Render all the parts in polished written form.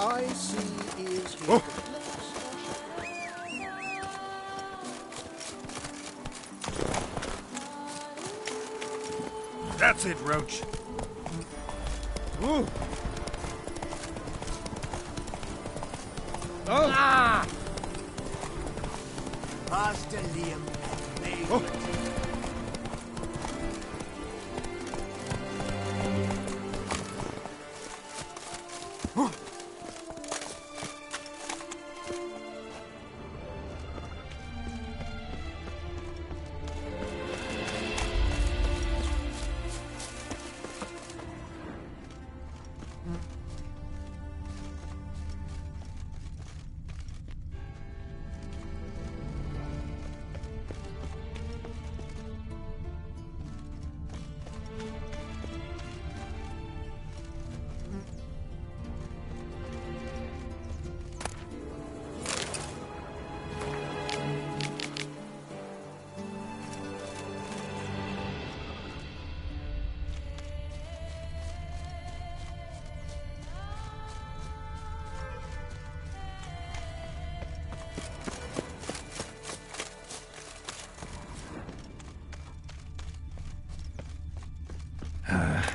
I see is here. Oh. That's it, Roach. Ooh. Oh. Ah! Plutonium. Oh.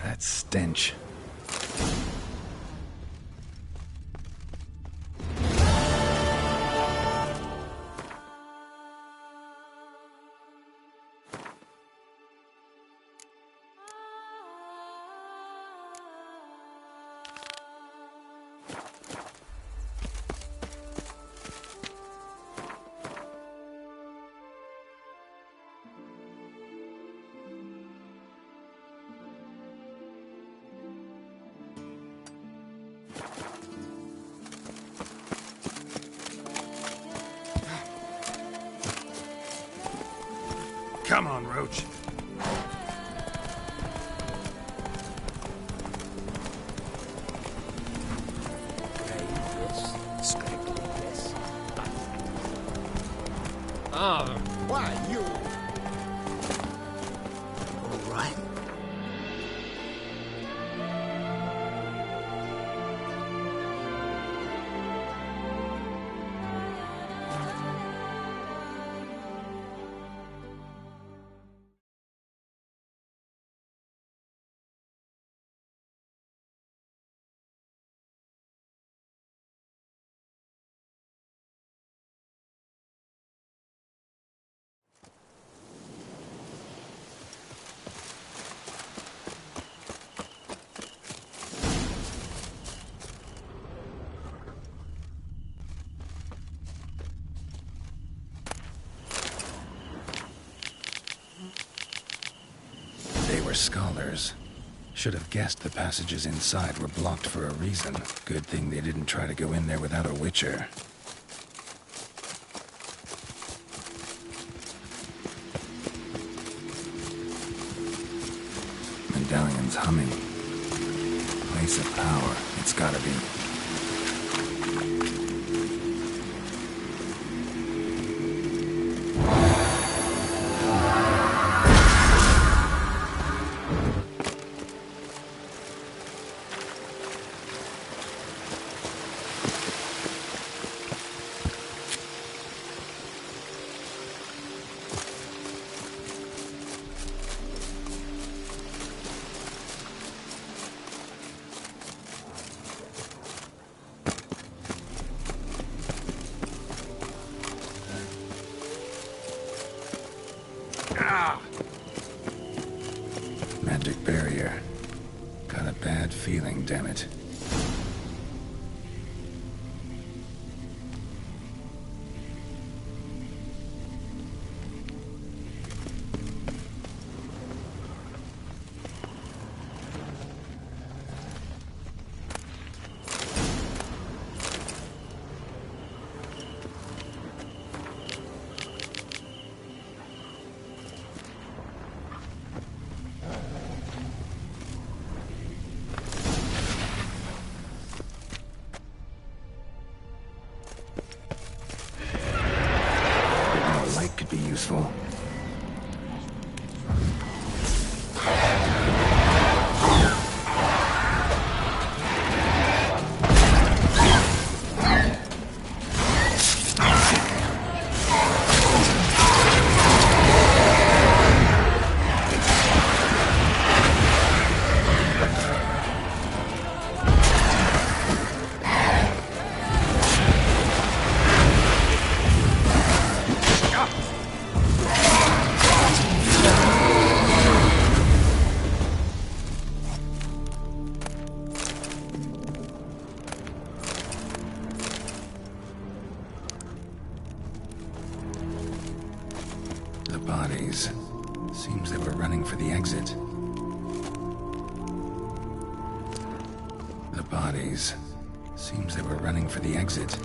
That stench. Come on, Roach. Why, you... All right. They were scholars. Should have guessed the passages inside were blocked for a reason. Good thing they didn't try to go in there without a witcher. Medallion's humming. Place of power. It's gotta be. Magic barrier. Got a bad feeling, damn it. for the exit. The bodies. Seems they were running for the exit.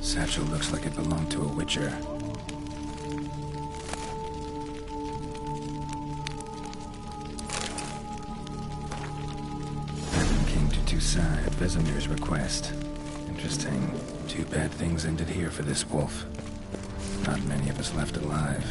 Satchel looks like it belonged to a Witcher. Evan came to Toussaint at Vesemir's request. Interesting. Two bad things ended here for this wolf. Not many of us left alive.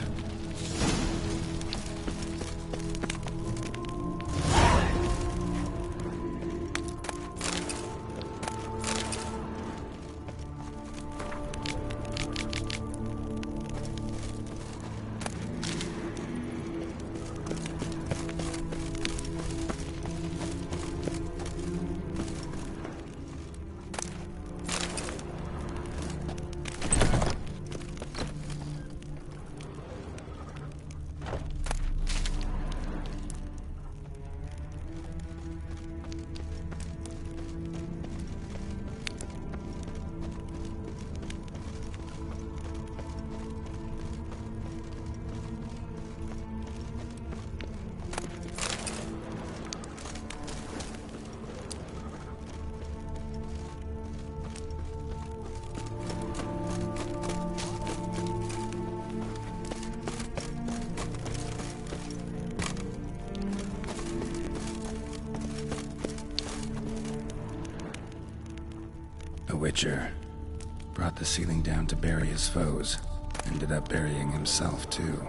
The Witcher brought the ceiling down to bury his foes. Ended up burying himself, too.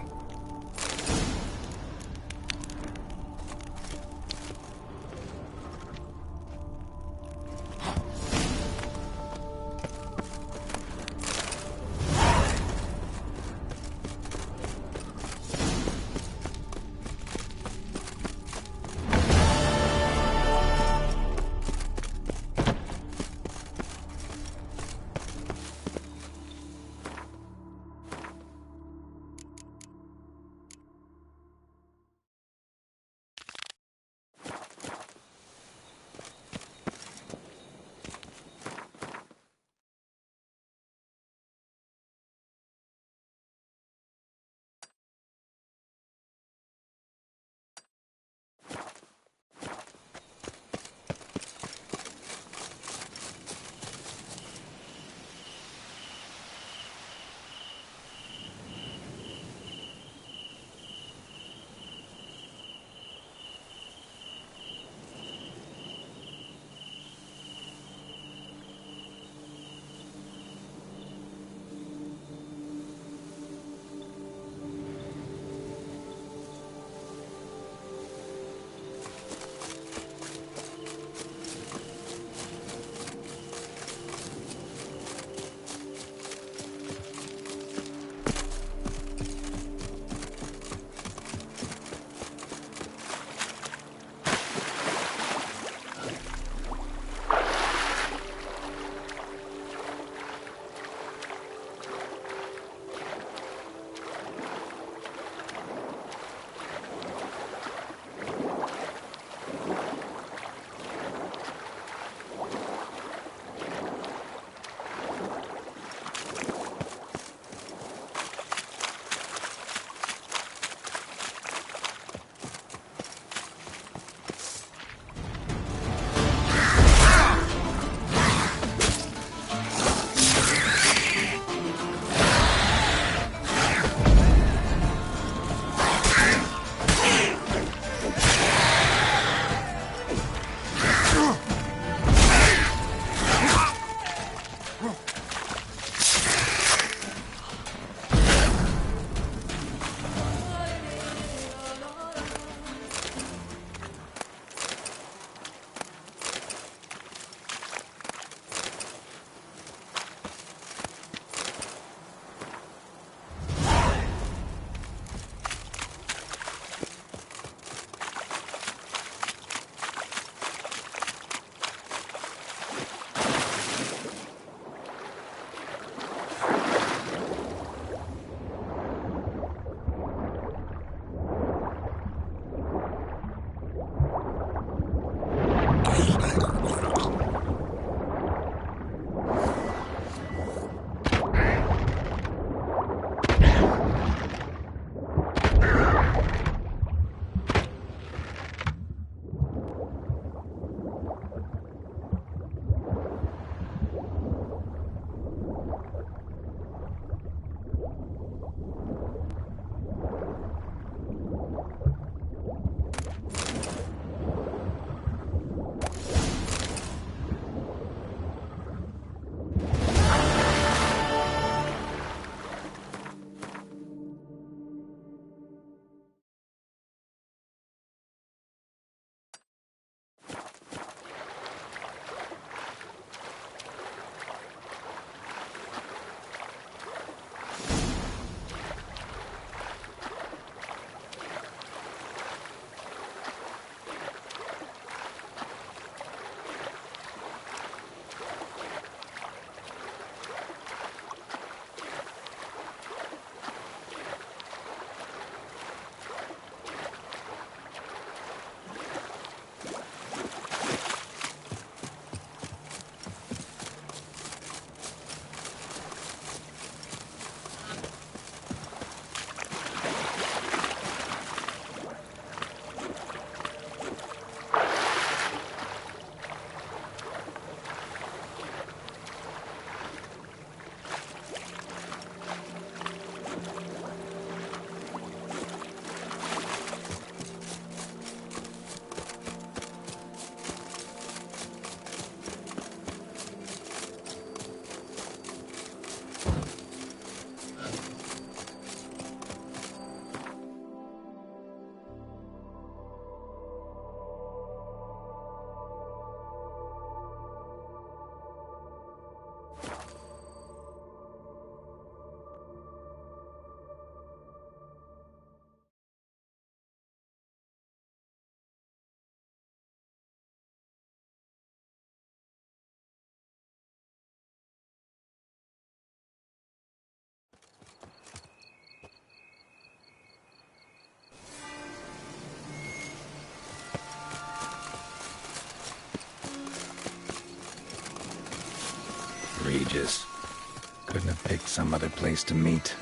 picked some other place to meet.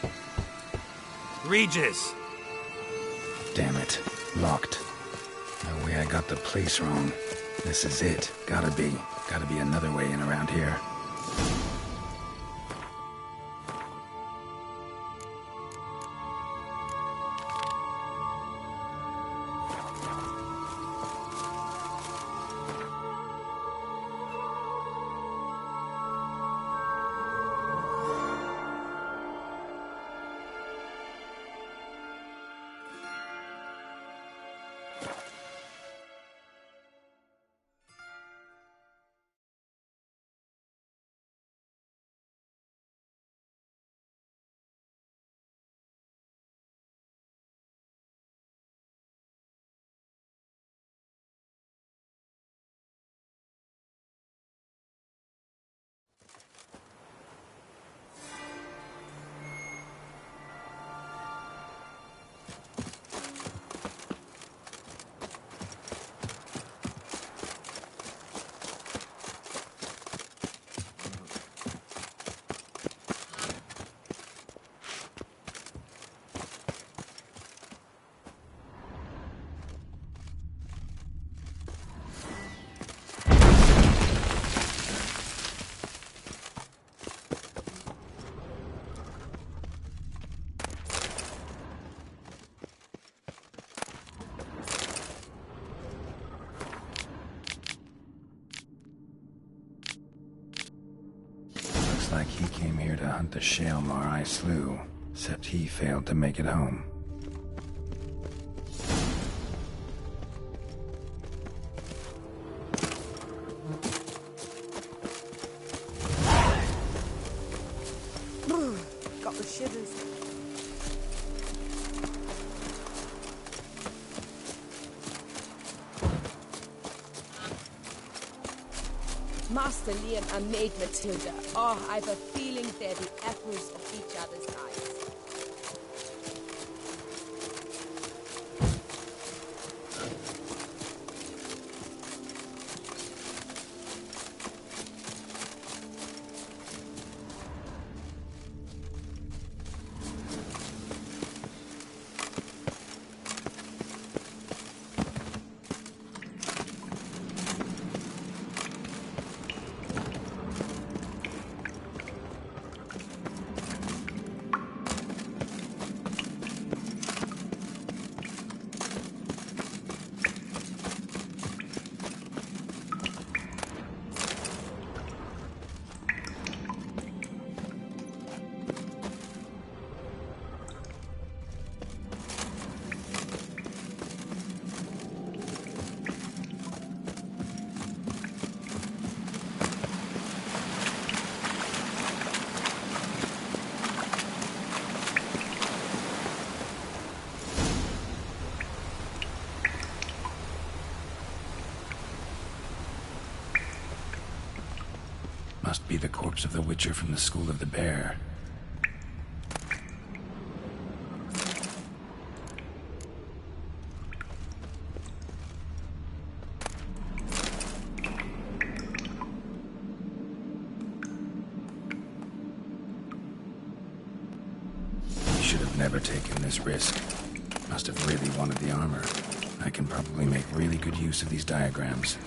Regis! Damn it. Locked. No way I got the place wrong. This is it. Gotta be. Gotta be another way in around here. Looks like he came here to hunt the Shaelmar I slew, except he failed to make it home. Got the shivers. Master Liam and Maid Matilda. Oh, I've a feeling they're the apples of each other's eyes. Must be the corpse of the Witcher from the School of the Bear. He should have never taken this risk. Must have really wanted the armor. I can probably make really good use of these diagrams.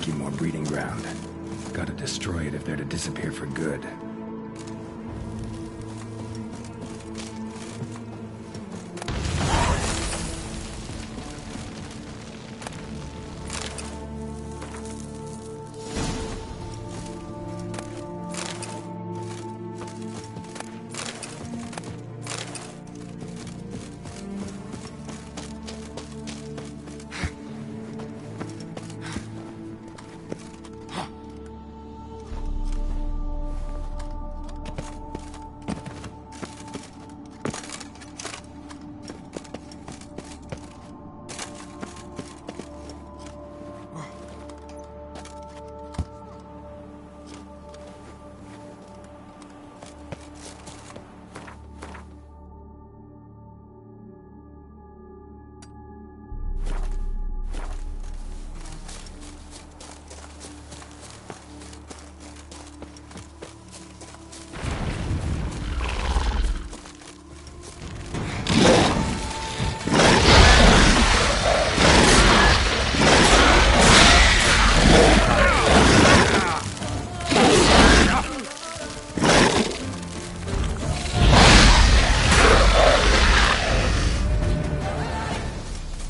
Kicking more breeding ground. Gotta destroy it if they're to disappear for good.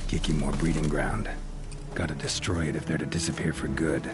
Kicking more breeding ground. Gotta destroy it if they're to disappear for good.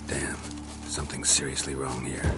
Damn, something's seriously wrong here.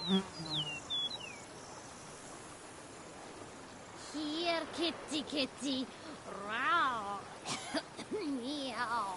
Here, kitty, kitty. Row. Meow.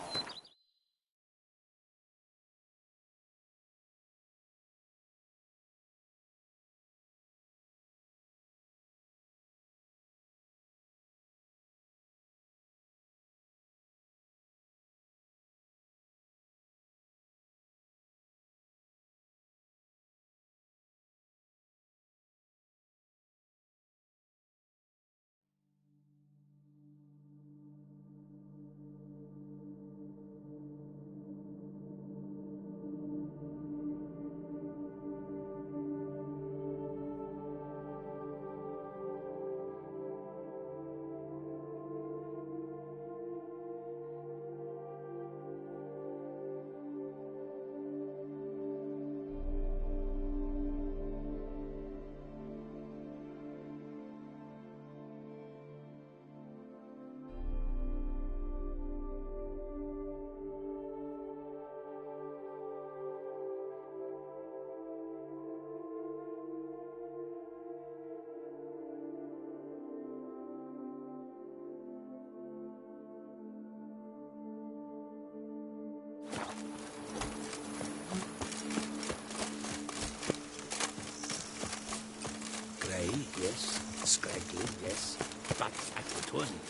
Grey, yes. Scraggly, yes. But at Plutonium.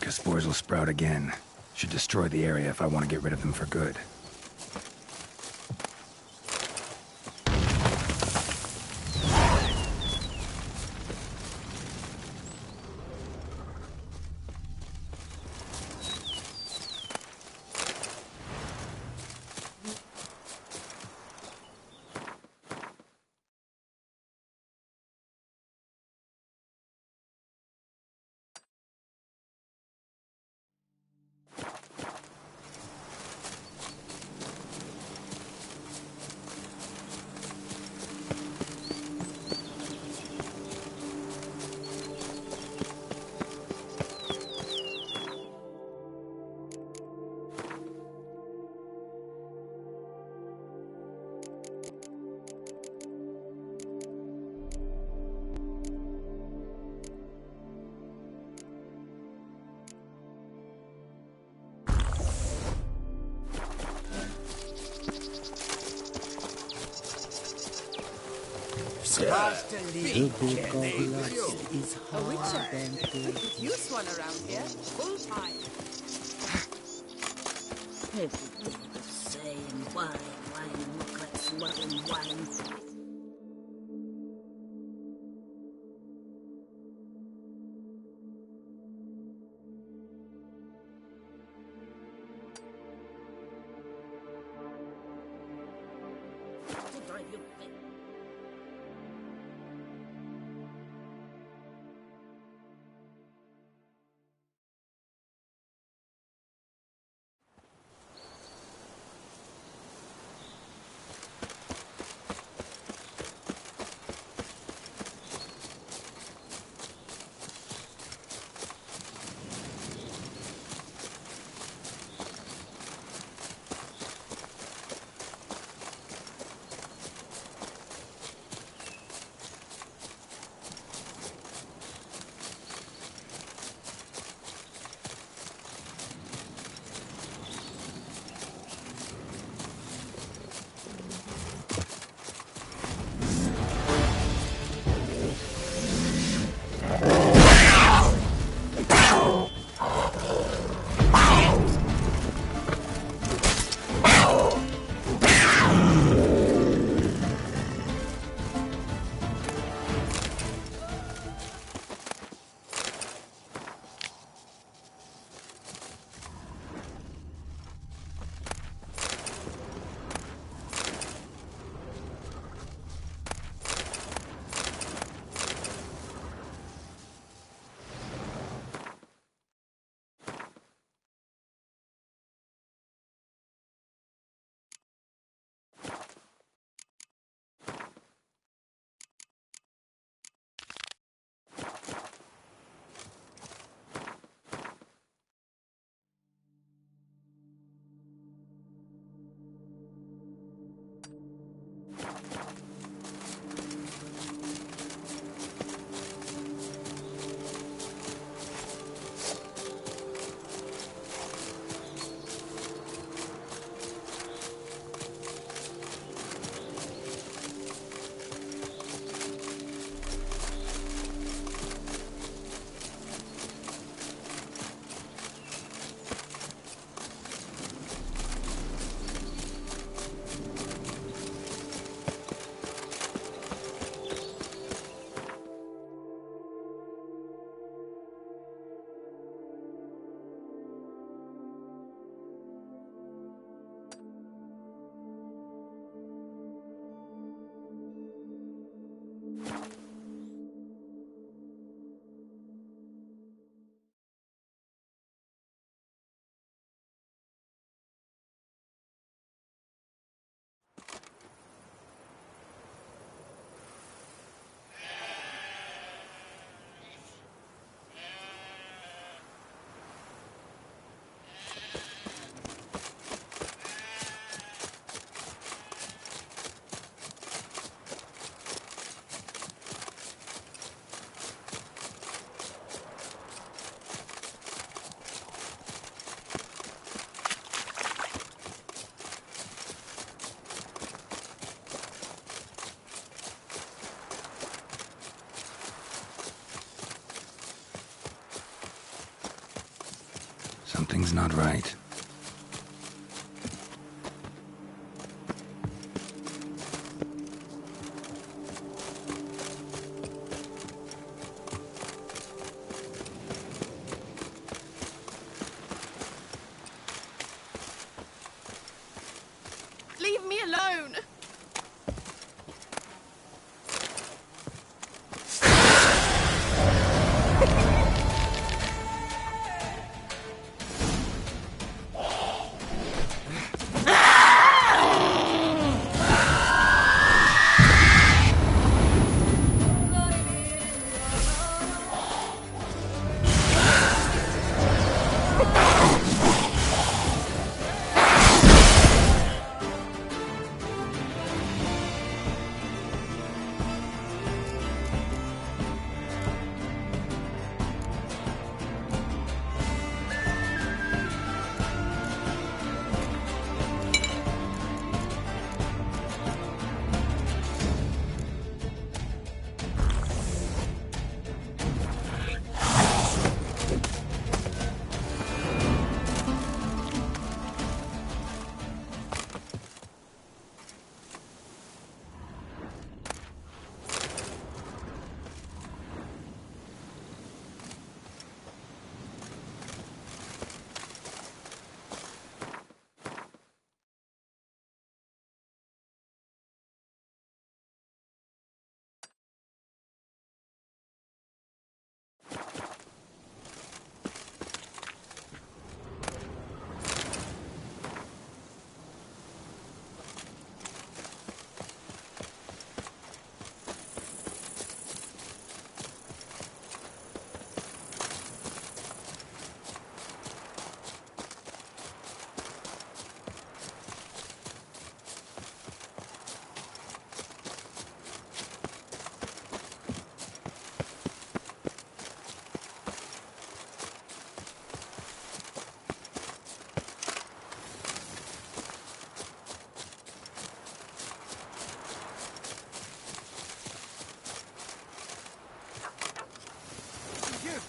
Spores will sprout again. Should destroy the area if I want to get rid of them for good. Master Lee can is A witcher. We could use one around here. Full time. Everything the same. Wine, look like swirling wine. To drive you crazy. Something's not right. Leave me alone!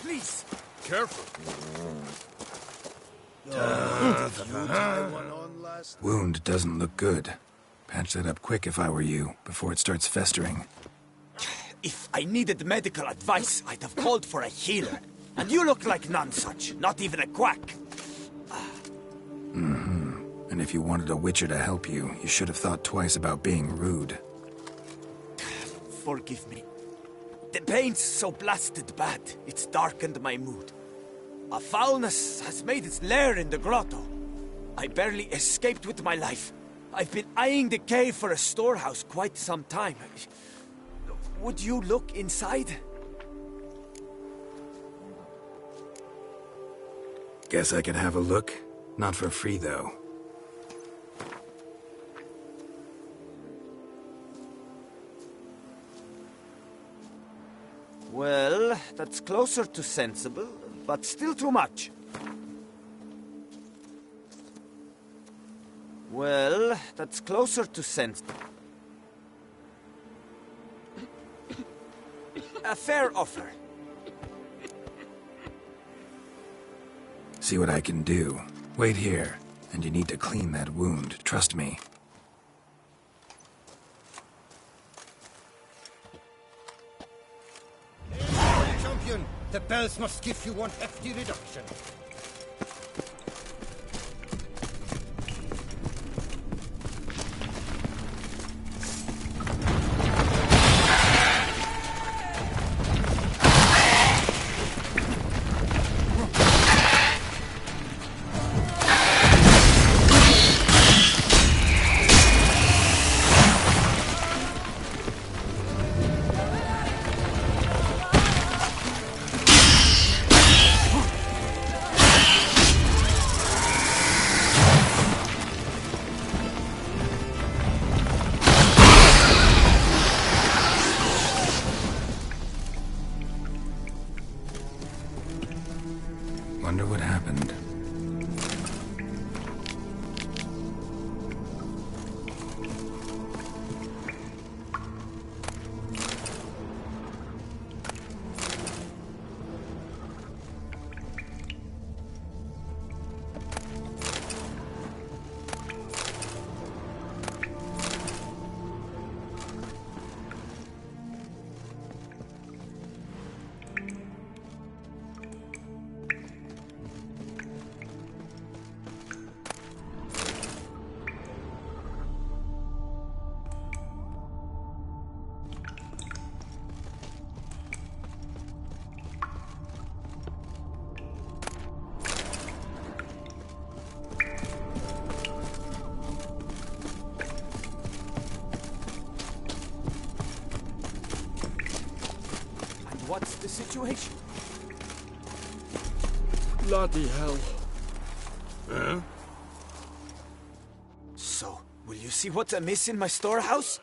Please. Careful. Did you tie one on last? Wound doesn't look good. Patch that up quick if I were you, before it starts festering. If I needed medical advice, I'd have called for a healer. And you look like none such, not even a quack. And if you wanted a witcher to help you, you should have thought twice about being rude. Forgive me. The pain's so blasted bad, it's darkened my mood. A foulness has made its lair in the grotto. I barely escaped with my life. I've been eyeing the cave for a storehouse quite some time. Would you look inside? Guess I could have a look. Not for free, though. Well, that's closer to sensible, but still too much. Well, that's closer to sensible. A fair offer. See what I can do. Wait here, and you need to clean that wound, trust me. Champion, the bells must give you one hefty reduction. Wonder what happened. What's the situation? Bloody hell. Huh? So, will you see what's amiss in my storehouse?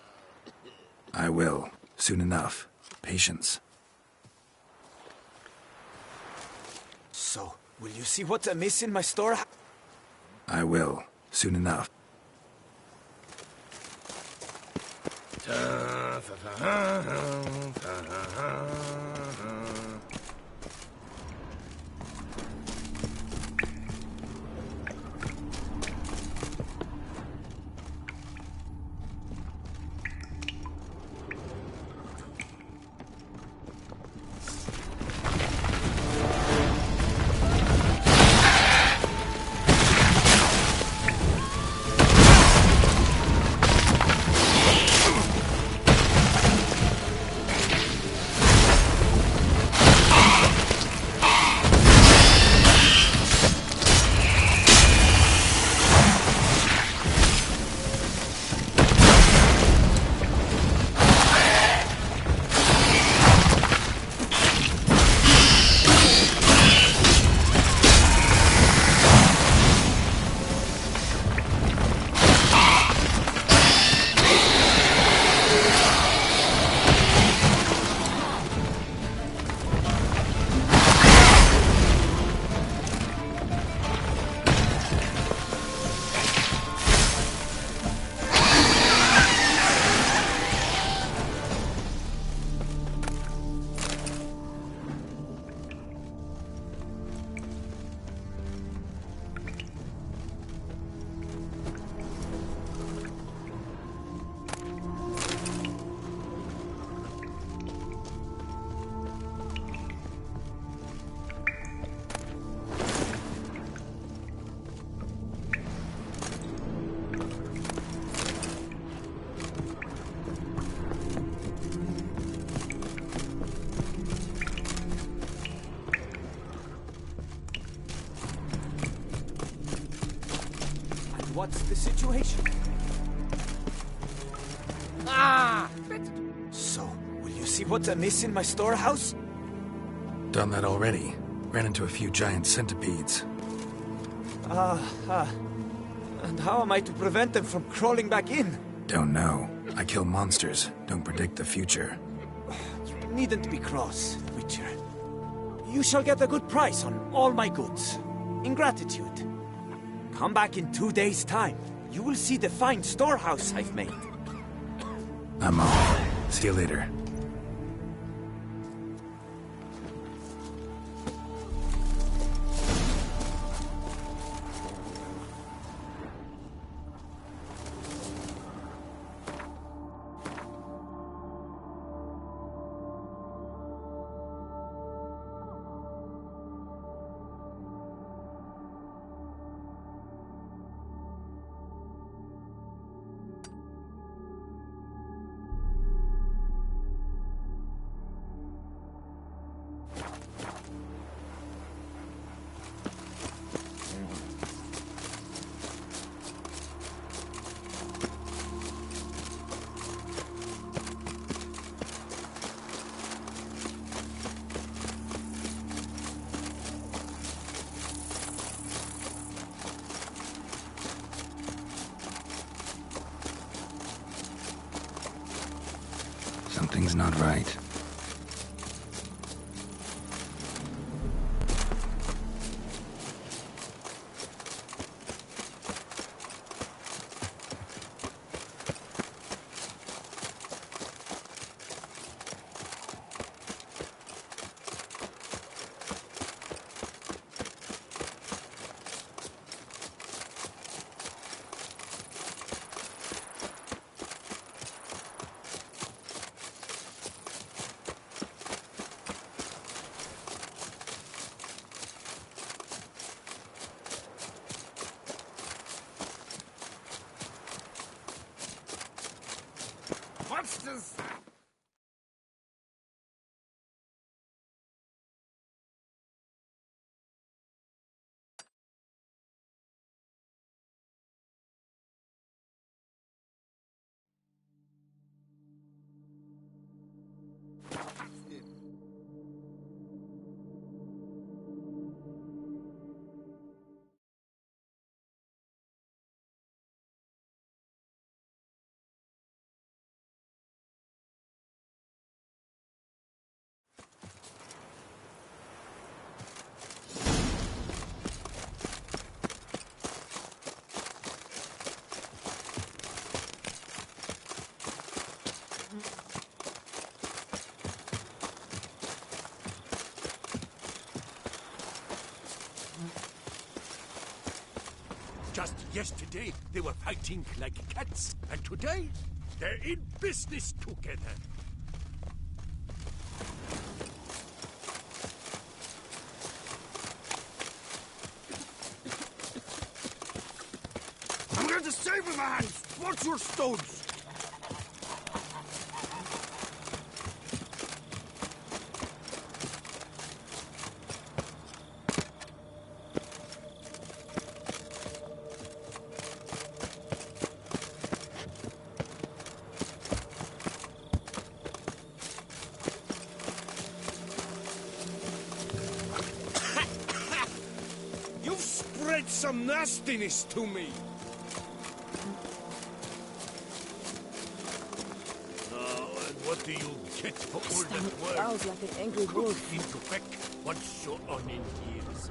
I will. Soon enough. Patience. So, will you see what's amiss in my storehouse? I will. Soon enough. What's the situation? So, will you see what's amiss in my storehouse? Done that already. Ran into a few giant centipedes. And how am I to prevent them from crawling back in? Don't know. I kill monsters. Don't predict the future. needn't be cross, Witcher. You shall get a good price on all my goods. In gratitude. Come back in 2 days' time. You will see the fine storehouse I've made. I'm off. See you later. Something's not right. What's this? Just yesterday, they were fighting like cats, and today, they're in business together. I'm going to save him, hands! Watch your stones! Spread some nastiness to me. And what do you get for all that work? Growls like an angry wolf. Cooked into feck once so on in years.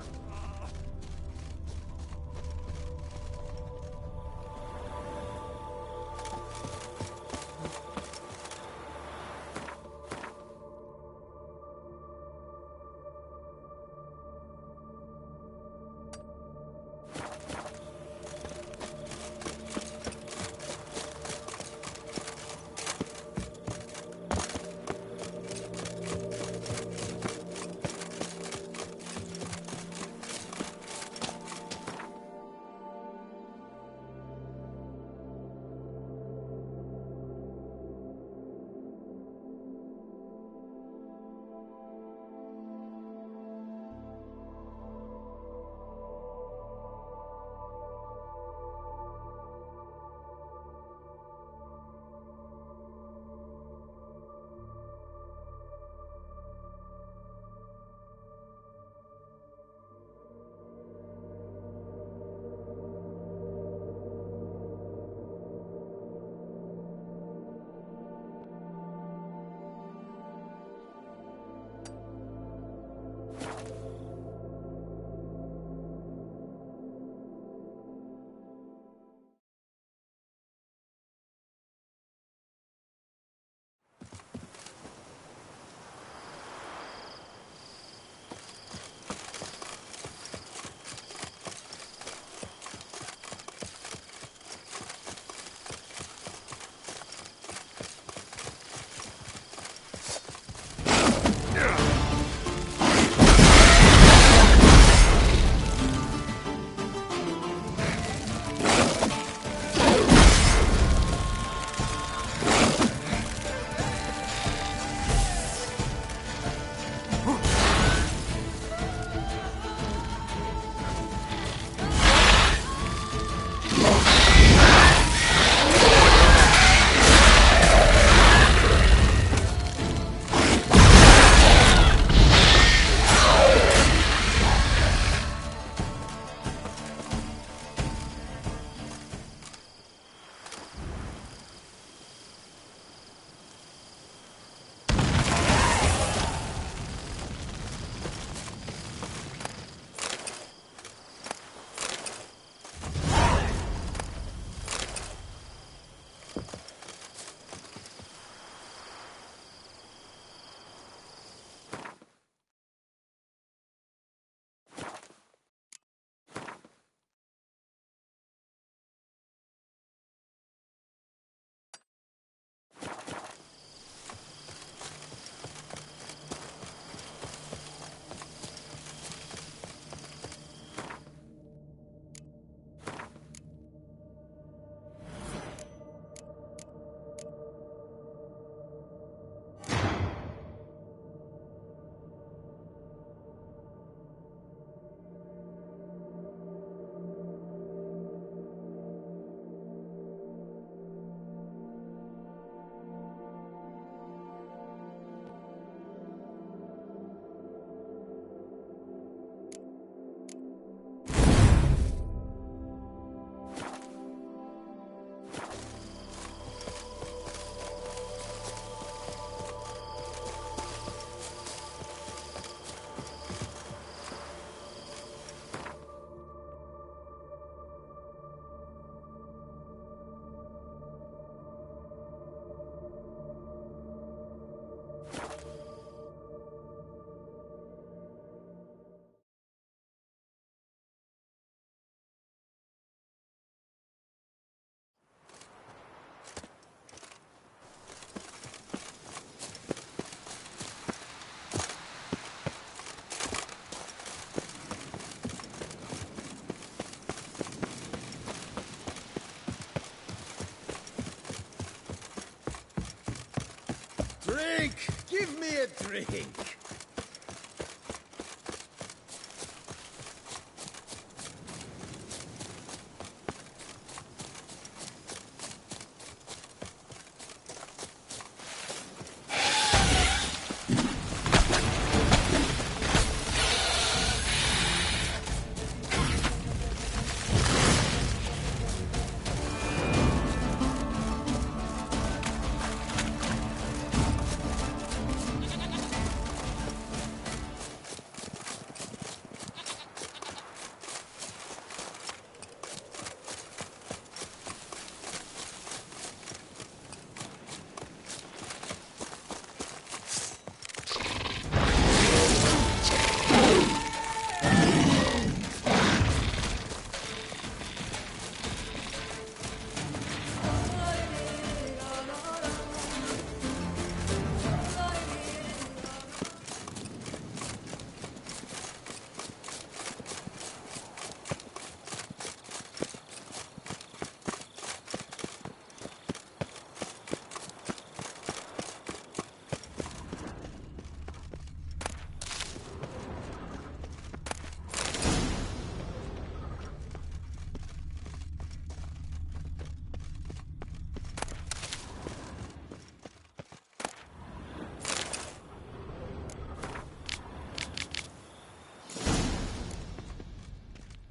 drink.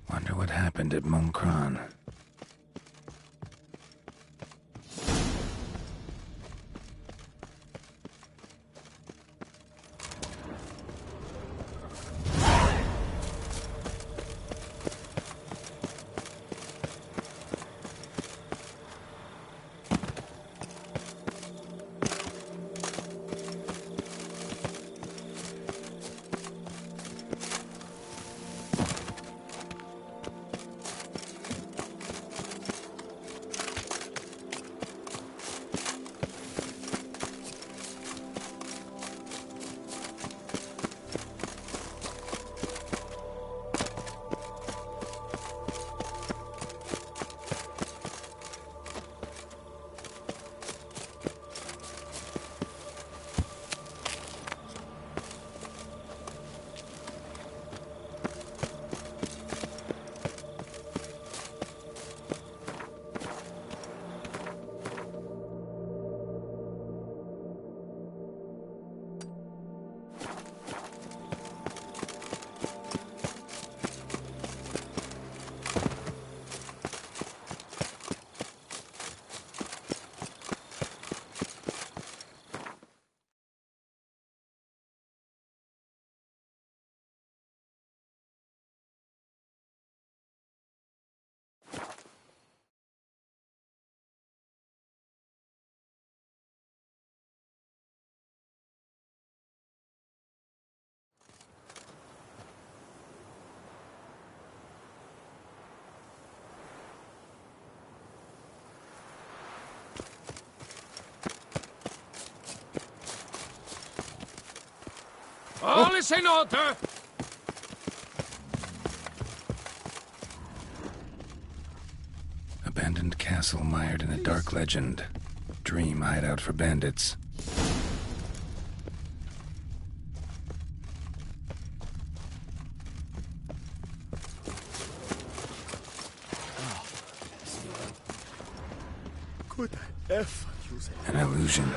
Wonder what happened at Monkron. All is in order! Abandoned castle mired in a dark legend. Dream hideout for bandits. Could I ever use it? An illusion.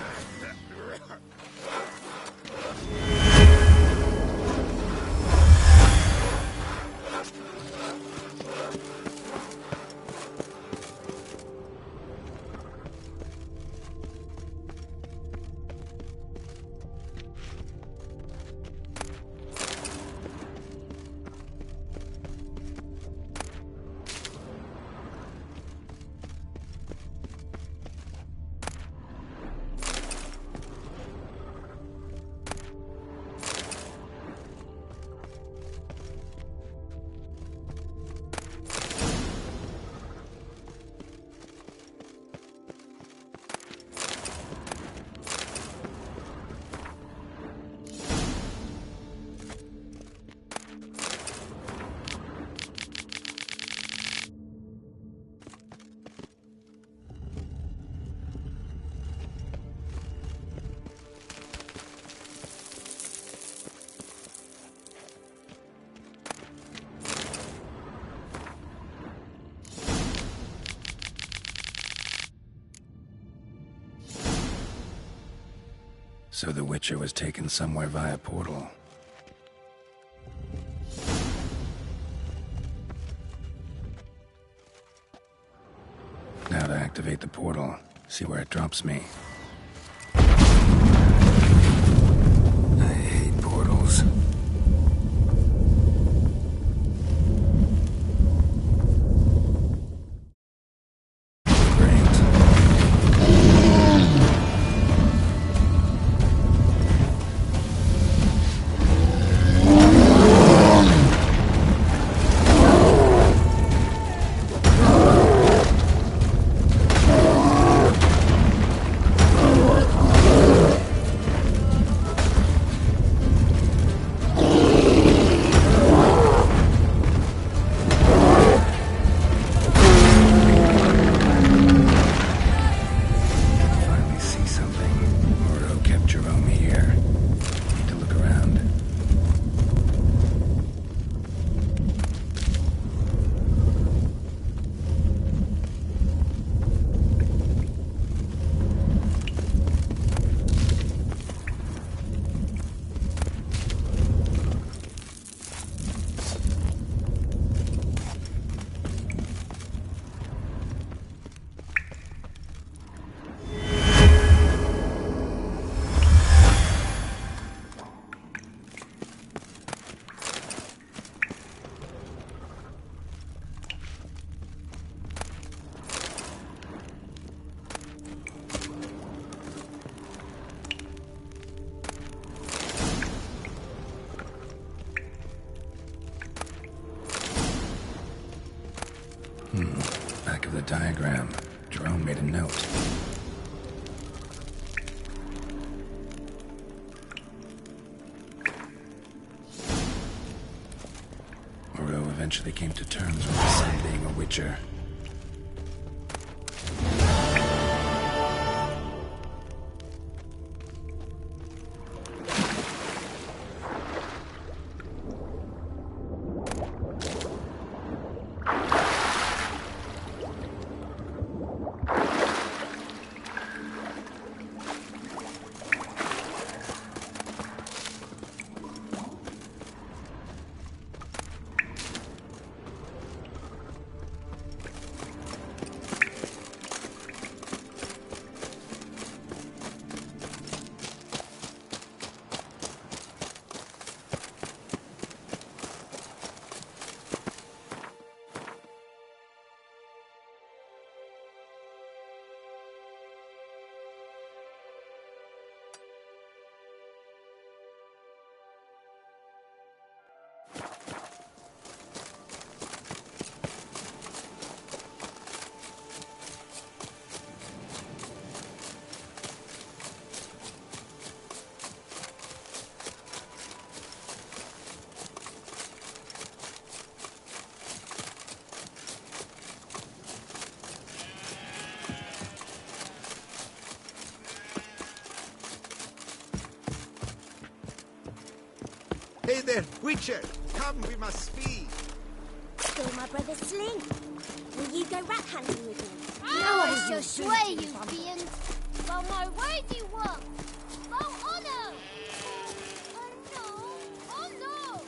So the Witcher was taken somewhere via portal. Now to activate the portal, see where it drops me. I hate portals. Back of the diagram. Jerome made a note. Moreau eventually came to terms with the son being a Witcher. Hey there, Witcher! Come, we must speak! Stole my brother's sling. Will you go rat hunting with me? No, It's your sway, you fiend. Well, my word you want. Well, honor. Oh no! Oh no!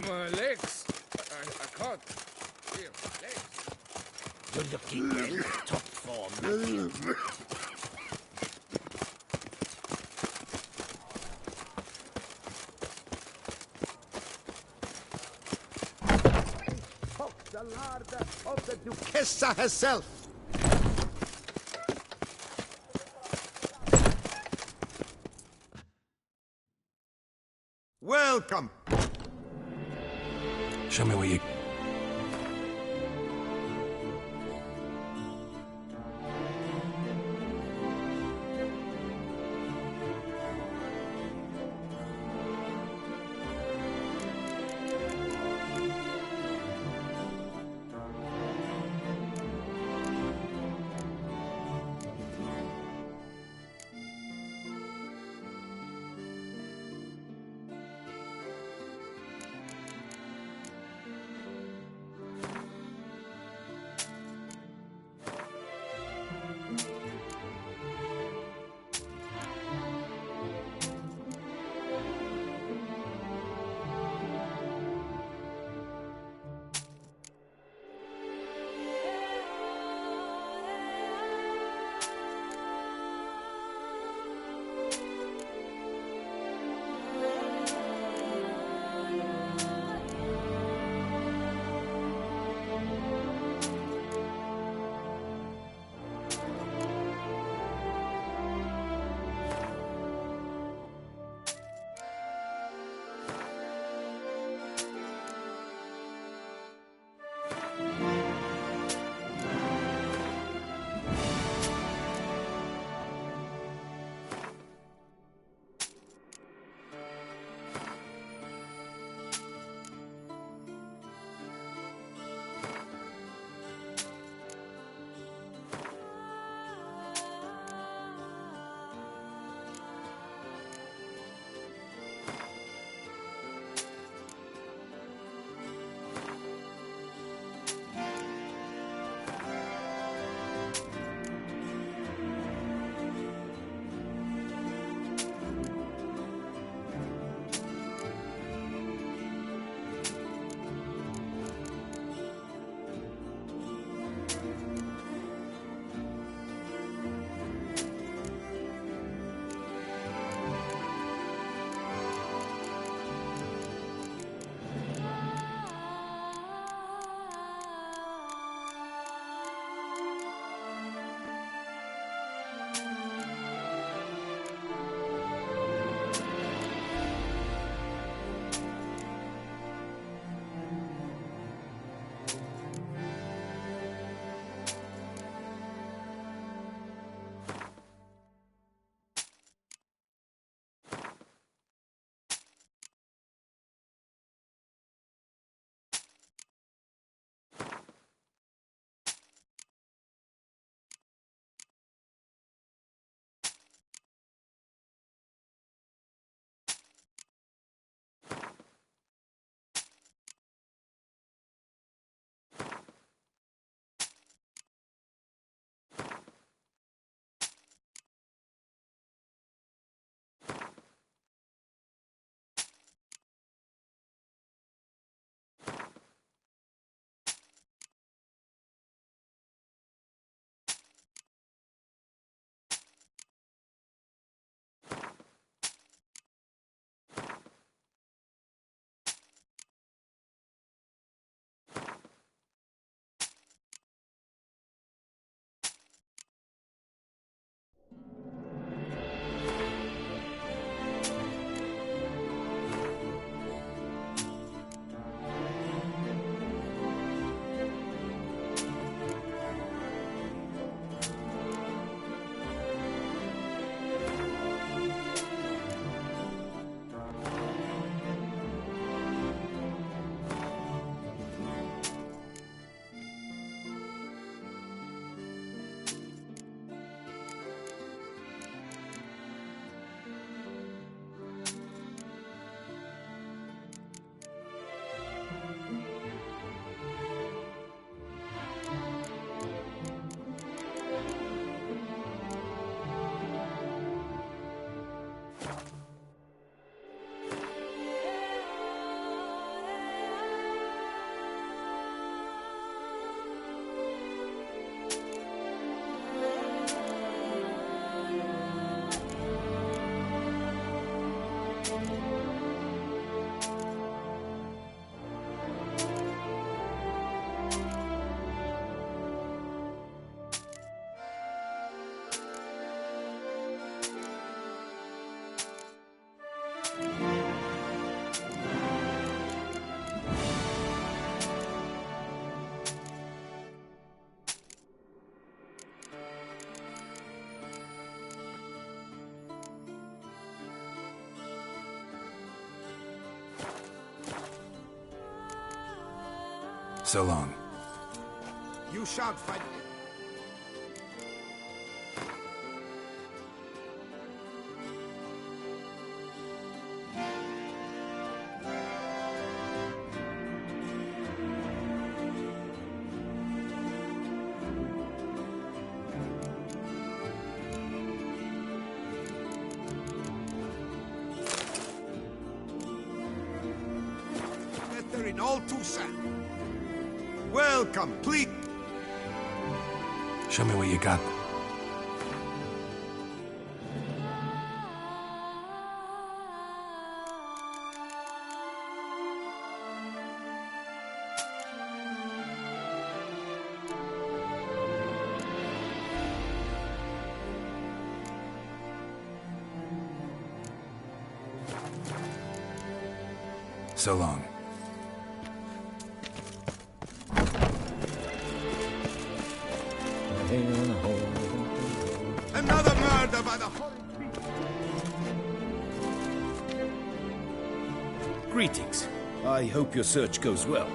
My legs. I can't. Here, legs. You're looking well, top form. Duchessa herself. Welcome. Show me what you... So long. You shan't fight. Better in all Tucson. Well, complete. Show me what you got. So long. Another murder by the horrid beast. Greetings. I hope your search goes well.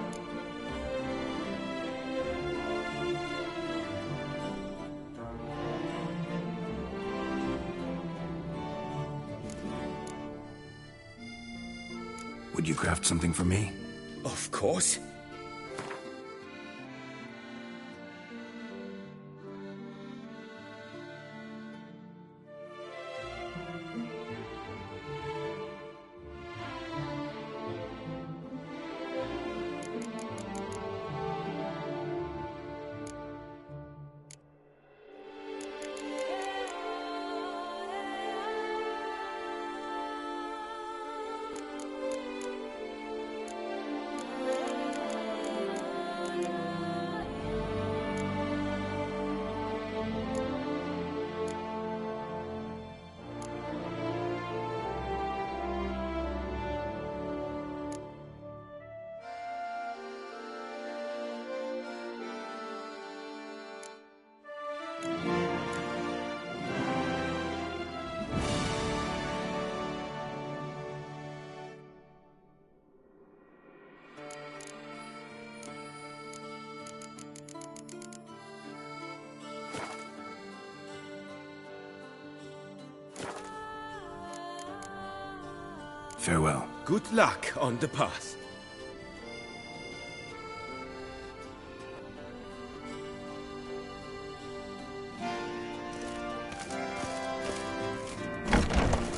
Would you craft something for me? Of course. Farewell. Good luck on the path.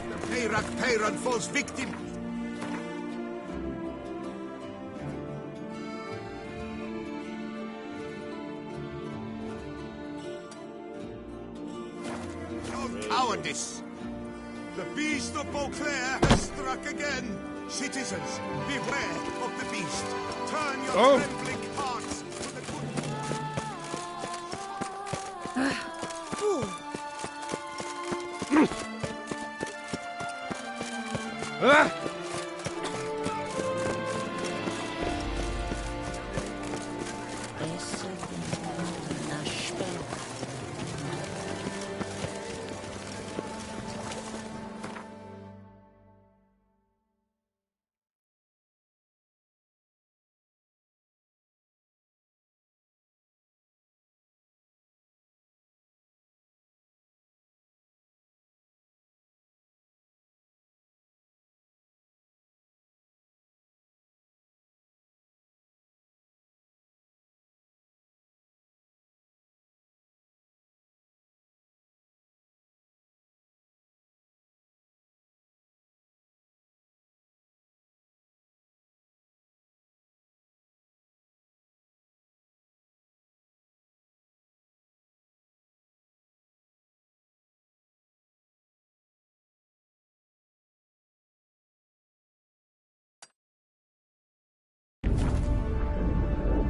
The Peyrak Peyran falls victim. Your cowardice. The beast of Beauclair has struck again. Citizens, beware of the beast. Turn your trembling hearts to the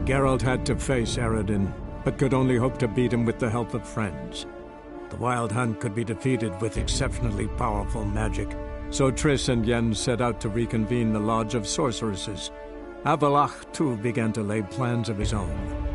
Geralt had to face Eredin, but could only hope to beat him with the help of friends. The Wild Hunt could be defeated with exceptionally powerful magic, so Triss and Yen set out to reconvene the Lodge of Sorceresses. Avalach, too, began to lay plans of his own.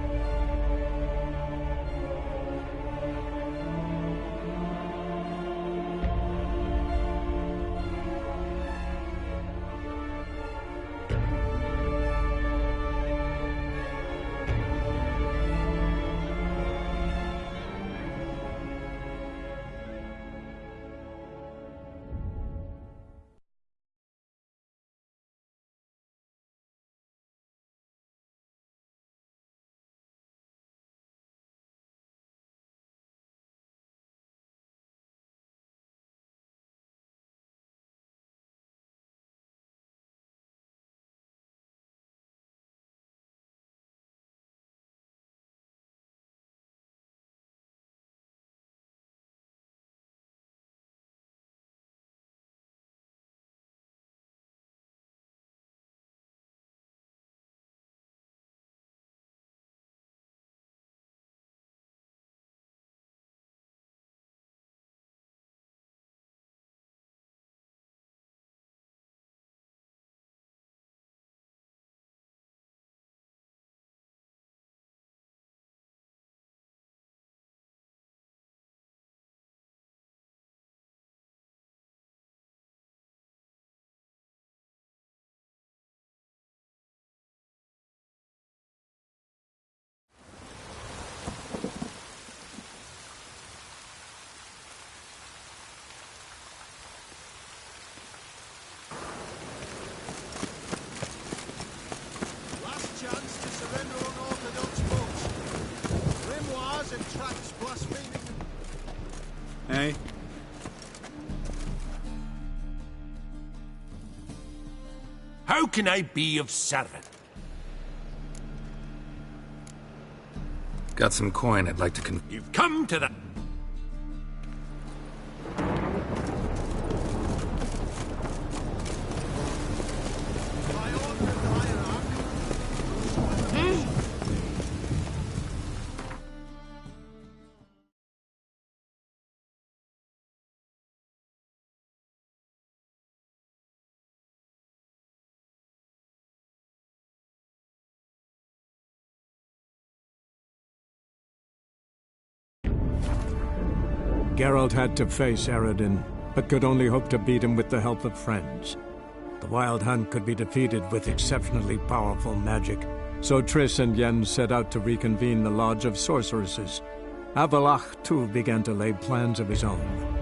innocent tracks blaspheming. Hey? How can I be of service? Got some coin I'd like to You've come to the... Geralt had to face Eredin, but could only hope to beat him with the help of friends. The Wild Hunt could be defeated with exceptionally powerful magic, so Triss and Yen set out to reconvene the Lodge of Sorceresses. Avallac'h, too, began to lay plans of his own.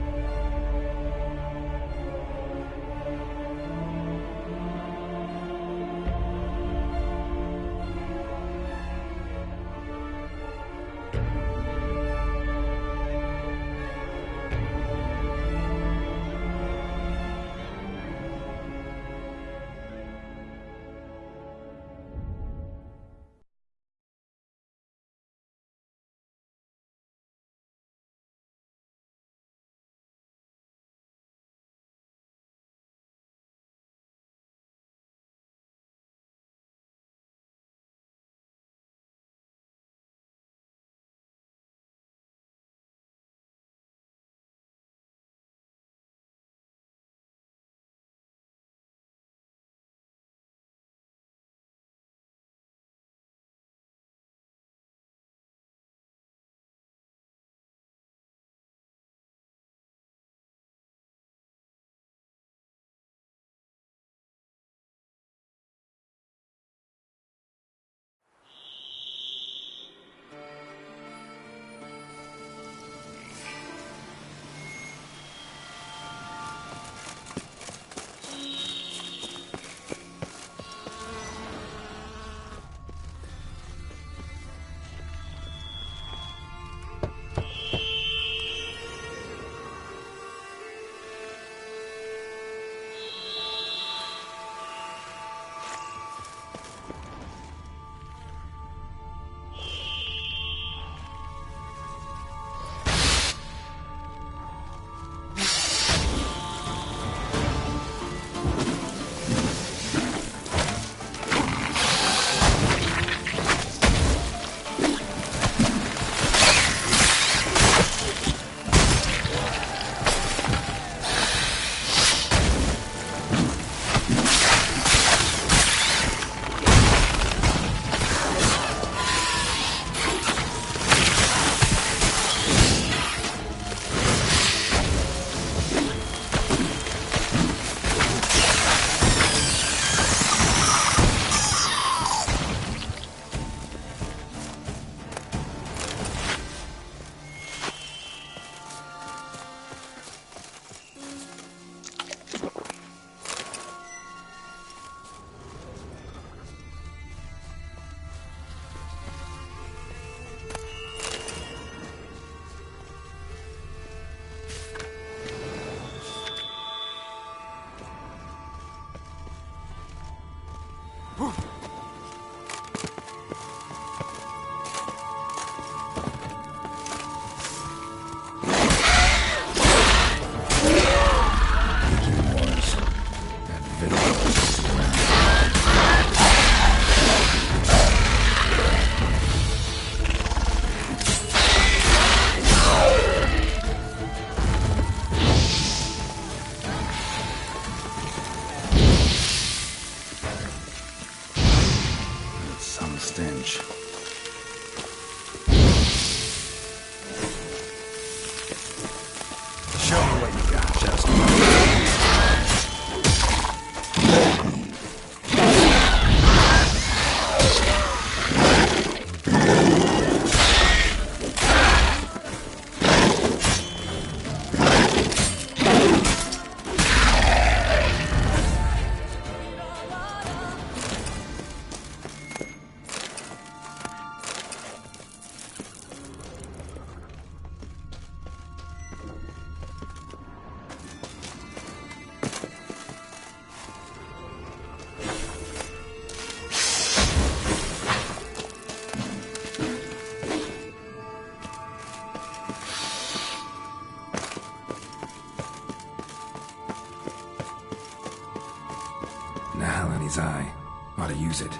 Chinese eye. Ought to use it.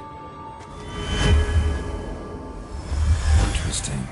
Interesting.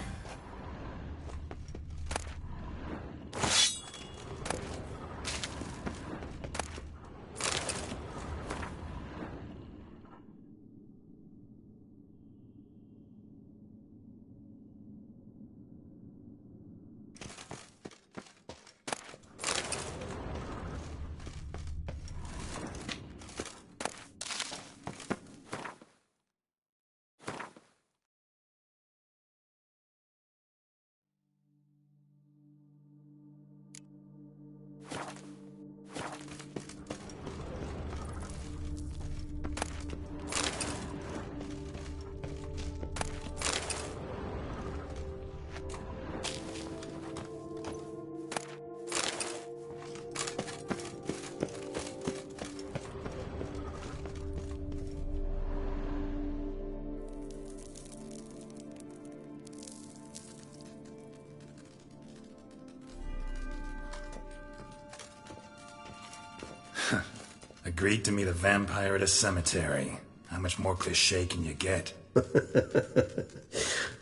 Agreed to meet a vampire at a cemetery. How much more cliché can you get?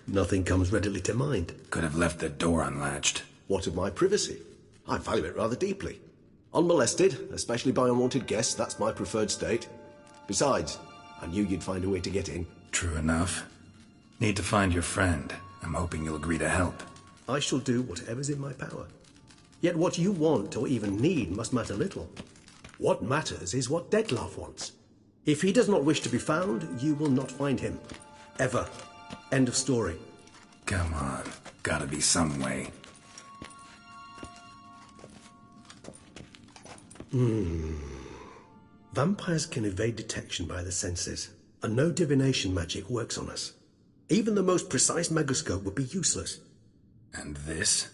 Nothing comes readily to mind. Could have left the door unlatched. What of my privacy? I value it rather deeply. Unmolested, especially by unwanted guests, that's my preferred state. Besides, I knew you'd find a way to get in. True enough. Need to find your friend. I'm hoping you'll agree to help. I shall do whatever's in my power. Yet what you want or even need must matter little. What matters is what Dettlaff wants. If he does not wish to be found, you will not find him. Ever. End of story. Come on. Gotta be some way. Vampires can evade detection by the senses, and no divination magic works on us. Even the most precise megoscope would be useless. And this?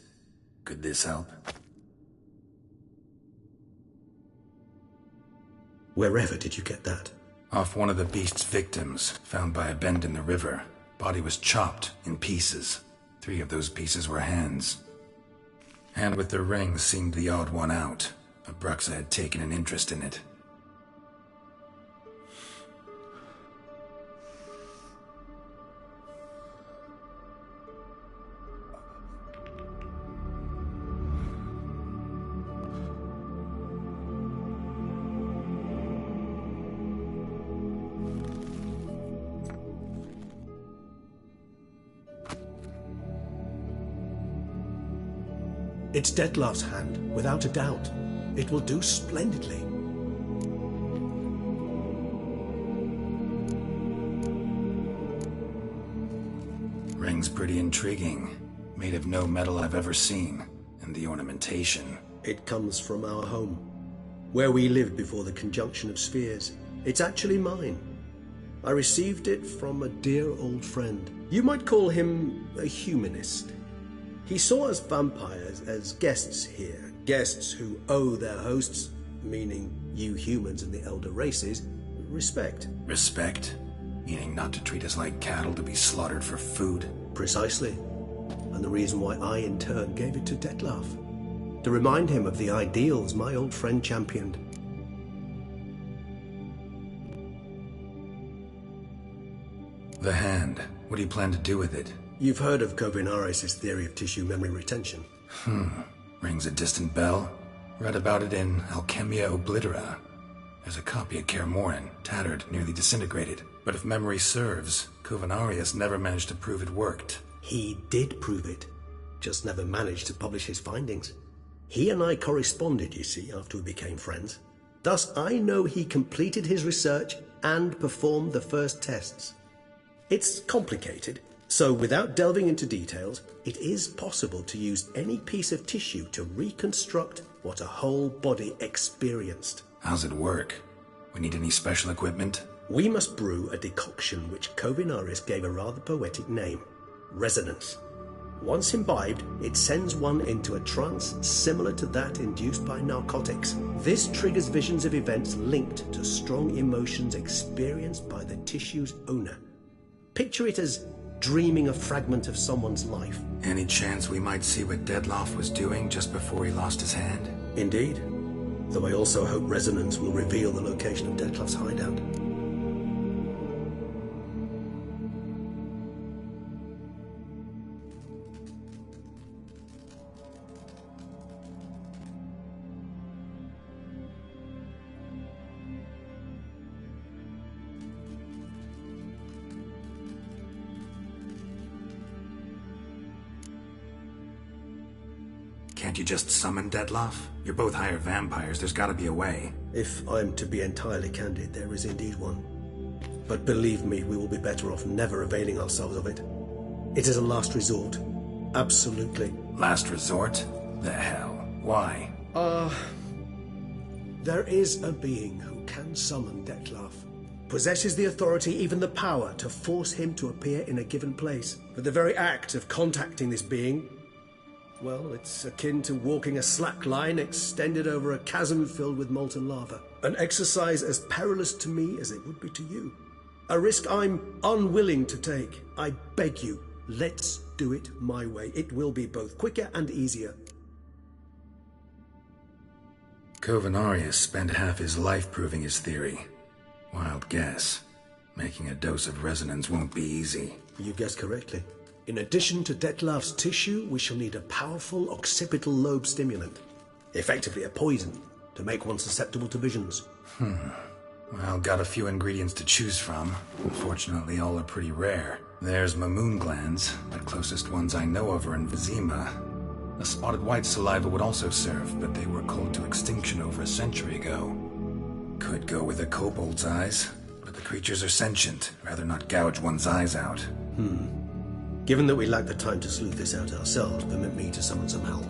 Could this help? Wherever did you get that? Off one of the beast's victims, found by a bend in the river. Body was chopped in pieces. 3 of those pieces were hands. Hand with the ring seemed the odd one out. Abruxa had taken an interest in it. It's Dettlaff's hand, without a doubt. It will do splendidly. Ring's pretty intriguing. Made of no metal I've ever seen. And the ornamentation. It comes from our home, where we lived before the conjunction of spheres. It's actually mine. I received it from a dear old friend. You might call him a humanist. He saw us vampires as guests here, guests who owe their hosts, meaning you humans and the elder races, respect. Respect? Meaning not to treat us like cattle to be slaughtered for food? Precisely. And the reason why I in turn gave it to Dettlaff. To remind him of the ideals my old friend championed. The hand. What do you plan to do with it? You've heard of Kovinaris' theory of tissue memory retention. Rings a distant bell. Read about it in Alchemia Oblitera. There's a copy at Kaer Morhen, tattered, nearly disintegrated. But if memory serves, Kovinaris never managed to prove it worked. He did prove it, just never managed to publish his findings. He and I corresponded, you see, after we became friends. Thus, I know he completed his research and performed the first tests. It's complicated. So, without delving into details, it is possible to use any piece of tissue to reconstruct what a whole body experienced. How's it work? We need any special equipment? We must brew a decoction which Kovinaris gave a rather poetic name, resonance. Once imbibed, it sends one into a trance similar to that induced by narcotics. This triggers visions of events linked to strong emotions experienced by the tissue's owner. Picture it as dreaming a fragment of someone's life. Any chance we might see what Dettlaff was doing just before he lost his hand? Indeed. Though I also hope resonance will reveal the location of Dettlaff's hideout. Can't you just summon Dettlaff? You're both hired vampires, there's gotta be a way. If I'm to be entirely candid, there is indeed one. But believe me, we will be better off never availing ourselves of it. It is a last resort. Absolutely. Last resort? The hell? Why? There is a being who can summon Dettlaff. Possesses the authority, even the power, to force him to appear in a given place. But the very act of contacting this being, well, it's akin to walking a slack line extended over a chasm filled with molten lava. An exercise as perilous to me as it would be to you. A risk I'm unwilling to take. I beg you, let's do it my way. It will be both quicker and easier. Covenarius spent half his life proving his theory. Wild guess. Making a dose of resonance won't be easy. You guessed correctly. In addition to Dettlaff's tissue, we shall need a powerful occipital lobe stimulant. Effectively a poison, to make one susceptible to visions. Well, got a few ingredients to choose from. Unfortunately, all are pretty rare. There's Mamoon glands. The closest ones I know of are in Vizima. A spotted white saliva would also serve, but they were cold to extinction over a century ago. Could go with a kobold's eyes, but the creatures are sentient. Rather not gouge one's eyes out. Given that we lack the time to sleuth this out ourselves, permit me to summon some help.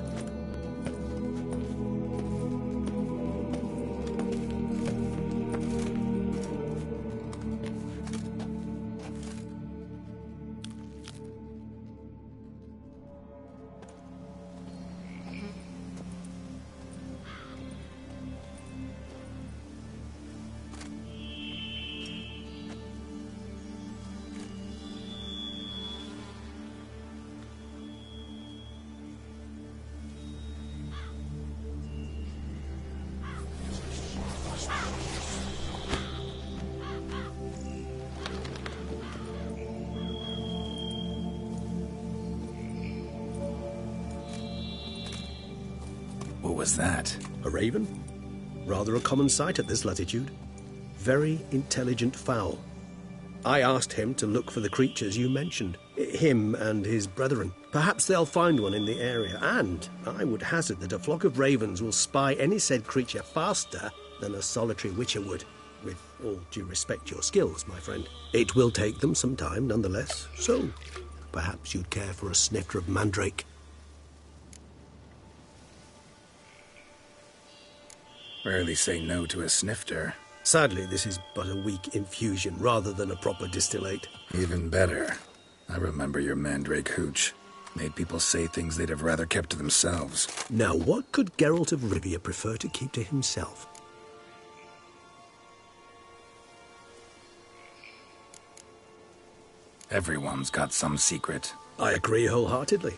What was that? A raven? Rather a common sight at this latitude. Very intelligent fowl. I asked him to look for the creatures you mentioned. Him and his brethren. Perhaps they'll find one in the area, and I would hazard that a flock of ravens will spy any said creature faster than a solitary witcher would. With all due respect to your skills, my friend. It will take them some time, nonetheless, so perhaps you'd care for a snifter of mandrake. Rarely say no to a snifter. Sadly, this is but a weak infusion rather than a proper distillate. Even better. I remember your mandrake hooch. Made people say things they'd have rather kept to themselves. Now, what could Geralt of Rivia prefer to keep to himself? Everyone's got some secret. I agree wholeheartedly.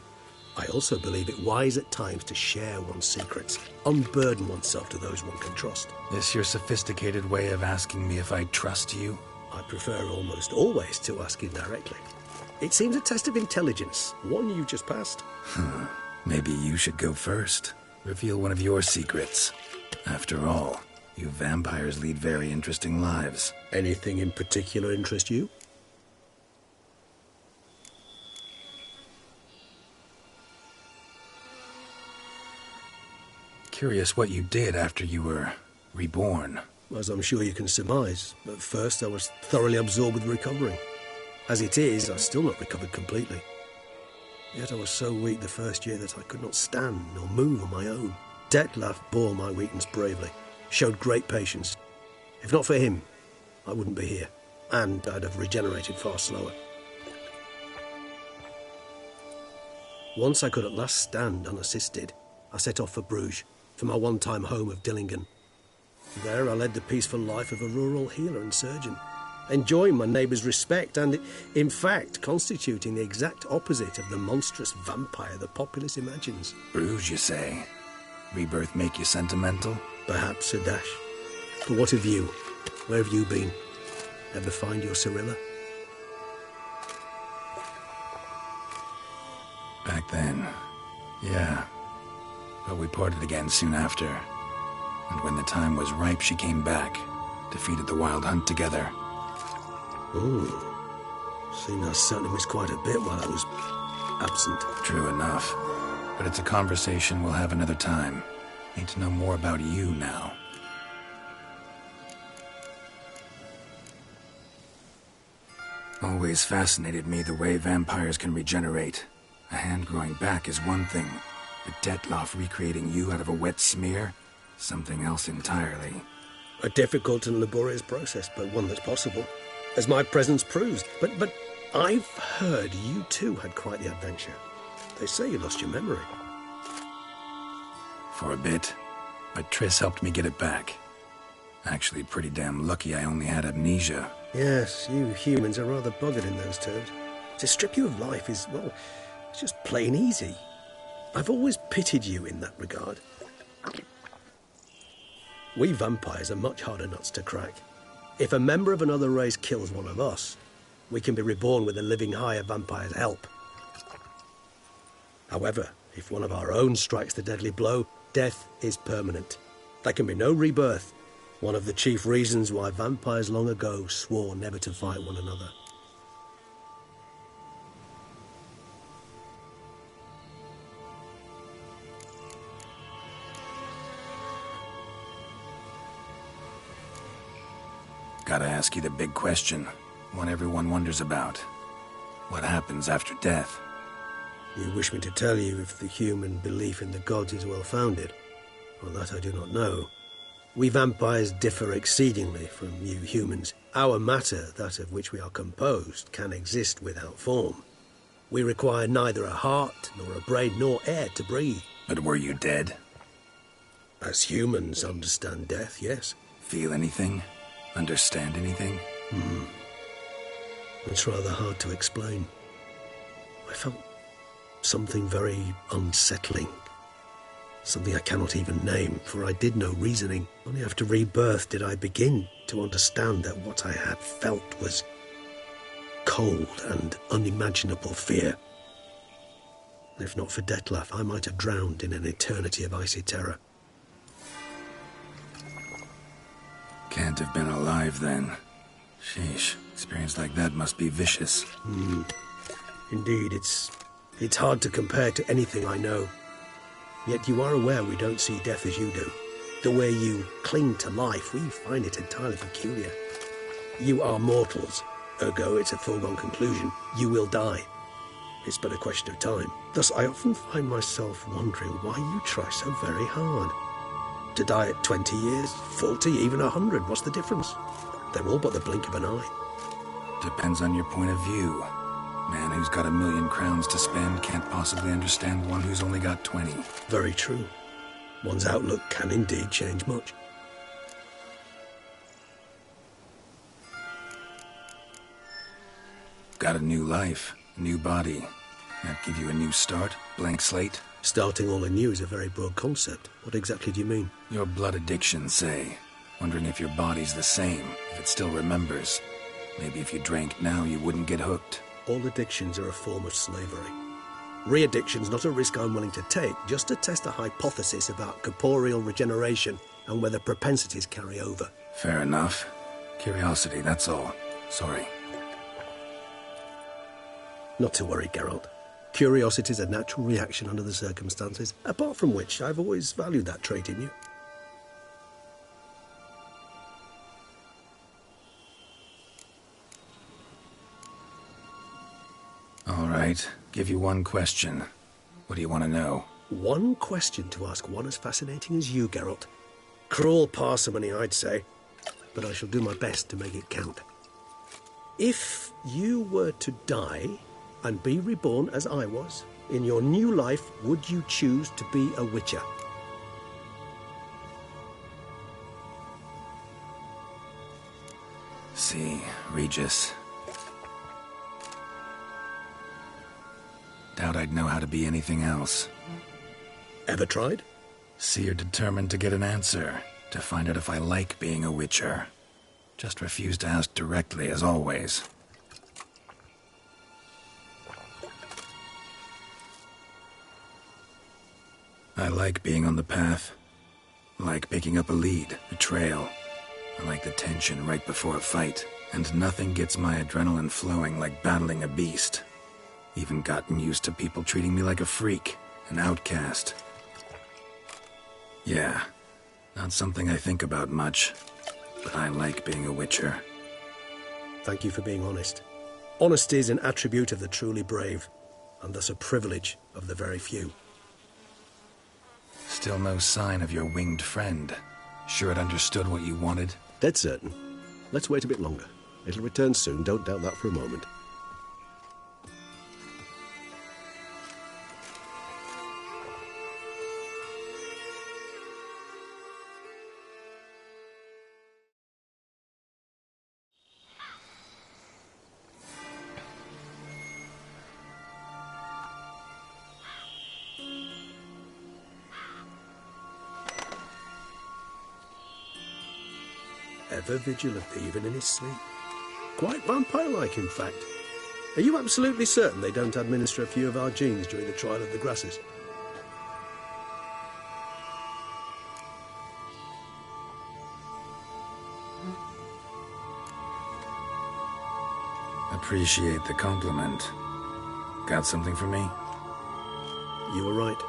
I also believe it wise at times to share one's secrets, unburden oneself to those one can trust. This your sophisticated way of asking me if I trust you? I prefer almost always to ask indirectly. It seems a test of intelligence, one you just passed. Maybe you should go first. Reveal one of your secrets. After all, you vampires lead very interesting lives. Anything in particular interest you? Curious what you did after you were reborn. As I'm sure you can surmise, at first I was thoroughly absorbed with recovering. As it is, I've still not recovered completely. Yet I was so weak the first year that I could not stand nor move on my own. Dettlaff bore my weakness bravely, showed great patience. If not for him, I wouldn't be here, and I'd have regenerated far slower. Once I could at last stand unassisted, I set off for Bruges, for my one-time home of Dillingen. There I led the peaceful life of a rural healer and surgeon, enjoying my neighbours' respect and, in fact, constituting the exact opposite of the monstrous vampire the populace imagines. Bruges, you say? Rebirth make you sentimental? Perhaps a dash. But what of you? Where have you been? Ever find your Cyrilla? Back then, yeah. But we parted again soon after. And when the time was ripe, she came back. Defeated the Wild Hunt together. Ooh. Seemed I certainly missed quite a bit while I was absent. True enough. but it's a conversation we'll have another time. Need to know more about you now. Always fascinated me the way vampires can regenerate. A hand growing back is one thing, but Detloff recreating you out of a wet smear? Something else entirely. A difficult and laborious process, but one that's possible, as my presence proves. But I've heard you too had quite the adventure. They say you lost your memory. For a bit, but Triss helped me get it back. Actually, pretty damn lucky I only had amnesia. Yes, you humans are rather buggered in those terms. To strip you of life is, well, it's just plain easy. I've always pitied you in that regard. We vampires are much harder nuts to crack. If a member of another race kills one of us, we can be reborn with a living higher vampire's help. However, if one of our own strikes the deadly blow, death is permanent. There can be no rebirth. One of the chief reasons why vampires long ago swore never to fight one another. Gotta ask you the big question, one everyone wonders about. What happens after death? You wish me to tell you if the human belief in the gods is well founded? Well, that I do not know. We vampires differ exceedingly from you humans. Our matter, that of which we are composed, can exist without form. We require neither a heart, nor a brain, nor air to breathe. But were you dead? As humans understand death, yes. Feel anything? Understand anything? It's rather hard to explain. I felt something very unsettling. Something I cannot even name, for I did no reasoning. Only after rebirth did I begin to understand that what I had felt was cold and unimaginable fear. If not for Detlaff, I might have drowned in an eternity of icy terror. Can't have been alive then. Sheesh, experience like that must be vicious. Indeed, it's hard to compare to anything I know. Yet you are aware we don't see death as you do. The way you cling to life, we find it entirely peculiar. You are mortals, ergo it's a foregone conclusion. You will die. It's but a question of time. Thus, I often find myself wondering why you try so very hard. To die at 20 years, 40, even 100, what's the difference? They're all but the blink of an eye. Depends on your point of view. Man who's got 1,000,000 crowns to spend can't possibly understand one who's only got 20. Very true. One's outlook can indeed change much. Got a new life, a new body. That give you a new start? Blank slate? Starting all anew is a very broad concept. What exactly do you mean? Your blood addiction, say. Wondering if your body's the same, if it still remembers. Maybe if you drank now, you wouldn't get hooked. All addictions are a form of slavery. Re-addiction's not a risk I'm willing to take, just to test a hypothesis about corporeal regeneration and whether propensities carry over. Fair enough. Curiosity, that's all. Sorry. Not to worry, Geralt. Curiosity's a natural reaction under the circumstances, apart from which I've always valued that trait in you. All right. Give you one question. What do you want to know? One question to ask one as fascinating as you, Geralt. Cruel parsimony, I'd say, but I shall do my best to make it count. If you were to die and be reborn as I was, in your new life, would you choose to be a Witcher? See, Regis. Doubt I'd know how to be anything else. Ever tried? See, you're determined to get an answer, to find out if I like being a Witcher. Just refuse to ask directly, as always. I like being on the path. I like picking up a lead, a trail. I like the tension right before a fight. And nothing gets my adrenaline flowing like battling a beast. Even gotten used to people treating me like a freak, An outcast. Yeah, not something I think about much, but I like being a witcher. Thank you for being honest. Honesty is an attribute of the truly brave, and thus a privilege of the very few. Still no sign of your winged friend. Sure it understood what you wanted? Dead certain. Let's wait a bit longer. It'll return soon, don't doubt that for a moment. Ever vigilant, even in his sleep. Quite vampire-like, in fact. Are you absolutely certain they don't administer a few of our genes during the trial of the grasses? Appreciate the compliment. Got something for me? You were right.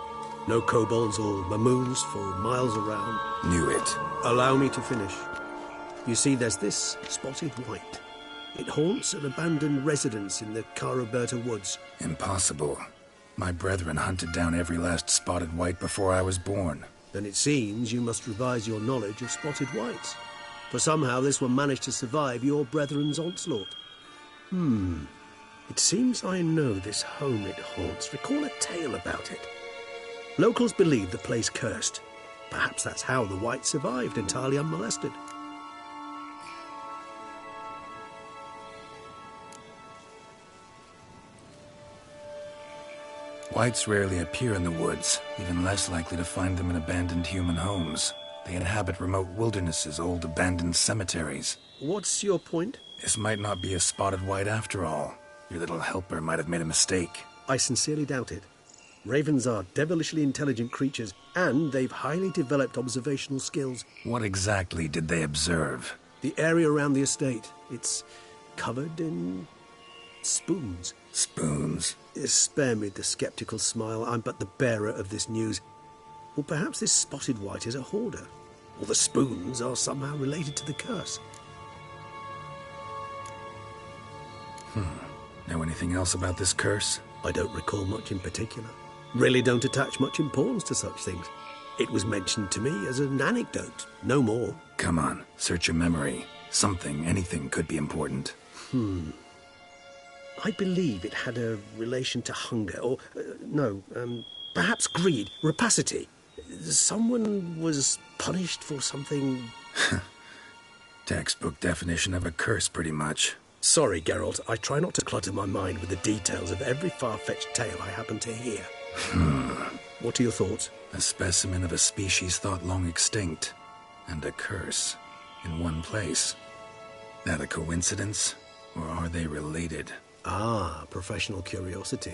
No kobolds or mamoons for miles around. Knew it. Allow me to finish. You see, there's this spotted white. It haunts an abandoned residence in the Caraberta woods. Impossible. My brethren hunted down every last spotted white before I was born. Then it seems you must revise your knowledge of spotted whites. For somehow this one managed to survive your brethren's onslaught. It seems I know this home it haunts. Recall a tale about it. Locals believe the place cursed. Perhaps that's how the white survived entirely unmolested. Whites rarely appear in the woods, even less likely to find them in abandoned human homes. They inhabit remote wildernesses, old abandoned cemeteries. What's your point? This might not be a spotted white after all. Your little helper might have made a mistake. I sincerely doubt it. Ravens are devilishly intelligent creatures, and they've highly developed observational skills. What exactly did they observe? The area around the estate. It's covered in spoons. Spoons? Spare me the sceptical smile. I'm but the bearer of this news. Or perhaps this spotted white is a hoarder. Or the spoons are somehow related to the curse. Know anything else about this curse? I don't recall much in particular. Really don't attach much importance to such things. It was mentioned to me as an anecdote, no more. Come on, search your memory. Something, anything could be important. I believe it had a relation to hunger, or, perhaps greed, rapacity. Someone was punished for something... Textbook definition of a curse, pretty much. Sorry, Geralt, I try not to clutter my mind with the details of every far-fetched tale I happen to hear. What are your thoughts? A specimen of a species thought long extinct, and a curse, in one place. That a coincidence, or are they related? Ah, professional curiosity.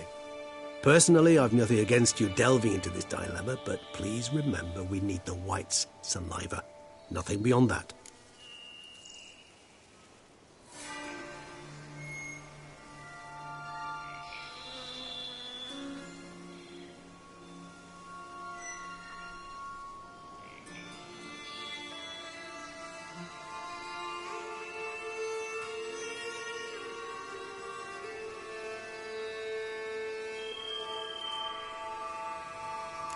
Personally, I've nothing against you delving into this dilemma, but please remember we need the white's saliva. Nothing beyond that.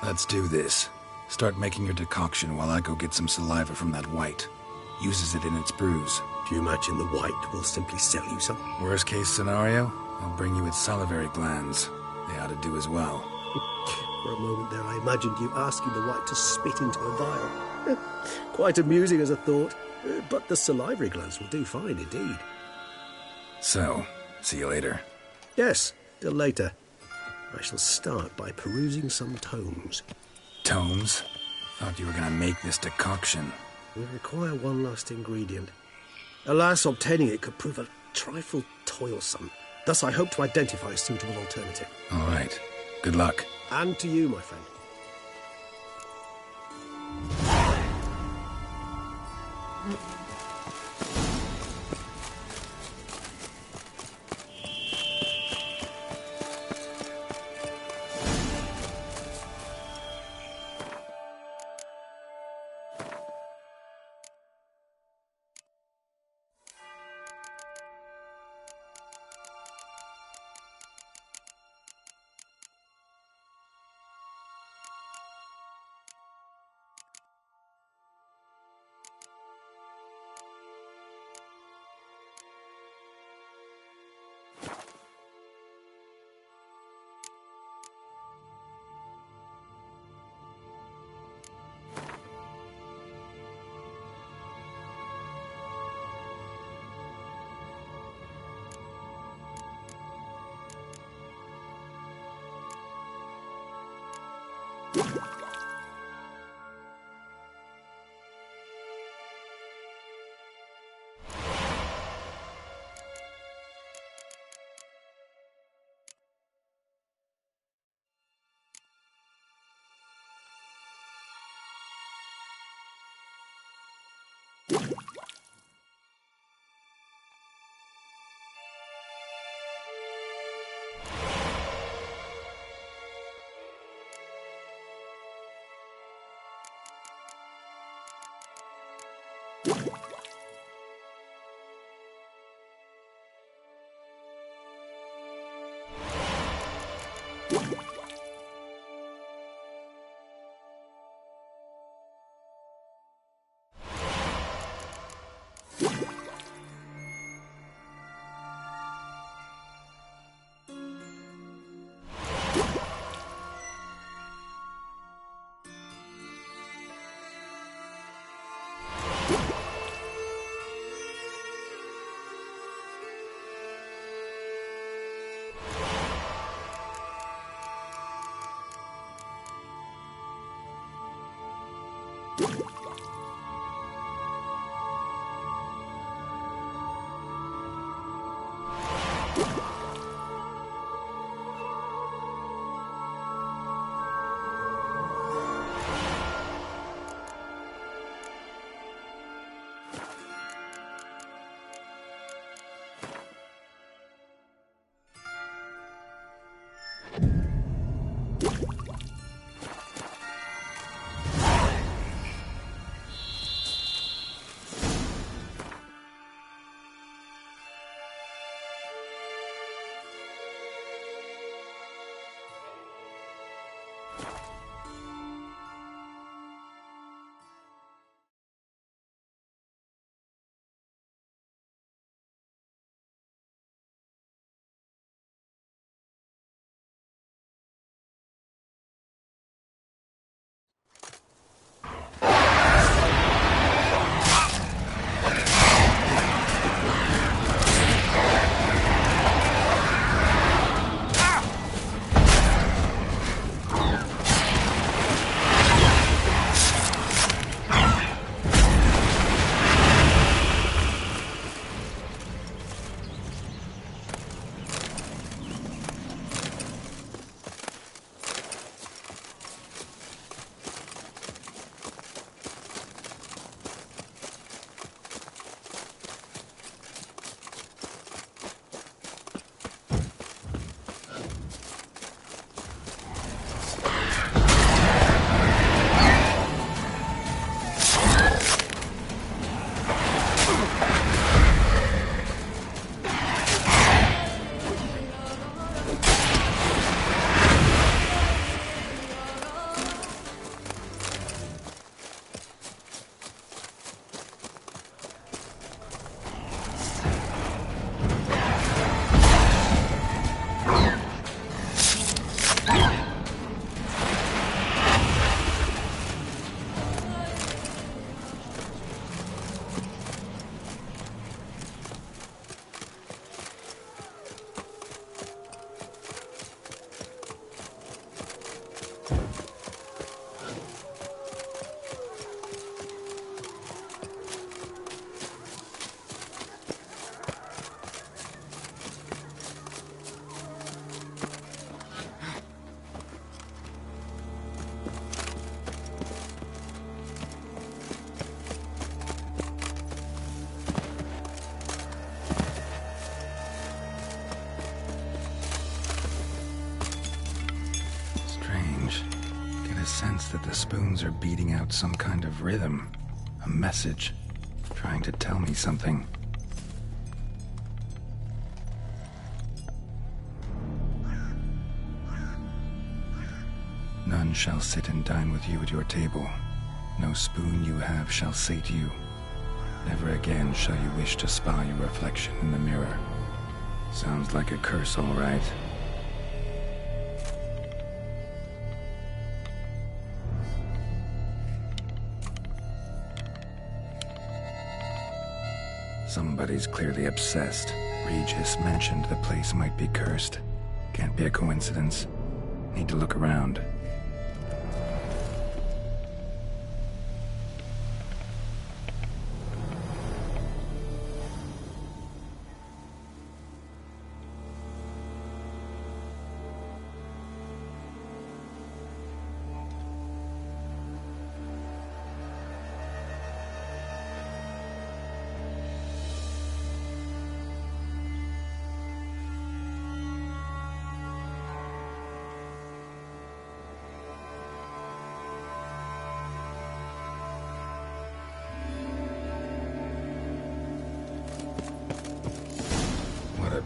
Let's do this. Start making your decoction while I go get some saliva from that white. Uses it in its brews. Do you imagine the white will simply sell you some? Worst case scenario, I'll bring you its salivary glands. They ought to do as well. For a moment there, I imagined you asking the white to spit into a vial. Quite amusing as a thought, but the salivary glands will do fine indeed. So, see you later. Yes, till later. I shall start by perusing some tomes. Tomes? Thought you were going to make this decoction. We require one last ingredient. Alas, obtaining it could prove a trifle toilsome. Thus, I hope to identify a suitable alternative. All right. Good luck. And to you, my friend. Sense that the spoons are beating out some kind of rhythm, a message, trying to tell me something. None shall sit and dine with you at your table. No spoon you have shall sate you. Never again shall you wish to spy your reflection in the mirror. Sounds like a curse, all right. Somebody's clearly obsessed. Regis mentioned the place might be cursed. Can't be a coincidence. Need to look around.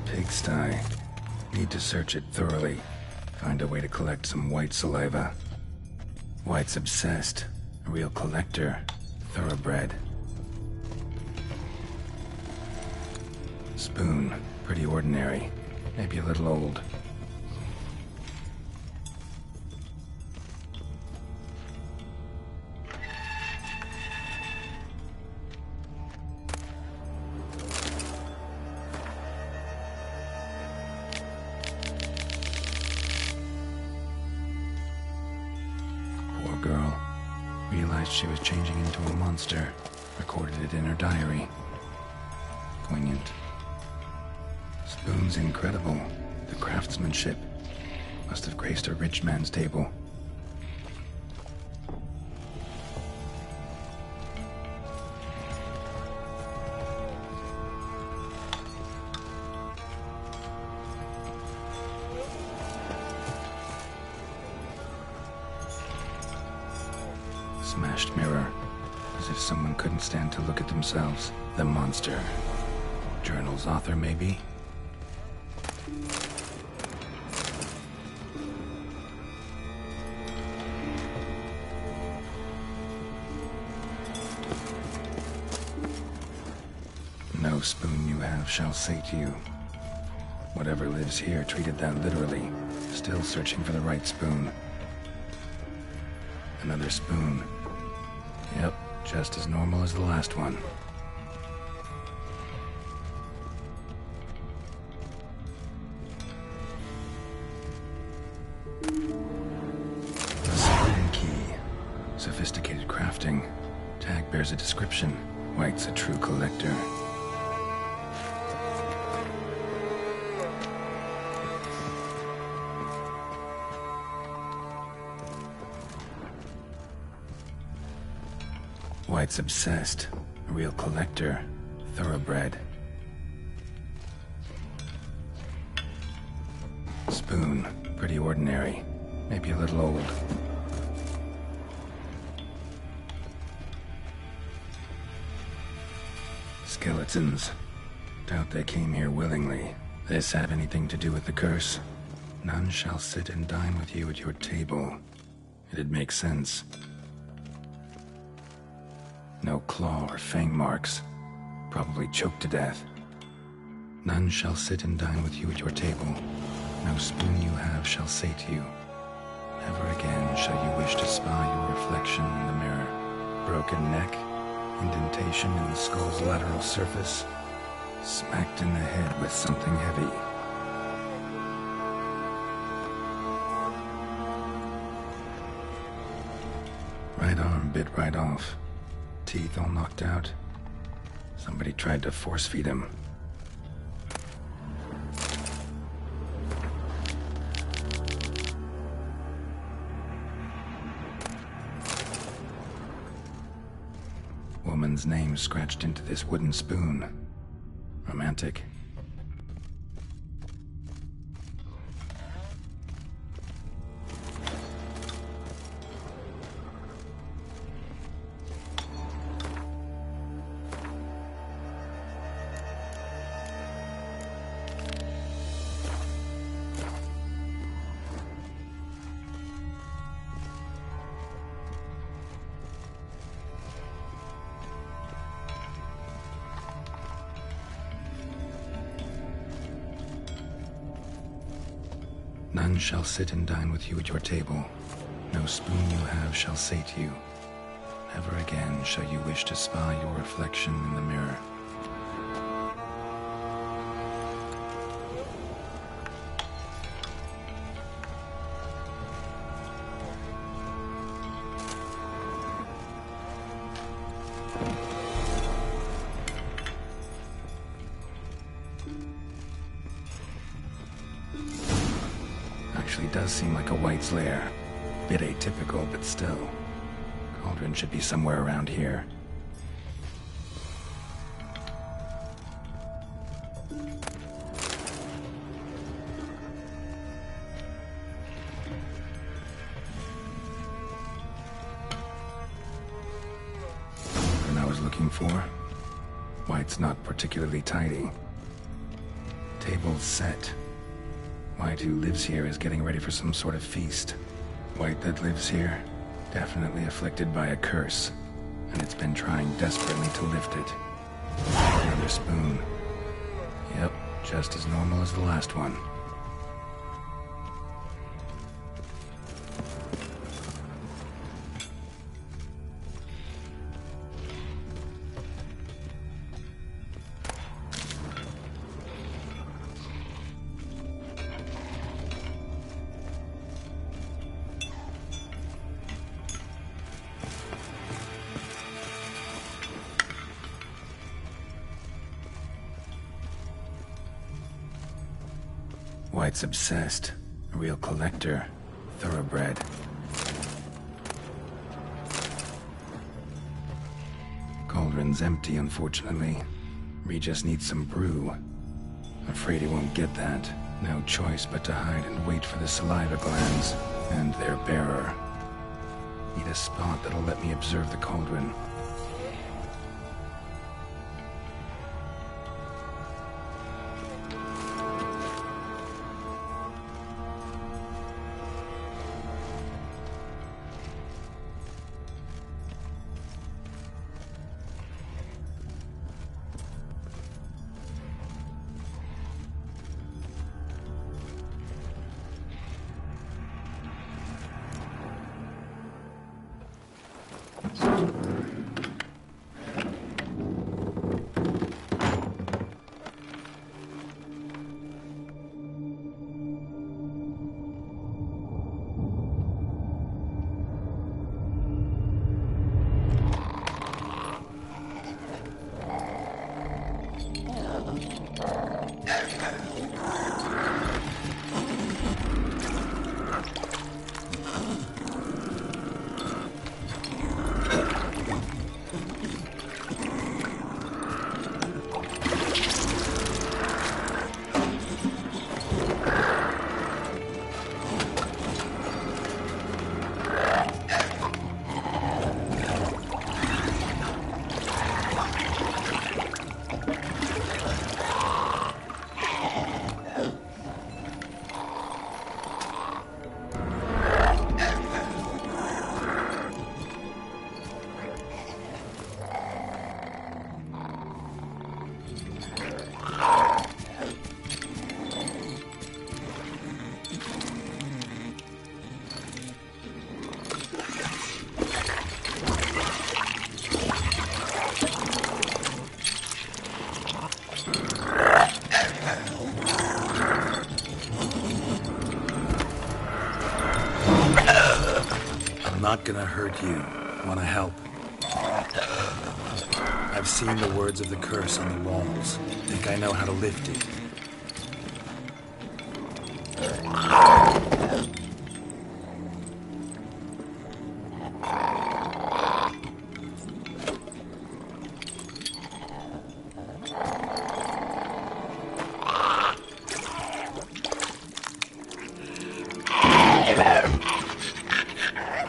Pigsty. Need to search it thoroughly. Find a way to collect some white saliva. White's obsessed. A real collector. Thoroughbred. Spoon. Pretty ordinary. Maybe a little old. Girl realized she was changing into a monster, recorded it in her diary. Poignant. Spoon's incredible. The craftsmanship must have graced a rich man's table. Smashed mirror, as if someone couldn't stand to look at themselves. The monster. Journal's author, maybe? No spoon you have shall sate you. Whatever lives here treated that literally, still searching for the right spoon. Another spoon. Yep, just as normal as the last one. A spoon key. Sophisticated crafting. Tag bears a description. White's a true collector. White's obsessed. A real collector. Thoroughbred. Spoon. Pretty ordinary. Maybe a little old. Skeletons. Doubt they came here willingly. This have anything to do with the curse? None shall sit and dine with you at your table. It'd make sense. No claw or fang marks. Probably choked to death. None shall sit and dine with you at your table. No spoon you have shall sate you. Never again shall you wish to spy your reflection in the mirror. Broken neck, indentation in the skull's lateral surface, smacked in the head with something heavy. Right arm bit right off. Teeth all knocked out. Somebody tried to force feed him. Woman's name scratched into this wooden spoon. Romantic. None shall sit and dine with you at your table. No spoon you have shall sate you. Never again shall you wish to spy your reflection in the mirror. Actually does seem like a White's lair. Bit atypical, but still. Cauldron should be somewhere around here. Cauldron I was looking for. White's not particularly tidy. Table's set. White who lives here is getting ready for some sort of feast. White that lives here, definitely afflicted by a curse, and it's been trying desperately to lift it. Another spoon. Yep, just as normal as the last one. White's obsessed. A real collector. Thoroughbred. Cauldron's empty, unfortunately. Regis needs some brew. Afraid he won't get that. No choice but to hide and wait for the saliva glands and their bearer. Need a spot that'll let me observe the cauldron. I'm not gonna hurt you. Wanna help? I've seen the words of the curse on the walls. Think I know how to lift it.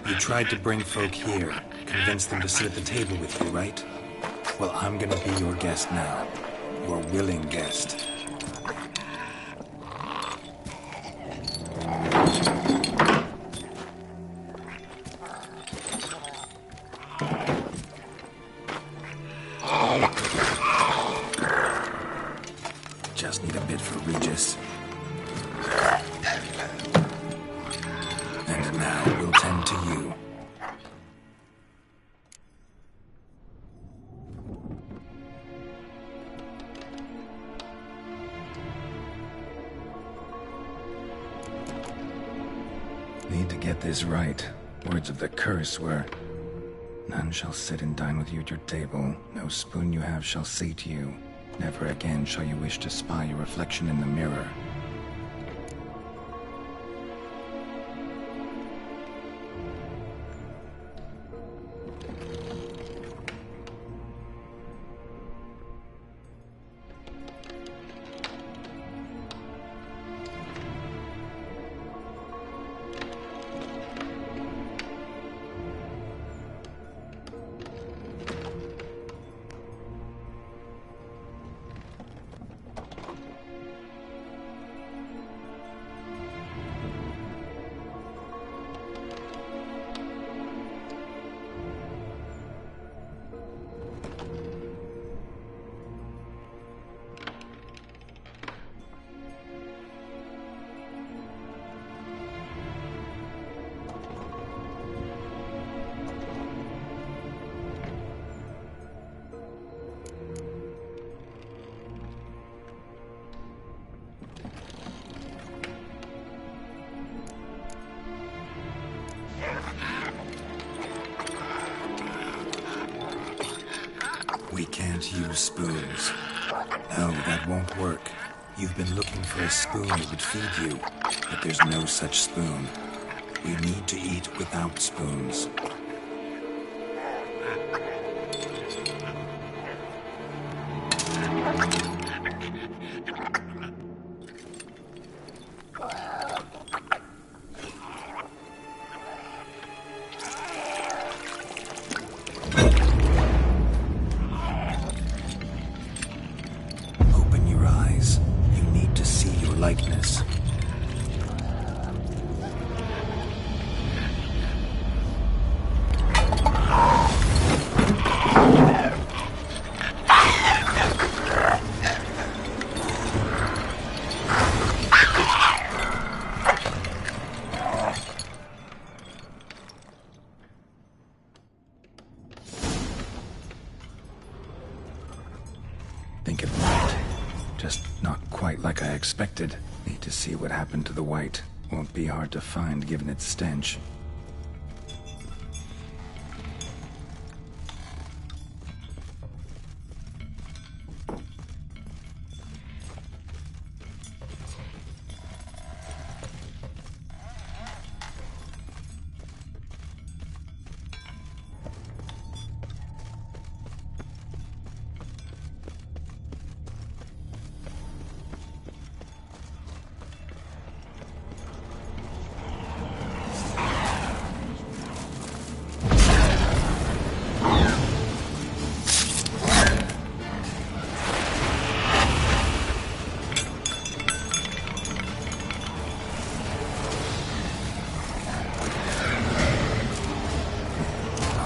You tried to bring folk here, convince them to sit at the table with you, right? Well, I'm gonna be your guest now. Your willing guest. Just need a bit for Regis. And now we'll tend to you. Need to get this right. Words of the curse were, none shall sit and dine with you at your table. No spoon you have shall sate you. Never again shall you wish to spy your reflection in the mirror. We can't use spoons. No, that won't work. You've been looking for a spoon that would feed you, but there's no such spoon. We need to eat without spoons. Likeness. Think it might. Just not quite like I expected. Need to see what happened to the white. Won't be hard to find given its stench.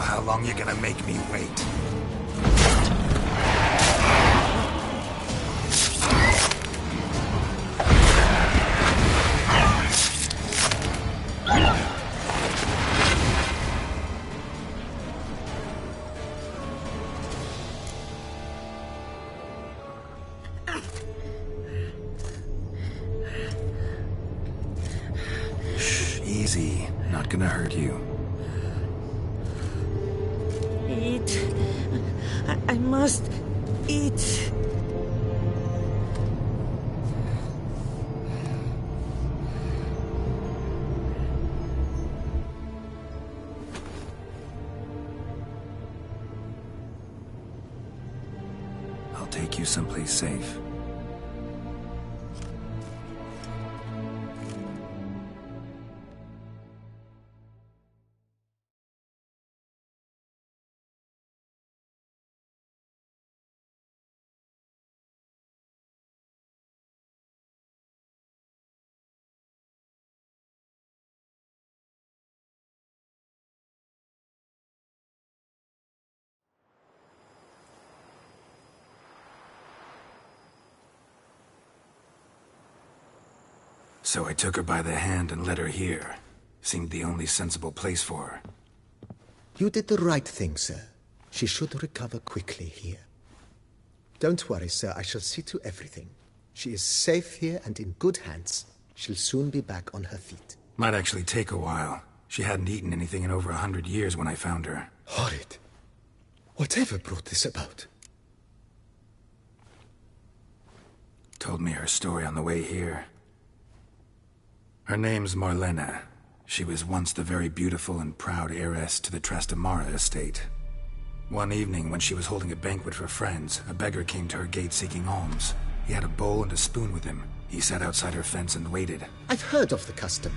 How long you gonna make me wait? Shh, easy. Not gonna hurt you. must eat. I'll take you someplace safe. So I took her by the hand and led her here. Seemed the only sensible place for her. You did the right thing, sir. She should recover quickly here. Don't worry, sir. I shall see to everything. She is safe here and in good hands. She'll soon be back on her feet. Might actually take a while. She hadn't eaten anything in over 100 years when I found her. Horrid. Whatever brought this about? Told me her story on the way here. Her name's Marlena. She was once the very beautiful and proud heiress to the Trastamara estate. One evening, when she was holding a banquet for friends, a beggar came to her gate seeking alms. He had a bowl and a spoon with him. He sat outside her fence and waited. I've heard of the custom.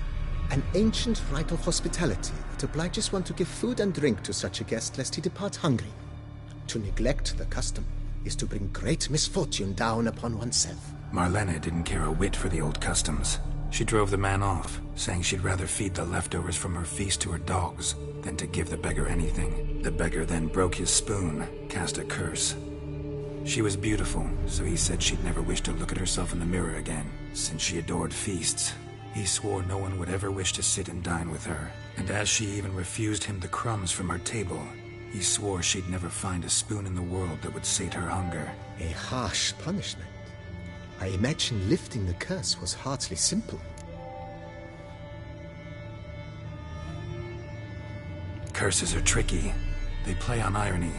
An ancient rite of hospitality that obliges one to give food and drink to such a guest lest he depart hungry. To neglect the custom is to bring great misfortune down upon oneself. Marlena didn't care a whit for the old customs. She drove the man off, saying she'd rather feed the leftovers from her feast to her dogs than to give the beggar anything. The beggar then broke his spoon, cast a curse. She was beautiful, so he said she'd never wish to look at herself in the mirror again. Since she adored feasts, he swore no one would ever wish to sit and dine with her. And as she even refused him the crumbs from her table, he swore she'd never find a spoon in the world that would sate her hunger. A harsh punishment. I imagine lifting the curse was hardly simple. Curses are tricky. They play on irony.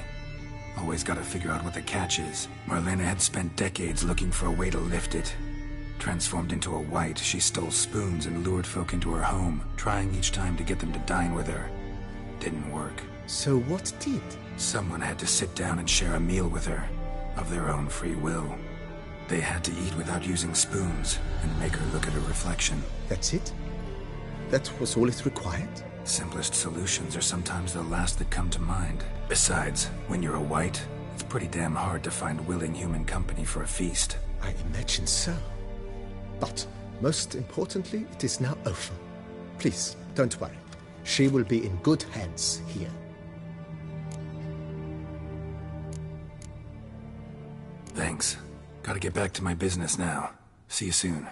Always gotta figure out what the catch is. Marlena had spent decades looking for a way to lift it. Transformed into a wight, she stole spoons and lured folk into her home, trying each time to get them to dine with her. Didn't work. So what did? Someone had to sit down and share a meal with her, of their own free will. They had to eat without using spoons, and make her look at her reflection. That's it? That was all it required? Simplest solutions are sometimes the last that come to mind. Besides, when you're a wight, it's pretty damn hard to find willing human company for a feast. I imagine so. But, most importantly, it is now over. Please, don't worry. She will be in good hands here. Thanks. Gotta get back to my business now. See you soon.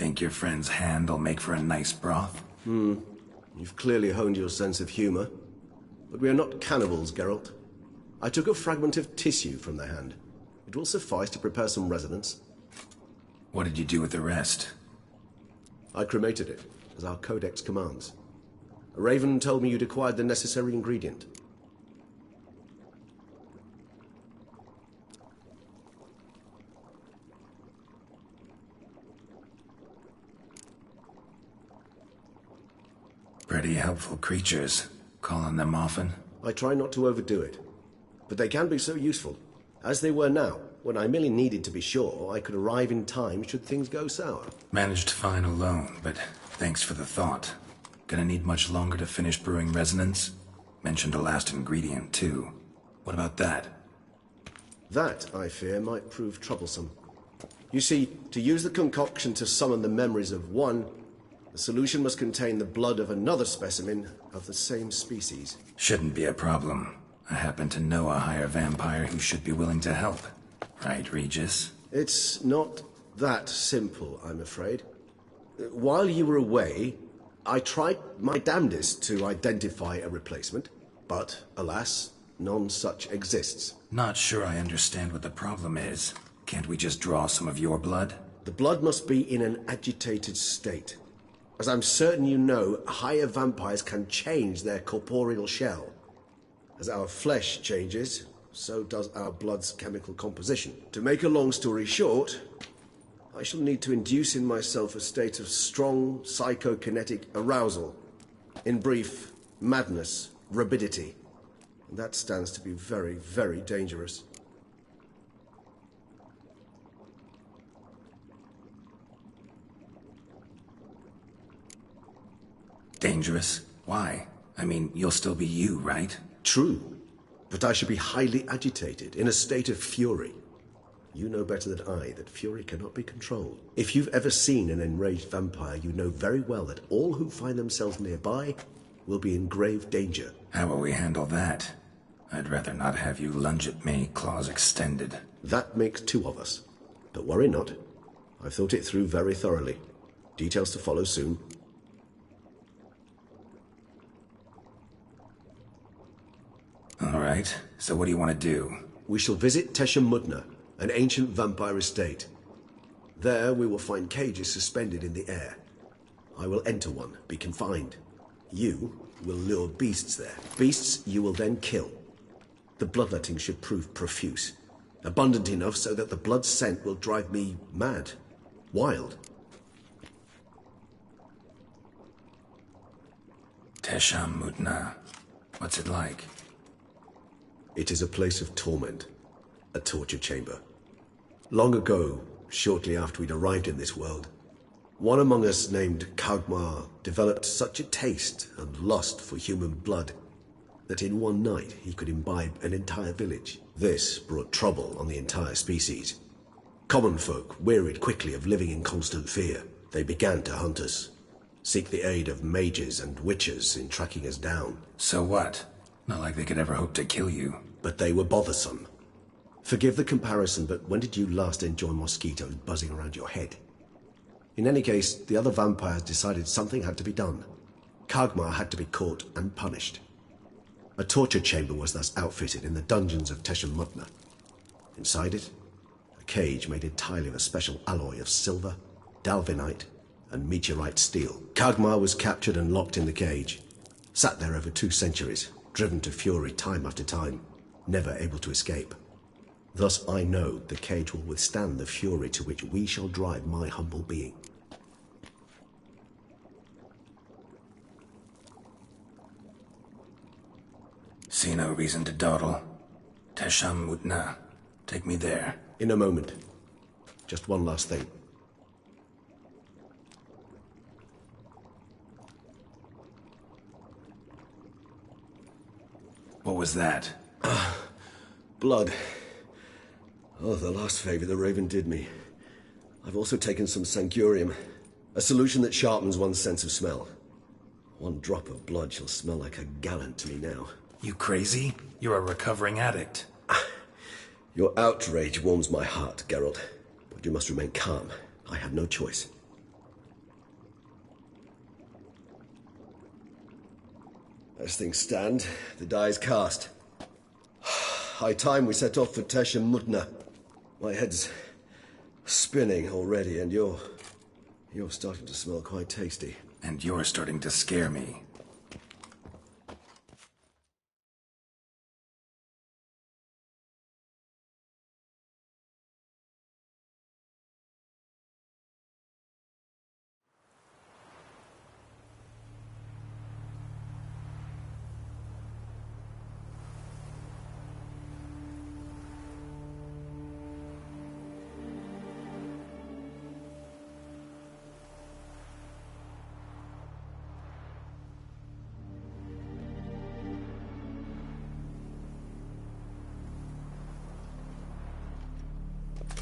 Think your friend's hand will make for a nice broth? You've clearly honed your sense of humor. But we are not cannibals, Geralt. I took a fragment of tissue from the hand. It will suffice to prepare some resonance. What did you do with the rest? I cremated it, as our codex commands. A raven told me you'd acquired the necessary ingredient. Pretty helpful creatures. Call on them often? I try not to overdo it, but they can be so useful. As they were now, when I merely needed to be sure I could arrive in time should things go sour. Managed fine alone, but thanks for the thought. Gonna need much longer to finish brewing resonance? Mentioned a last ingredient, too. What about that? That, I fear, might prove troublesome. You see, to use the concoction to summon the memories of one, the solution must contain the blood of another specimen of the same species. Shouldn't be a problem. I happen to know a higher vampire who should be willing to help. Right, Regis? It's not that simple, I'm afraid. While you were away, I tried my damnedest to identify a replacement, but, alas, none such exists. Not sure I understand what the problem is. Can't we just draw some of your blood? The blood must be in an agitated state. As I'm certain you know, higher vampires can change their corporeal shell. As our flesh changes, so does our blood's chemical composition. To make a long story short, I shall need to induce in myself a state of strong psychokinetic arousal. In brief, madness, rabidity. And that stands to be very, very dangerous. Dangerous? Why? I mean, you'll still be you, right? True, but I should be highly agitated, in a state of fury. You know better than I that fury cannot be controlled. If you've ever seen an enraged vampire, you know very well that all who find themselves nearby will be in grave danger. How will we handle that? I'd rather not have you lunge at me, claws extended. That makes two of us. But worry not. I've thought it through very thoroughly. Details to follow soon. All right, so what do you want to do? We shall visit Tesha Mudna, an ancient vampire estate. There we will find cages suspended in the air. I will enter one, be confined. You will lure beasts there. Beasts you will then kill. The bloodletting should prove profuse. Abundant enough so that the blood scent will drive me mad. Wild. Tesha Mudna. What's it like? It is a place of torment. A torture chamber. Long ago, shortly after we'd arrived in this world, one among us named Kagmar developed such a taste and lust for human blood that in one night he could imbibe an entire village. This brought trouble on the entire species. Common folk wearied quickly of living in constant fear. They began to hunt us, seek the aid of mages and witches in tracking us down. So what? Not like they could ever hope to kill you. But they were bothersome. Forgive the comparison, but when did you last enjoy mosquitoes buzzing around your head? In any case, the other vampires decided something had to be done. Kagmar had to be caught and punished. A torture chamber was thus outfitted in the dungeons of Tesha Mudna. Inside it, a cage made entirely of a special alloy of silver, dalvinite, and meteorite steel. Kagmar was captured and locked in the cage. Sat there over 2 centuries, driven to fury time after time, never able to escape. Thus I know the cage will withstand the fury to which we shall drive my humble being. See no reason to dawdle. Tesha Mudna. Take me there. In a moment. Just one last thing. What was that? Blood. Oh, the last favor the Raven did me. I've also taken some Sangurium, a solution that sharpens one's sense of smell. One drop of blood shall smell like a gallon to me now. You crazy? You're a recovering addict. Your outrage warms my heart, Geralt. But you must remain calm. I had no choice. As things stand, the die is cast. High time we set off for Tesh and Mutna. My head's spinning already, and you're starting to smell quite tasty. And you're starting to scare me.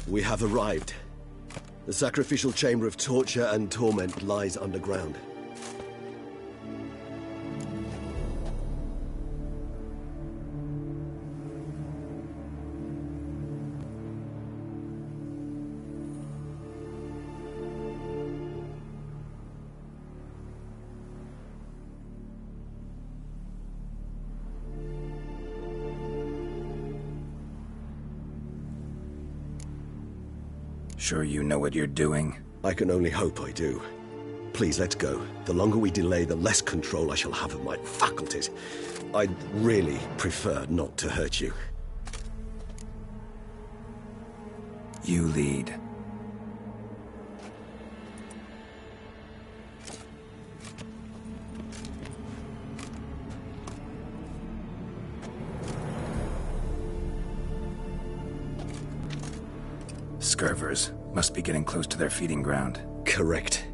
We have arrived. The sacrificial chamber of torture and torment lies underground. Sure you know what you're doing? I can only hope I do. Please, let's go. The longer we delay, the less control I shall have of my faculties. I'd really prefer not to hurt you. You lead. Scurvers must be getting close to their feeding ground. Correct.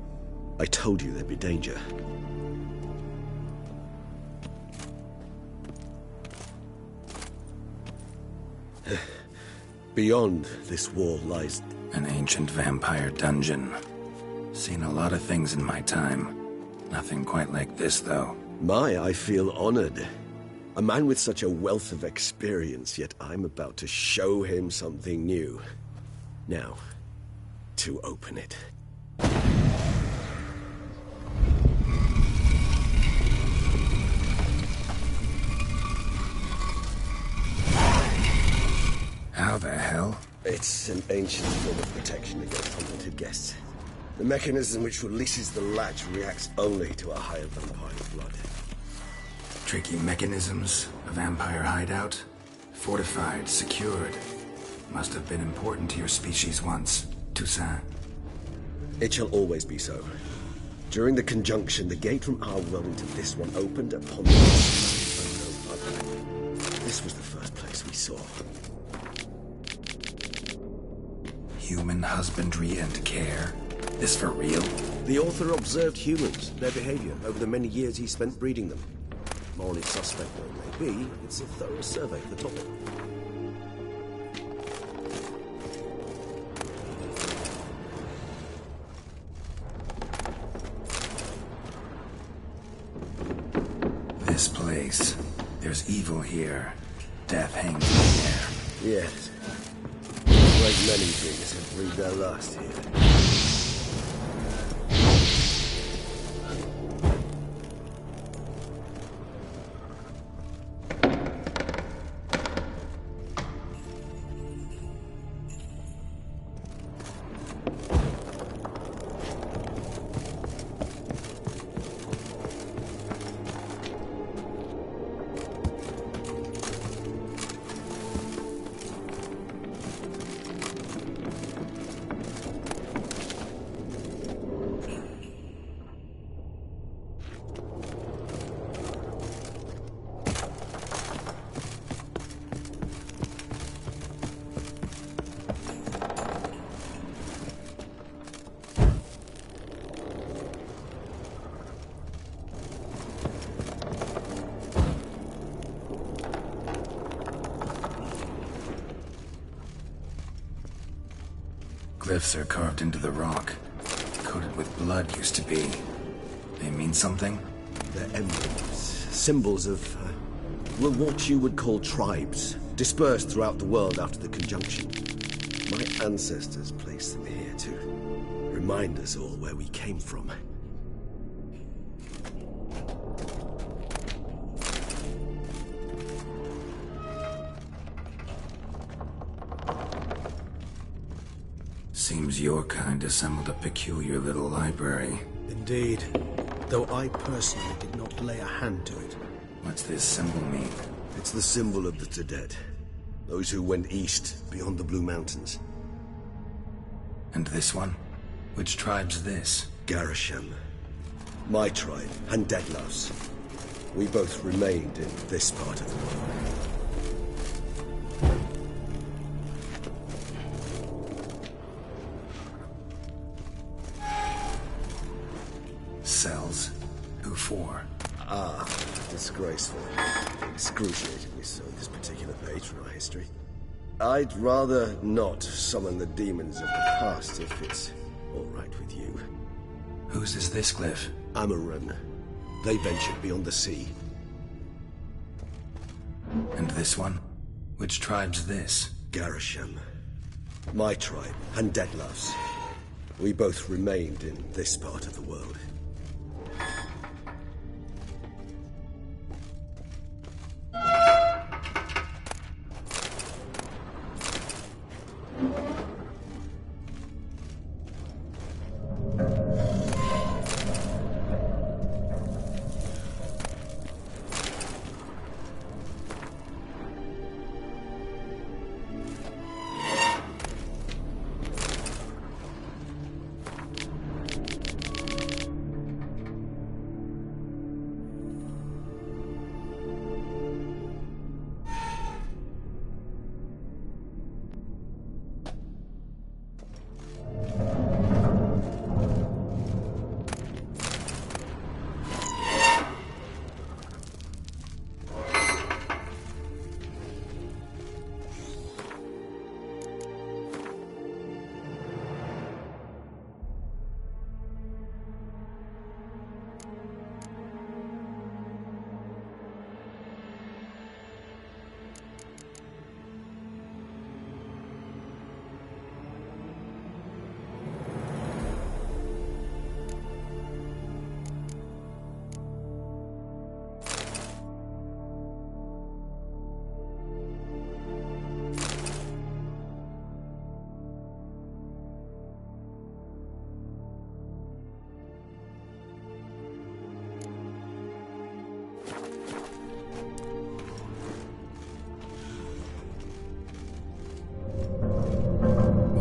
I told you there'd be danger. Beyond this wall lies an ancient vampire dungeon. Seen a lot of things in my time. Nothing quite like this, though. I feel honored. A man with such a wealth of experience, yet I'm about to show him something new. Now, to open it. How the hell? It's an ancient form of protection against unwanted guests. The mechanism which releases the latch reacts only to a higher vampire's blood. Tricky mechanisms, a vampire hideout. Fortified, secured. Must have been important to your species once, Toussaint. It shall always be so. During the conjunction, the gate from our world into this one opened upon the unknown other. This was the first place we saw. Human husbandry and care? This for real? The author observed humans, their behavior, over the many years he spent breeding them. Morally suspect though it may be, it's a thorough survey of the topic. This place. There's evil here. Death hangs in the air. Yes. A great many things have breathed their last here. Glyphs are carved into the rock. Coated with blood used to be. They mean something? They're emblems. Symbols of, what you would call tribes. Dispersed throughout the world after the conjunction. My ancestors placed them here to remind us all where we came from. Seems your kind assembled a peculiar little library. Indeed. Though I personally did not lay a hand to it. What's this symbol mean? It's the symbol of the Tedet. Those who went east, beyond the Blue Mountains. And this one? Which tribe's this? Garisham. My tribe, and Detlav's. We both remained in this part of the world. Cells? Who for? Ah, disgraceful. Excruciatingly so, this particular page from our history. I'd rather not summon the demons of the past if it's all right with you. Whose is this glyph? Amaran. They ventured beyond the sea. And this one? Which tribe's this? Garisham. My tribe, and Detlav's. We both remained in this part of the world.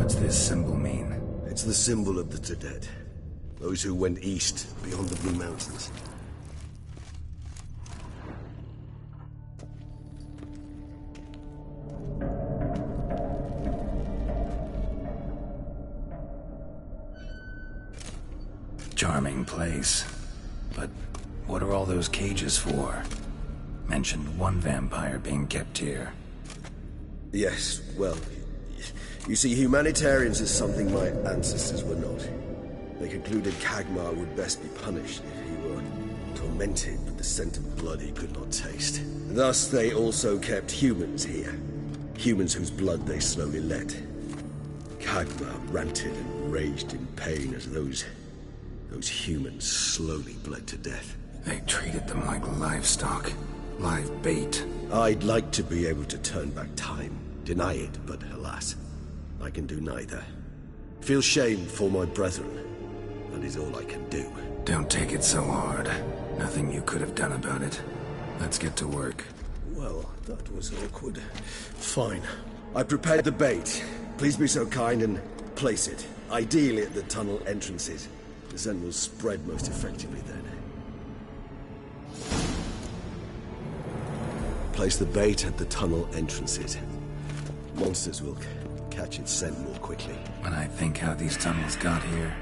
What's this symbol mean? It's the symbol of the Tedet. Those who went east, beyond the Blue Mountains. Charming place. But what are all those cages for? Mentioned one vampire being kept here. Yes, well, you see, humanitarians is something my ancestors were not. They concluded Kagmar would best be punished if he were tormented with the scent of blood he could not taste. Thus, they also kept humans here. Humans whose blood they slowly let. Kagmar ranted and raged in pain as those humans slowly bled to death. They treated them like livestock. Live bait. I'd like to be able to turn back time. Deny it, but alas, I can do neither. Feel shame for my brethren. That is all I can do. Don't take it so hard. Nothing you could have done about it. Let's get to work. Well, that was awkward. Fine. I prepared the bait. Please be so kind and place it. Ideally at the tunnel entrances. The scent will spread most effectively then. Place the bait at the tunnel entrances. Monsters will catch its scent more quickly. When I think how these tunnels got here...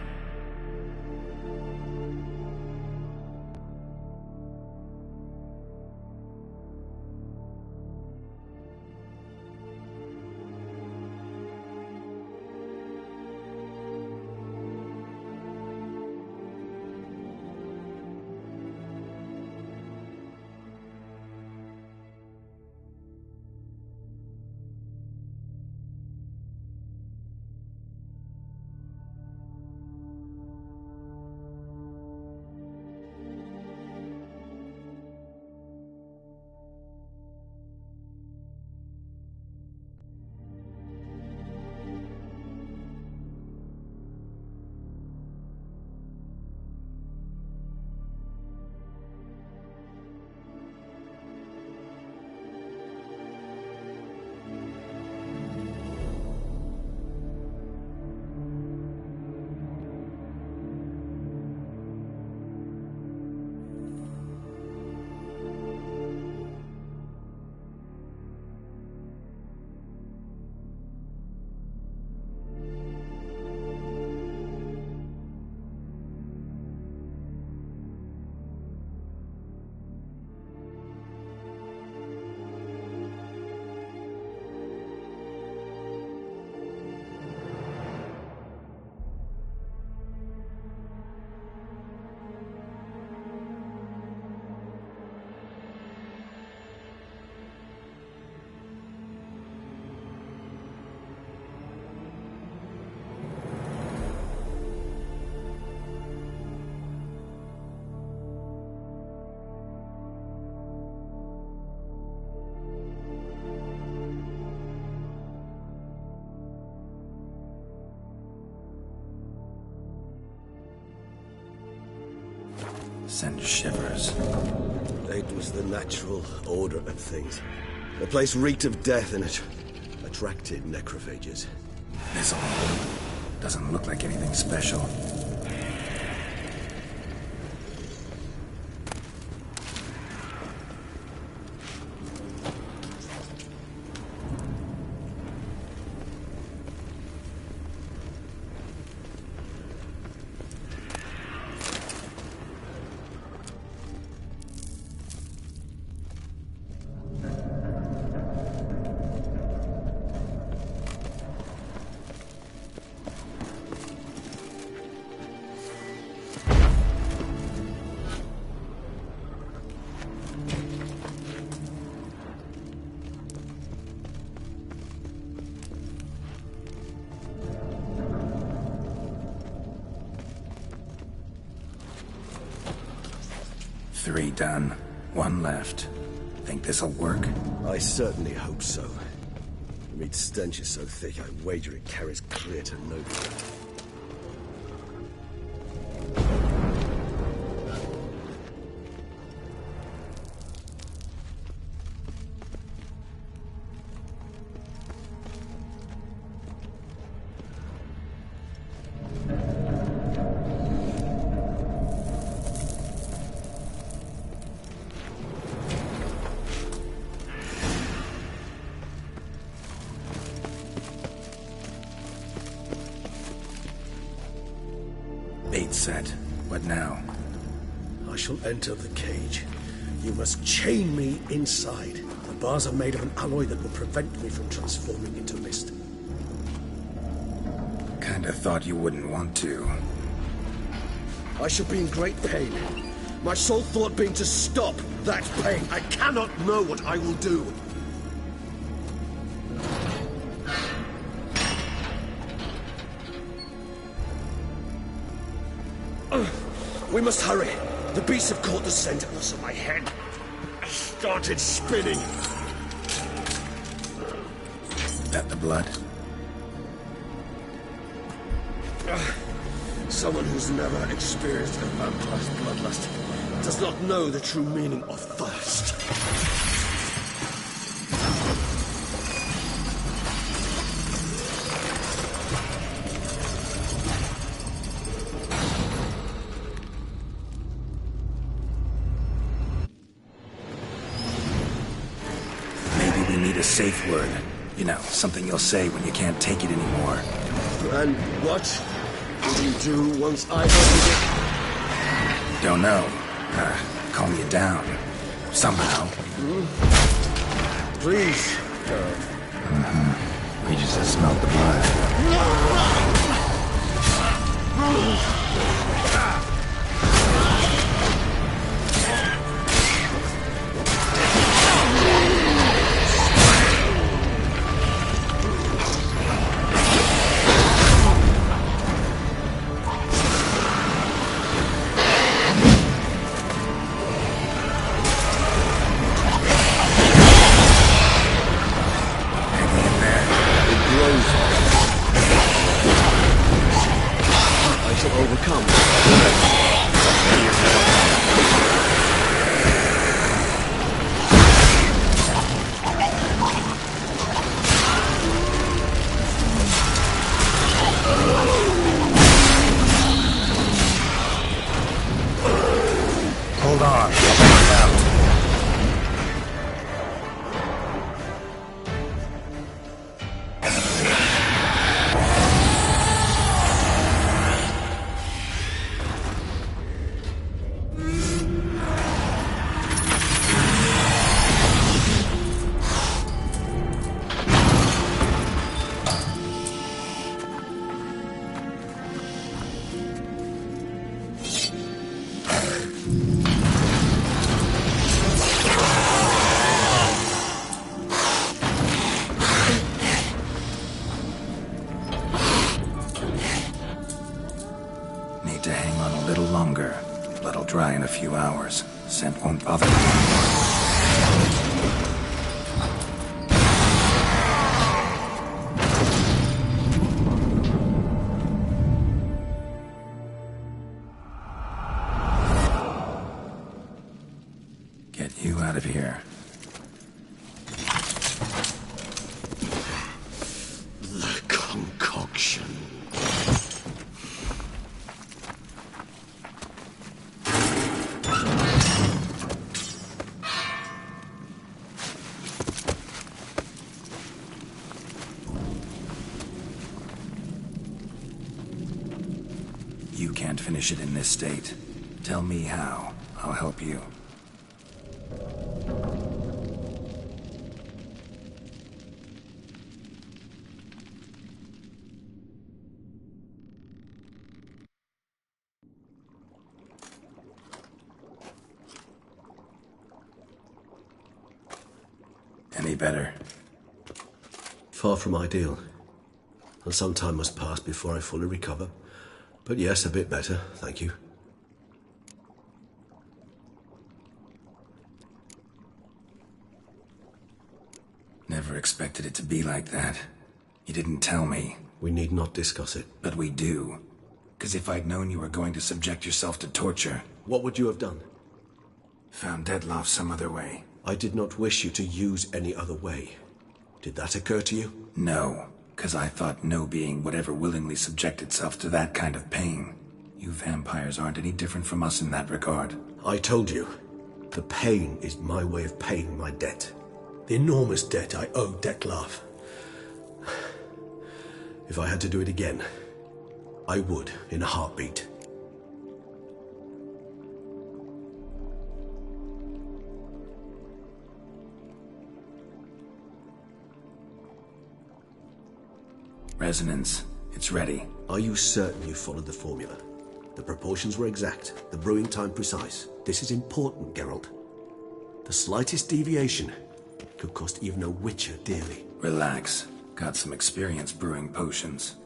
send shivers. It was the natural order of things. The place reeked of death and it attracted necrophages. This doesn't look like anything special. Three done. One left. Think this'll work? I certainly hope so. The meat stench is so thick, I wager it carries clear to nowhere. Bait set. What now? I shall enter the cage. You must chain me inside. The bars are made of an alloy that will prevent me from transforming into mist. Kinda thought you wouldn't want to. I shall be in great pain. My sole thought being to stop that pain. I cannot know what I will do. We must hurry. The beasts have caught the scent also my head. I started spinning. That the blood? Someone who's never experienced a vampire's bloodlust does not know the true meaning of thirst. Safe word. You know, something you'll say when you can't take it anymore. And what will you do once I open it? Don't know. Calm you down. Somehow. Please. We just smelled the blood. Dry in a few hours. Scent won't bother me anymore. can't finish it in this state. Tell me how. I'll help you. Any better? Far from ideal. And some time must pass before I fully recover. But yes, a bit better, thank you. Never expected it to be like that. You didn't tell me. We need not discuss it. But we do. Because if I'd known you were going to subject yourself to torture... What would you have done? Found Dettlaff some other way. I did not wish you to use any other way. Did that occur to you? No, because I thought no being would ever willingly subject itself to that kind of pain. You vampires aren't any different from us in that regard. I told you, the pain is my way of paying my debt. The enormous debt I owe Dettlaff. If I had to do it again, I would, in a heartbeat. Resonance. It's ready. Are you certain you followed the formula? The proportions were exact, the brewing time precise. This is important, Geralt. The slightest deviation could cost even a witcher dearly. Relax. Got some experience brewing potions.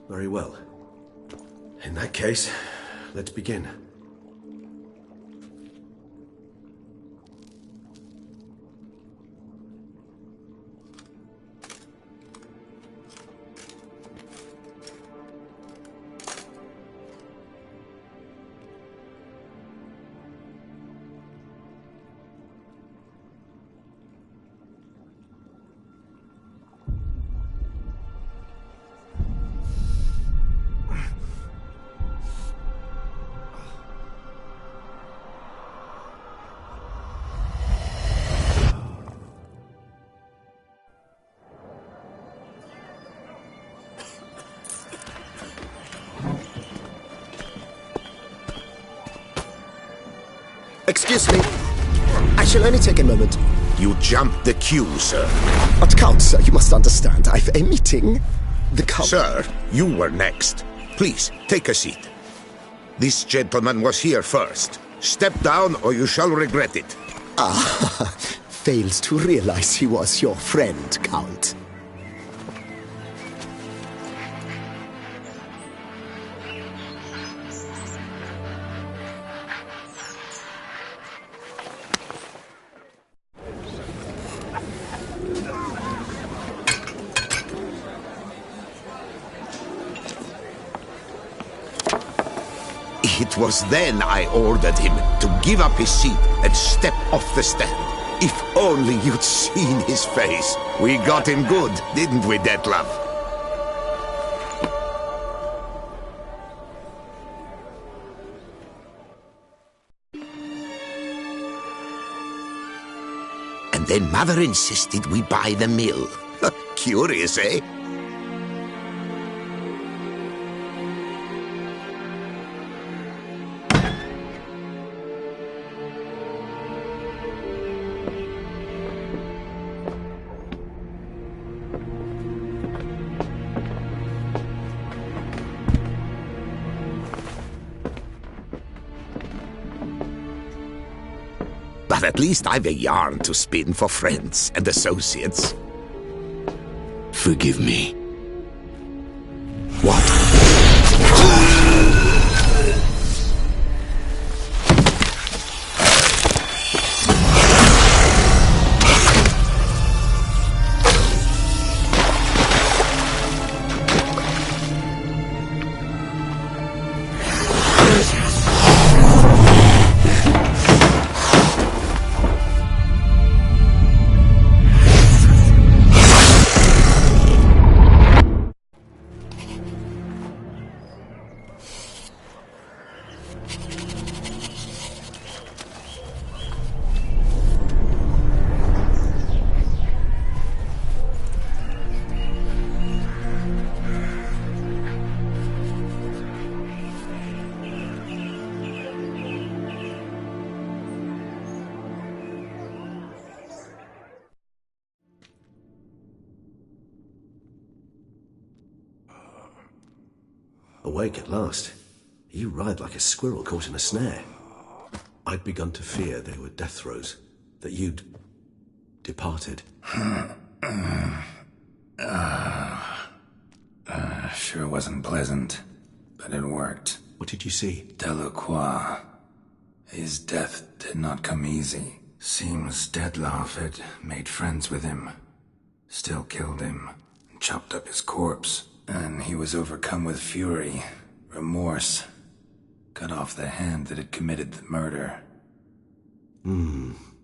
Very well. In that case, let's begin. Excuse me. I shall only take a moment. You jumped the queue, sir. But Count, sir, you must understand. I've a meeting. The Count... Sir, you were next. Please, take a seat. This gentleman was here first. Step down or you shall regret it. Ah, fails to realize he was your friend, Count. It was then I ordered him to give up his seat and step off the stand. If only you'd seen his face. We got him good, didn't we, Dettlaff? And then Mother insisted we buy the mill. Curious, eh? But at least I've a yarn to spin for friends and associates. Forgive me. What? Awake at last. You writhe like a squirrel caught in a snare. I'd begun to fear they were death throes, that you'd departed. Sure wasn't pleasant, but it worked. What did you see? Delacroix. His death did not come easy. Seems Dettlaff had made friends with him. Still killed him, and chopped up his corpse. And he was overcome with fury, remorse. Cut off the hand that had committed the murder.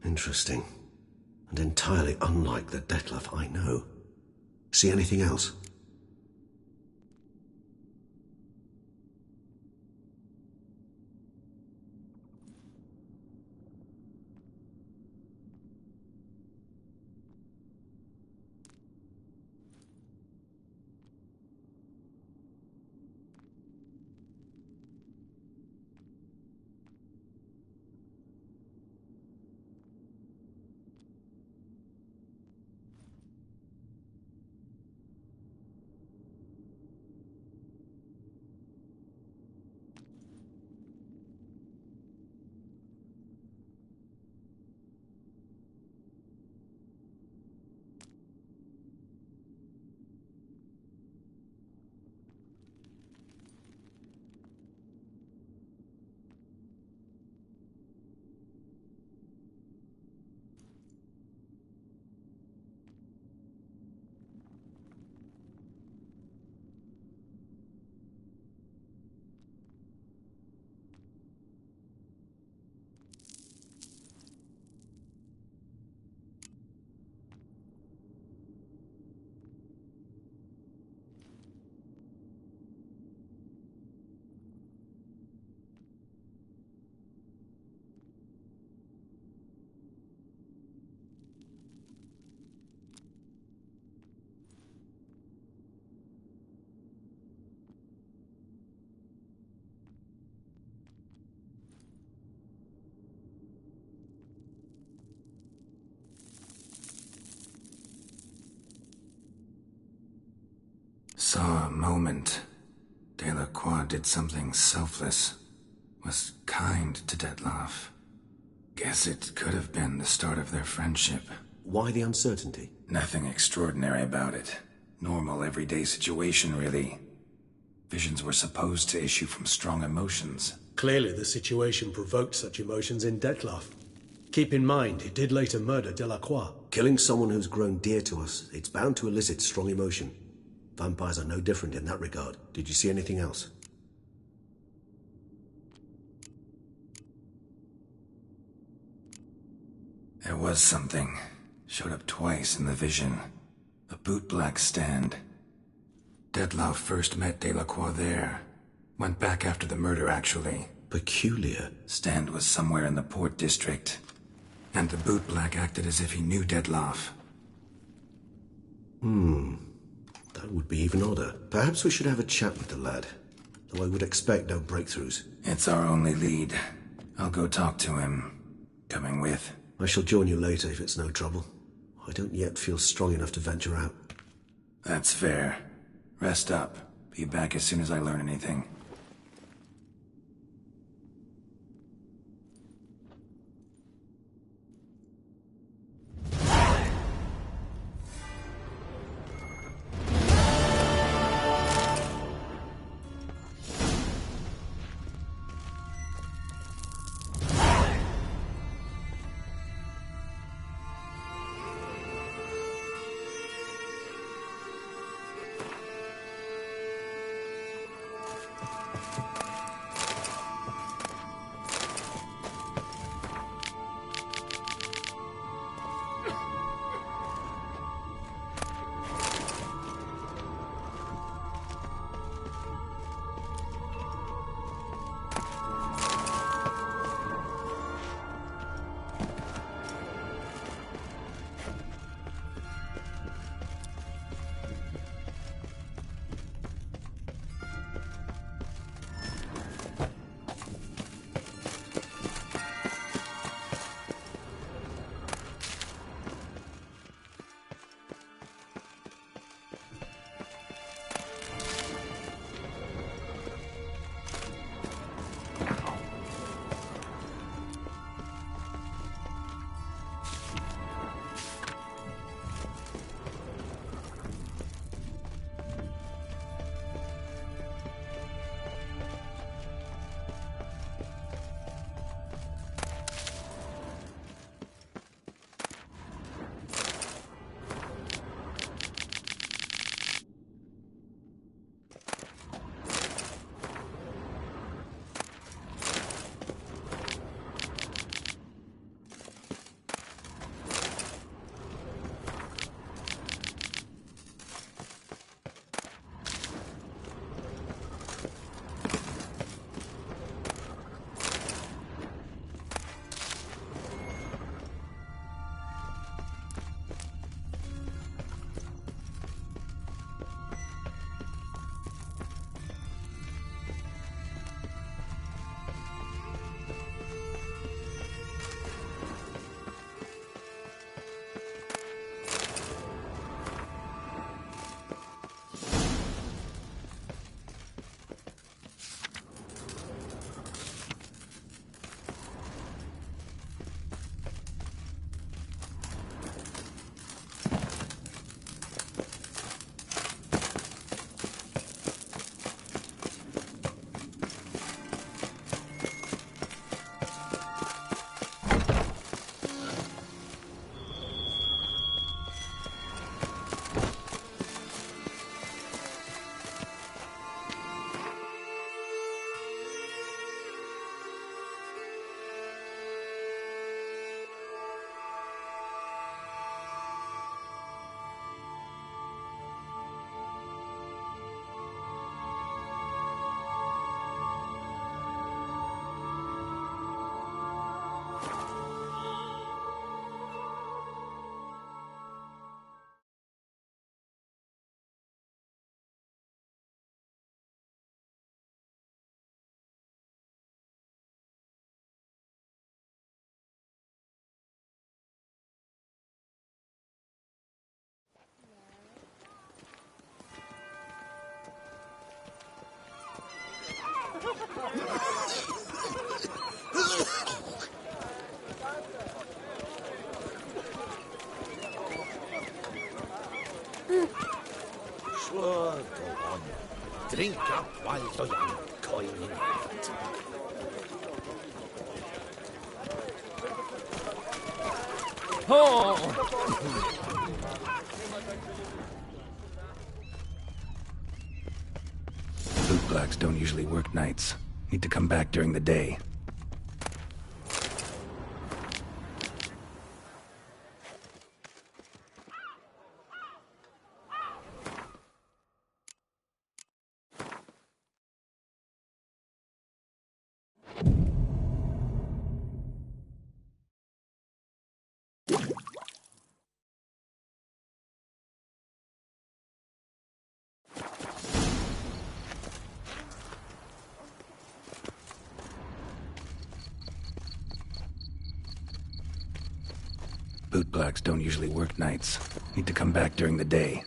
Interesting. And entirely unlike the Dettlaff I know. See anything else? Saw a moment. Delacroix did something selfless. Was kind to Dettlaff. Guess it could have been the start of their friendship. Why the uncertainty? Nothing extraordinary about it. Normal, everyday situation, really. Visions were supposed to issue from strong emotions. Clearly the situation provoked such emotions in Dettlaff. Keep in mind, he did later murder Delacroix. Killing someone who's grown dear to us, it's bound to elicit strong emotion. Vampires are no different in that regard. Did you see anything else? There was something. Showed up twice in the vision. A bootblack stand. Dettlaff first met Delacroix there. Went back after the murder, actually. Peculiar. Stand was somewhere in the port district. And the bootblack acted as if he knew Dettlaff. That would be even odder. Perhaps we should have a chat with the lad. Though I would expect no breakthroughs. It's our only lead. I'll go talk to him. Coming with? I shall join you later if it's no trouble. I don't yet feel strong enough to venture out. That's fair. Rest up. Be back as soon as I learn anything. Oh, go on. Drink up while the young coin in hand. Oh! Bootblacks don't usually work nights. Need to come back during the day. Bootblacks don't usually work nights. Need to come back during the day.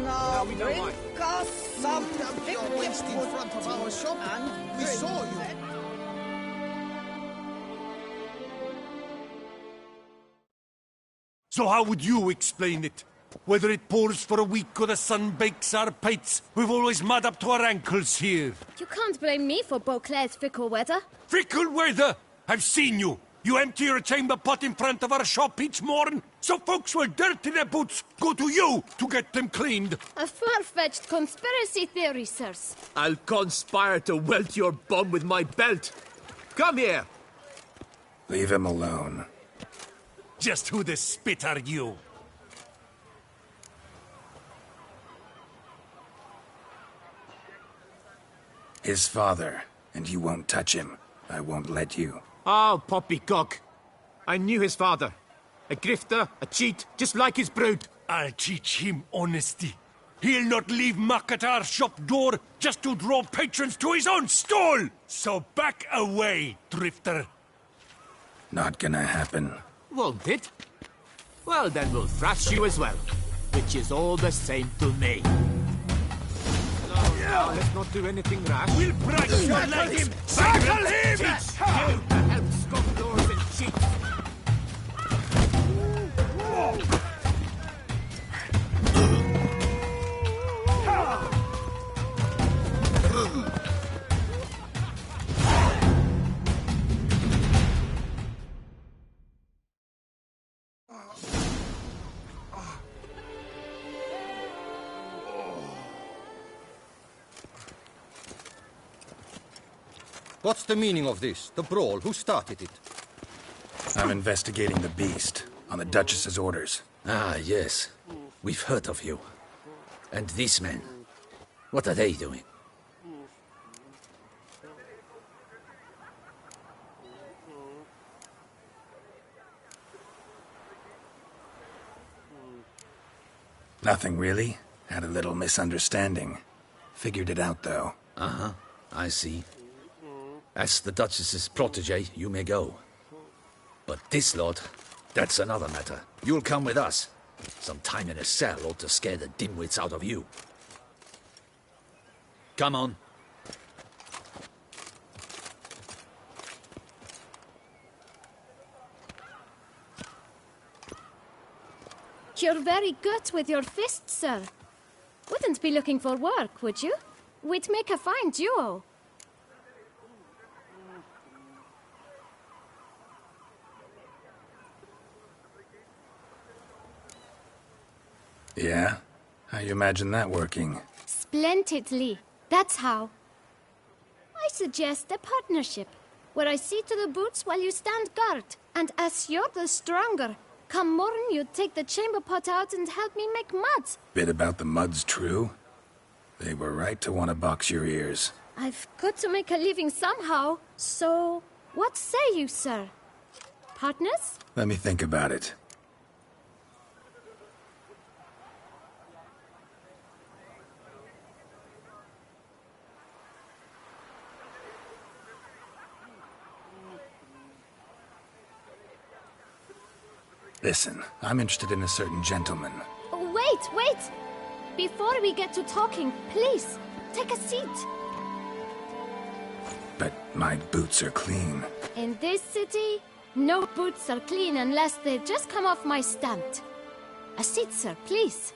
Now we know why. drink us some Your waist in front of our shop. We saw you. So how would you explain it? Whether it pours for a week or the sun bakes our pates, we've always mud up to our ankles here. You can't blame me for Beauclair's fickle weather. Fickle weather! I've seen you! You empty your chamber pot in front of our shop each morn, so folks will dirty their boots, go to you to get them cleaned. A far-fetched conspiracy theory, sirs. I'll conspire to welt your bum with my belt. Come here. Leave him alone. Just who the spit are you? His father, and you won't touch him. I won't let you. Oh, poppycock. I knew his father. A grifter, a cheat, just like his brood. I'll teach him honesty. He'll not leave muck at our shop door just to draw patrons to his own stall! So back away, drifter. Not gonna happen. Won't it? Well, then we'll thrash you as well. Which is all the same to me. Now, let's not do anything rash. We'll break your legs! Tackle him! Teach you to help scoundrels and cheats. What's the meaning of this? The brawl? Who started it? I'm investigating the beast, on the Duchess's orders. Ah, yes. We've heard of you. And these men, what are they doing? Nothing really. Had a little misunderstanding. Figured it out, though. Uh-huh. I see. As the Duchess's protege, you may go. But this lot, that's another matter. You'll come with us. Some time in a cell ought to scare the dimwits out of you. Come on. You're very good with your fists, sir. Wouldn't be looking for work, would you? We'd make a fine duo. Yeah? How you imagine that working? Splendidly. That's how. I suggest a partnership, where I see to the boots while you stand guard. And as you're the stronger, come morn you take the chamber pot out and help me make muds. Bit about the muds true? They were right to want to box your ears. I've got to make a living somehow, so what say you, sir? Partners? Let me think about it. Listen, I'm interested in a certain gentleman. Wait! Before we get to talking, please, take a seat. But my boots are clean. In this city, no boots are clean unless they just come off my stand. A seat, sir, please.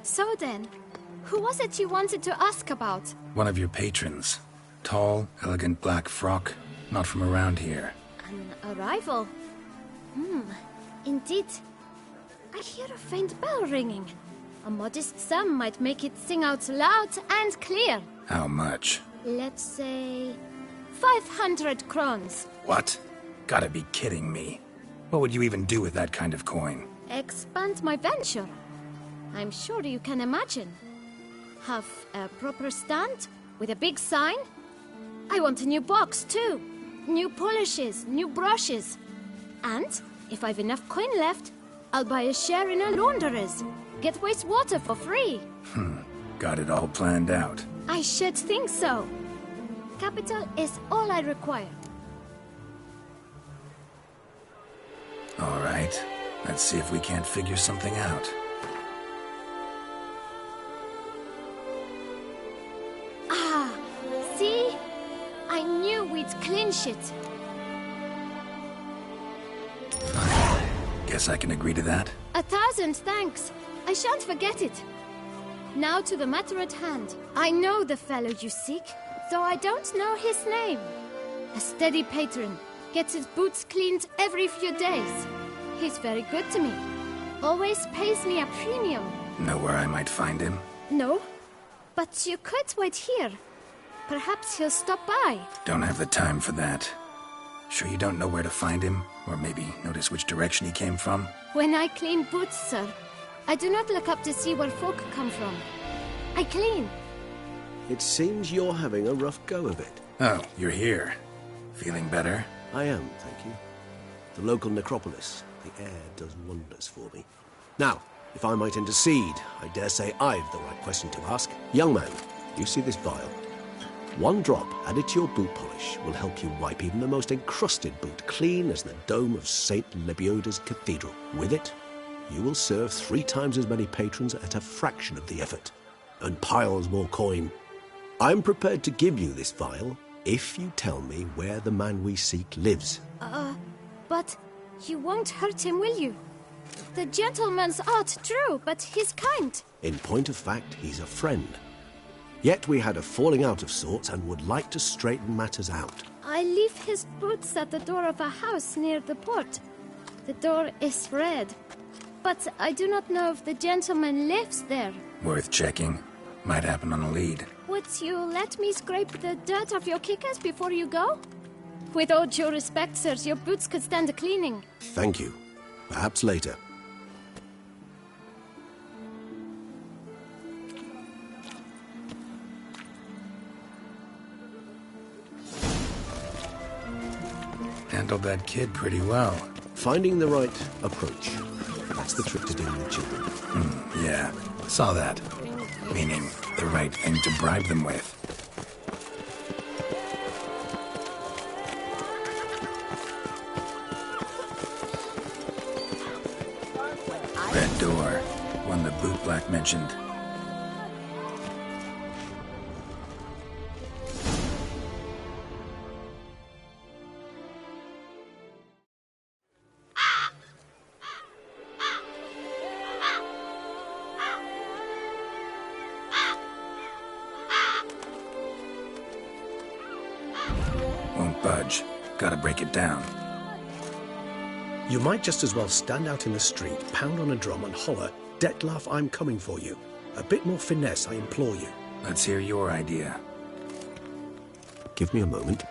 So then, who was it you wanted to ask about? One of your patrons. Tall, elegant black frock. Not from around here. An arrival? Indeed. I hear a faint bell ringing. A modest sum might make it sing out loud and clear. How much? Let's say 500 crowns. What? Gotta be kidding me. What would you even do with that kind of coin? Expand my venture. I'm sure you can imagine. Have a proper stand with a big sign. I want a new box too. New polishes, new brushes. And if I've enough coin left, I'll buy a share in a launderer's. Get wastewater for free. Got it all planned out. I should think so. Capital is all I require. All right. Let's see if we can't figure something out. See? I knew we'd clinch it. Guess I can agree to that. 1,000 thanks. I shan't forget it. Now to the matter at hand. I know the fellow you seek, though I don't know his name. A steady patron. Gets his boots cleaned every few days. He's very good to me. Always pays me a premium. Know where I might find him? No, but you could wait here. Perhaps he'll stop by. Don't have the time for that. Sure you don't know where to find him? Or maybe notice which direction he came from? When I clean boots, sir, I do not look up to see where folk come from. I clean. It seems you're having a rough go of it. Oh, you're here. Feeling better? I am, thank you. The local necropolis. The air does wonders for me. Now, if I might intercede, I dare say I've the right question to ask. Young man, you see this vial? One drop added to your boot polish will help you wipe even the most encrusted boot clean as the dome of St. Lebioda's cathedral. With it, you will serve 3 times as many patrons at a fraction of the effort, and piles more coin. I'm prepared to give you this vial if you tell me where the man we seek lives. But you won't hurt him, will you? The gentleman's odd, true, but he's kind. In point of fact, he's a friend. Yet we had a falling out of sorts and would like to straighten matters out. I leave his boots at the door of a house near the port. The door is red, but I do not know if the gentleman lives there. Worth checking. Might happen on a lead. Would you let me scrape the dirt off your kickers before you go? With all due respect, sirs, your boots could stand a cleaning. Thank you. Perhaps later. Handled that kid pretty well. Finding the right approach. That's the trick to dealing with children. Yeah, saw that. Meaning, the right thing to bribe them with. Red door. One the boot black mentioned. Won't budge. Gotta break it down. You might just as well stand out in the street, pound on a drum and holler, "Detlef, I'm coming for you." A bit more finesse, I implore you. Let's hear your idea. Give me a moment.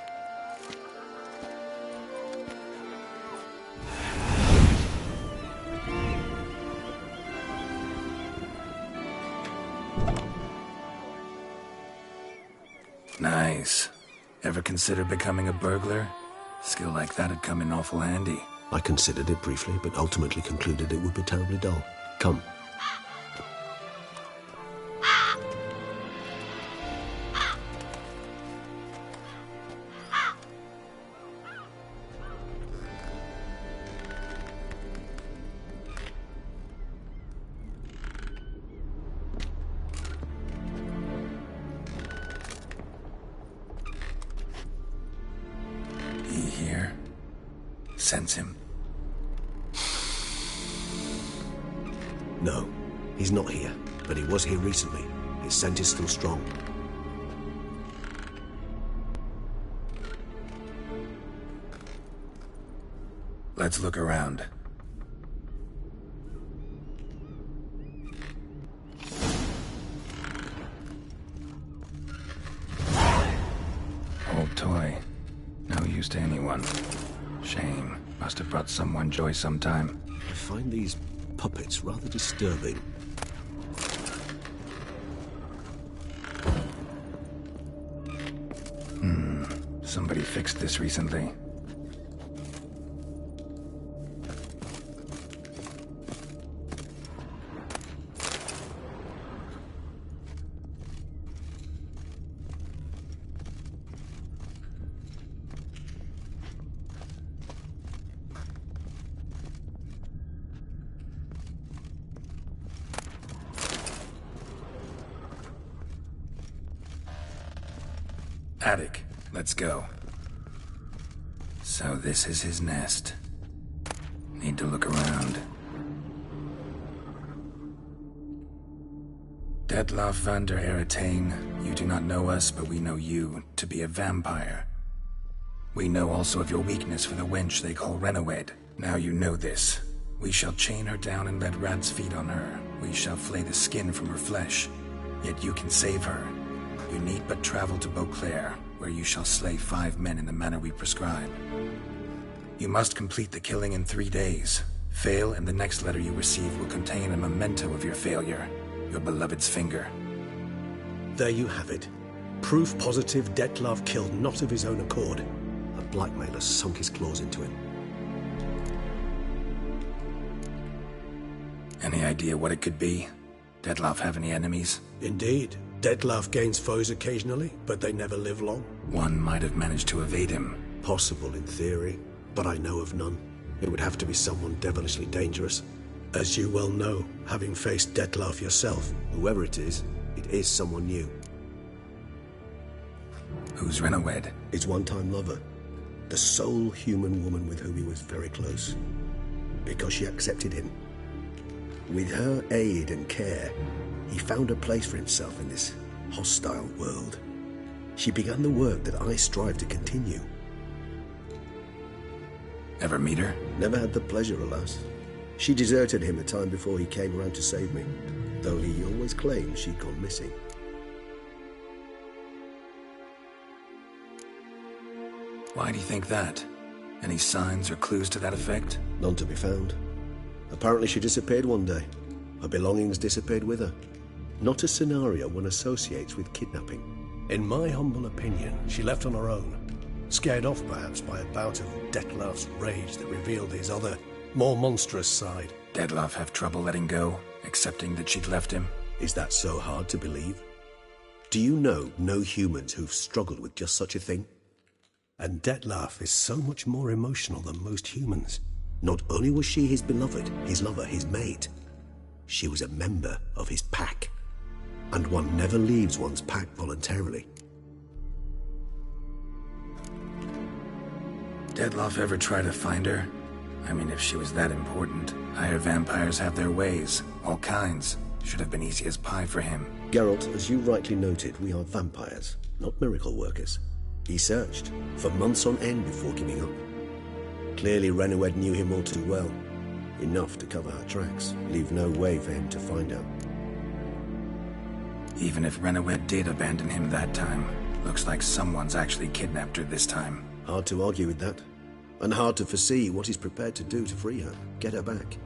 Nice. Ever consider becoming a burglar? Skill like that'd come in awful handy. I considered it briefly, but ultimately concluded it would be terribly dull. Come. Sense him? No, he's not here, but he was here recently. His scent is still strong. Let's look around. Old toy. No use to anyone. Shame. Must have brought someone joy sometime. I find these puppets rather disturbing. Somebody fixed this recently. Attic. Let's go. So this is his nest. Need to look around. Detloff van der Eretain, you do not know us, but we know you to be a vampire. We know also of your weakness for the wench they call Renawed. Now you know this. We shall chain her down and let rats feed on her. We shall flay the skin from her flesh. Yet you can save her. You need but travel to Beauclair, where you shall slay 5 men in the manner we prescribe. You must complete the killing in 3 days. Fail, and the next letter you receive will contain a memento of your failure. Your beloved's finger. There you have it. Proof positive Detlav killed not of his own accord. A blackmailer sunk his claws into him. Any idea what it could be? Detlav have any enemies? Indeed. Detlav gains foes occasionally, but they never live long. One might have managed to evade him. Possible in theory, but I know of none. It would have to be someone devilishly dangerous. As you well know, having faced Detlav yourself, whoever it is someone new. Who's Renawed? His one-time lover. The sole human woman with whom he was very close. Because she accepted him. With her aid and care, he found a place for himself in this hostile world. She began the work that I strive to continue. Ever meet her? Never had the pleasure, alas. She deserted him a time before he came around to save me, though he always claimed she'd gone missing. Why do you think that? Any signs or clues to that effect? None to be found. Apparently she disappeared one day. Her belongings disappeared with her. Not a scenario one associates with kidnapping. In my humble opinion, she left on her own. Scared off, perhaps, by a bout of Detlav's rage that revealed his other, more monstrous side. Detlav have trouble letting go, accepting that she'd left him? Is that so hard to believe? Do you know no humans who've struggled with just such a thing? And Detlav is so much more emotional than most humans. Not only was she his beloved, his lover, his mate, she was a member of his pack. And one never leaves one's pack voluntarily. Detlav ever try to find her? I mean, if she was that important. Higher vampires have their ways, all kinds. Should have been easy as pie for him. Geralt, as you rightly noted, we are vampires, not miracle workers. He searched, for months on end before giving up. Clearly Renawed knew him all too well. Enough to cover her tracks, leave no way for him to find out. Even if Renawed did abandon him that time, looks like someone's actually kidnapped her this time. Hard to argue with that. And hard to foresee what he's prepared to do to free her, get her back.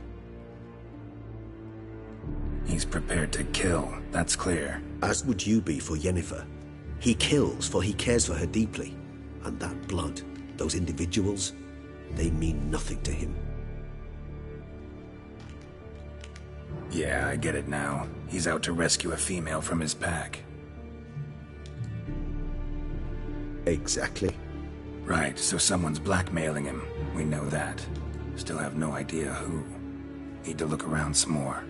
He's prepared to kill, that's clear. As would you be for Yennefer. He kills, for he cares for her deeply. And that blood, those individuals, they mean nothing to him. Yeah, I get it now. He's out to rescue a female from his pack. Exactly. Right, so someone's blackmailing him. We know that. Still have no idea who. Need to look around some more.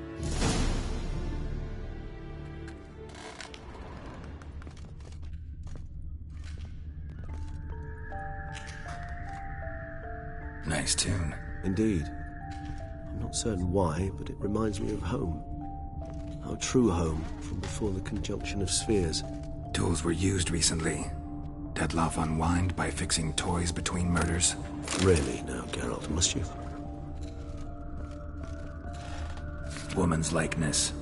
Nice tune. Indeed. I'm not certain why, but it reminds me of home. Our true home from before the conjunction of spheres. Tools were used recently. Detloff unwind by fixing toys between murders. Really now, Geralt, must you? Woman's likeness.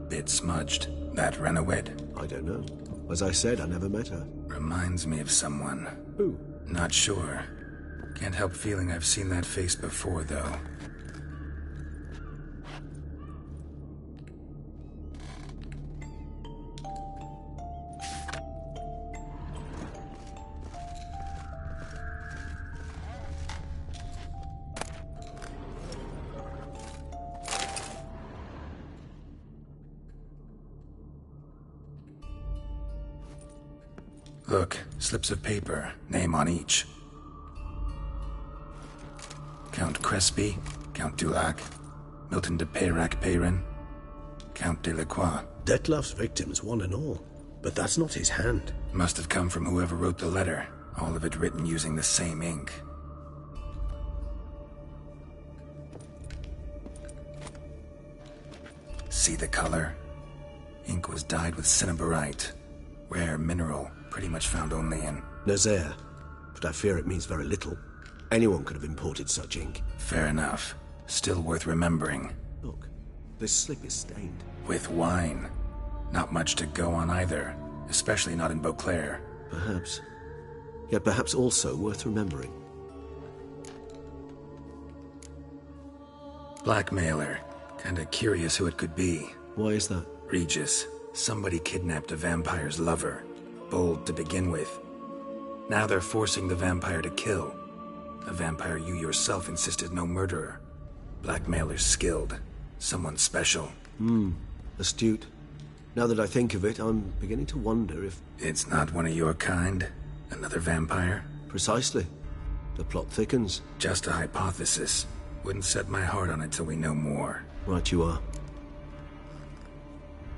Bit smudged. That Renowed? I don't know. As I said, I never met her. Reminds me of someone. Who? Not sure. Can't help feeling I've seen that face before, though. Look, slips of paper, name on each. Count Crespi, Count Dulac, Milton de Peyrac-Peyrin, Count Delacroix. Detloff's victims, one and all. But that's not his hand. Must have come from whoever wrote the letter, all of it written using the same ink. See the color? Ink was dyed with cinnabarite, rare mineral, pretty much found only in Nazaire, but I fear it means very little. Anyone could have imported such ink. Fair enough. Still worth remembering. Look, this slip is stained. With wine. Not much to go on either, especially not in Beauclair. Perhaps. Yet perhaps also worth remembering. Blackmailer. Kinda curious who it could be. Why is that? Regis. Somebody kidnapped a vampire's lover. Bold to begin with. Now they're forcing the vampire to kill. A vampire you yourself insisted no murderer. Blackmailer's skilled. Someone special. Astute. Now that I think of it, I'm beginning to wonder if... It's not one of your kind? Another vampire? Precisely. The plot thickens. Just a hypothesis. Wouldn't set my heart on it till we know more. Right you are.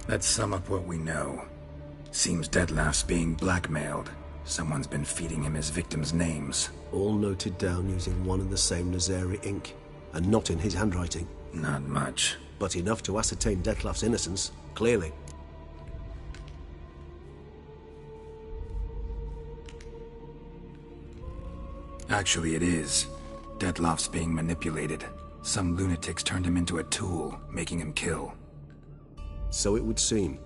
Let's sum up what we know. Seems Detloff's being blackmailed. Someone's been feeding him his victims' names. All noted down using one and the same Nazari ink. And not in his handwriting. Not much. But enough to ascertain Detloff's innocence, clearly. Actually, it is. Detloff's being manipulated. Some lunatics turned him into a tool, making him kill. So it would seem.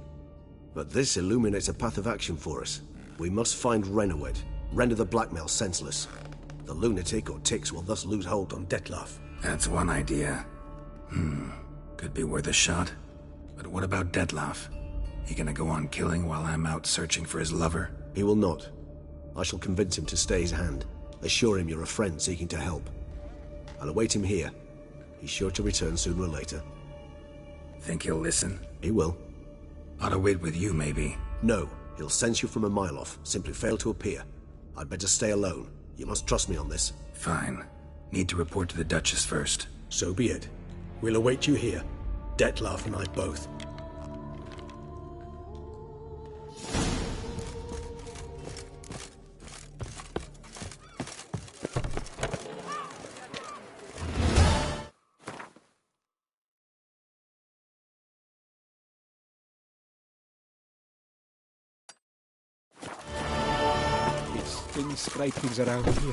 But this illuminates a path of action for us. We must find Renowed, render the blackmail senseless. The lunatic or ticks will thus lose hold on Detloff. That's one idea. Could be worth a shot. But what about Detloff? He gonna go on killing while I'm out searching for his lover? He will not. I shall convince him to stay his hand. Assure him you're a friend seeking to help. I'll await him here. He's sure to return sooner or later. Think he'll listen? He will. Ought to wait with you, maybe. No, he'll sense you from a mile off. Simply fail to appear. I'd better stay alone. You must trust me on this. Fine. Need to report to the Duchess first. So be it. We'll await you here. Detloff and I both. Been scrapings around here.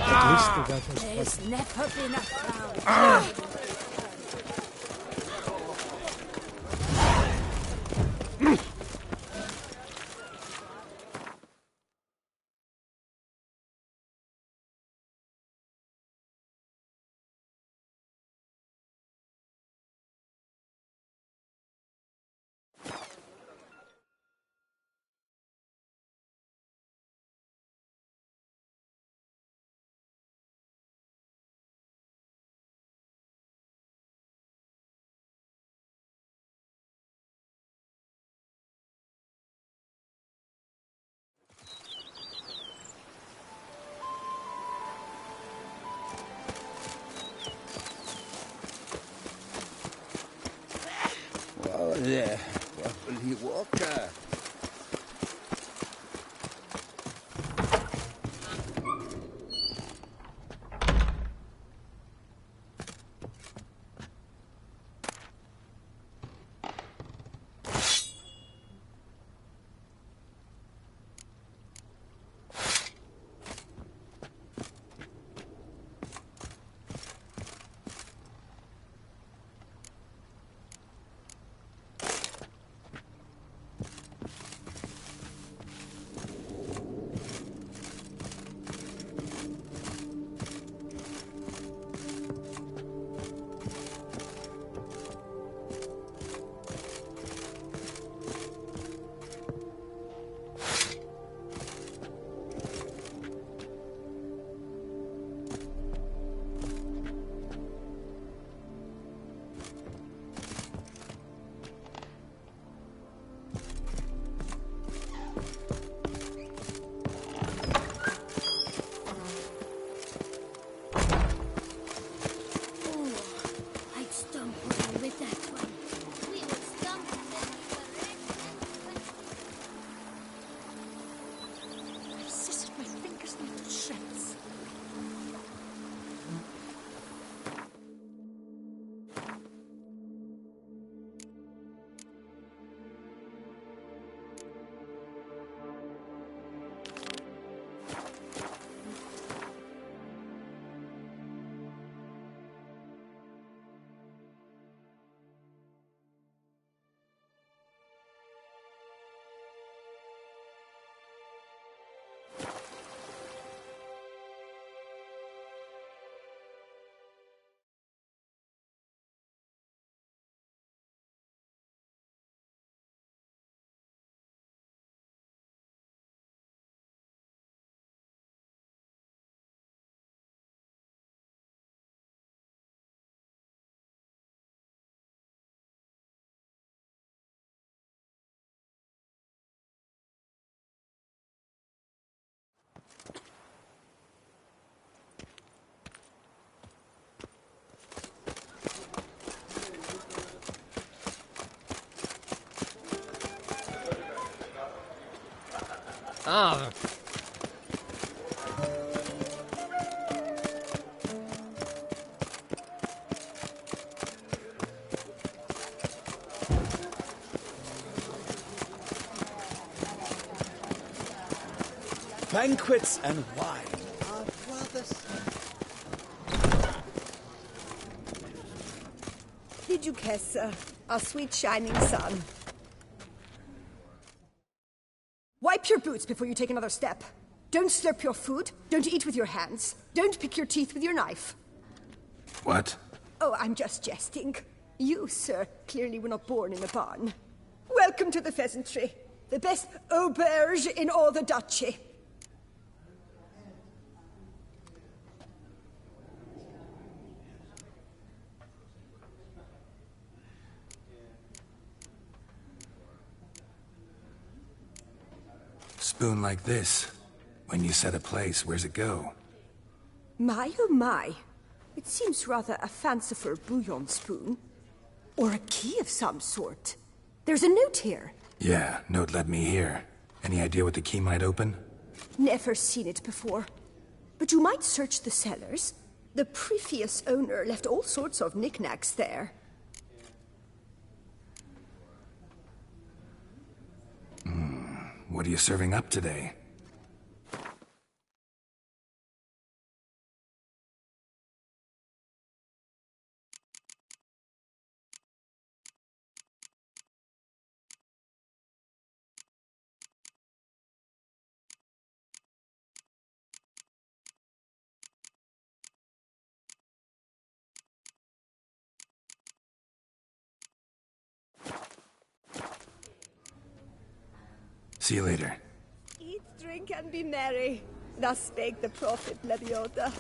At least the weather's There's never been a cloud. There, what will he walk? Ah. Banquets and wine. Our brothers. Did you kiss our sweet shining sun? Wipe your boots before you take another step. Don't slurp your food. Don't eat with your hands. Don't pick your teeth with your knife. What? Oh, I'm just jesting. You, sir, clearly were not born in a barn. Welcome to the pheasantry. The best auberge in all the duchy. Spoon like this. When you set a place, where's it go? My, oh my. It seems rather a fanciful bouillon spoon. Or a key of some sort. There's a note here. Yeah, note led me here. Any idea what the key might open? Never seen it before. But you might search the cellars. The previous owner left all sorts of knickknacks there. What are you serving up today? See you later. Eat, drink, and be merry. Thus spake the prophet Lebioda.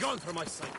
Begone from my sight!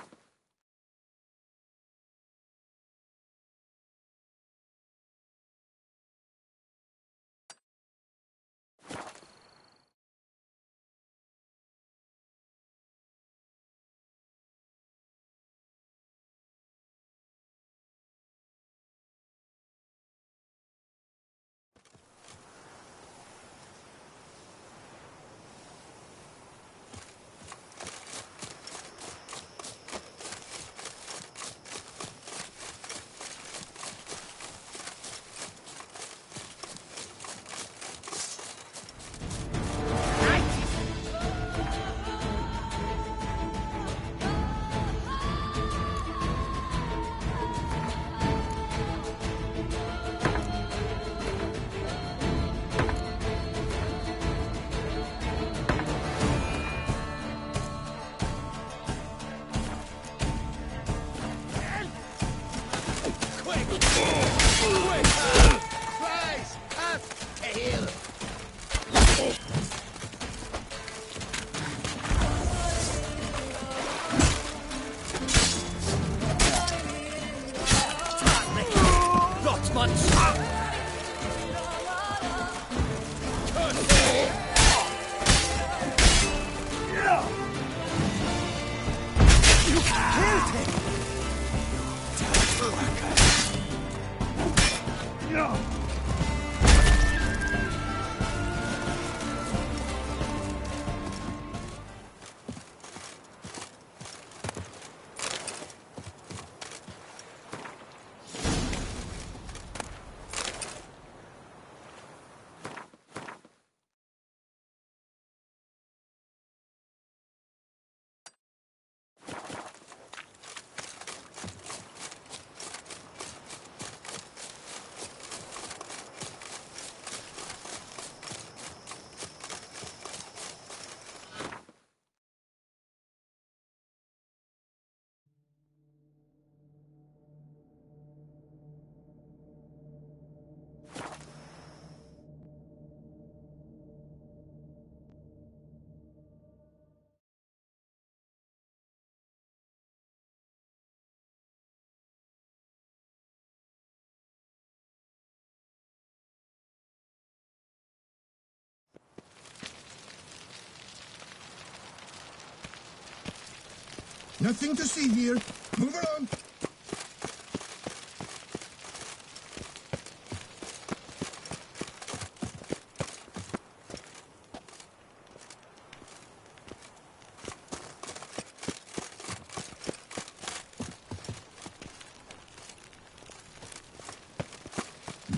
Nothing to see here. Move along.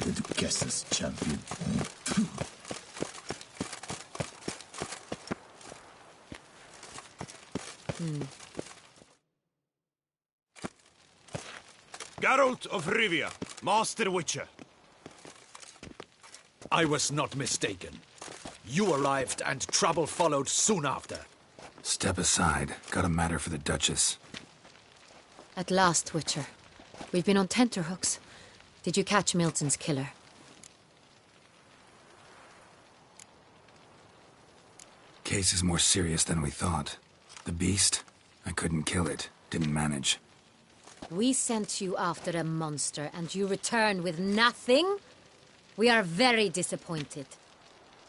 Good guesses, champion. Geralt of Rivia, Master Witcher. I was not mistaken. You arrived and trouble followed soon after. Step aside. Got a matter for the Duchess. At last, Witcher. We've been on tenterhooks. Did you catch Milton's killer? Case is more serious than we thought. The beast? I couldn't kill it. Didn't manage. We sent you after a monster, and you return with nothing? We are very disappointed.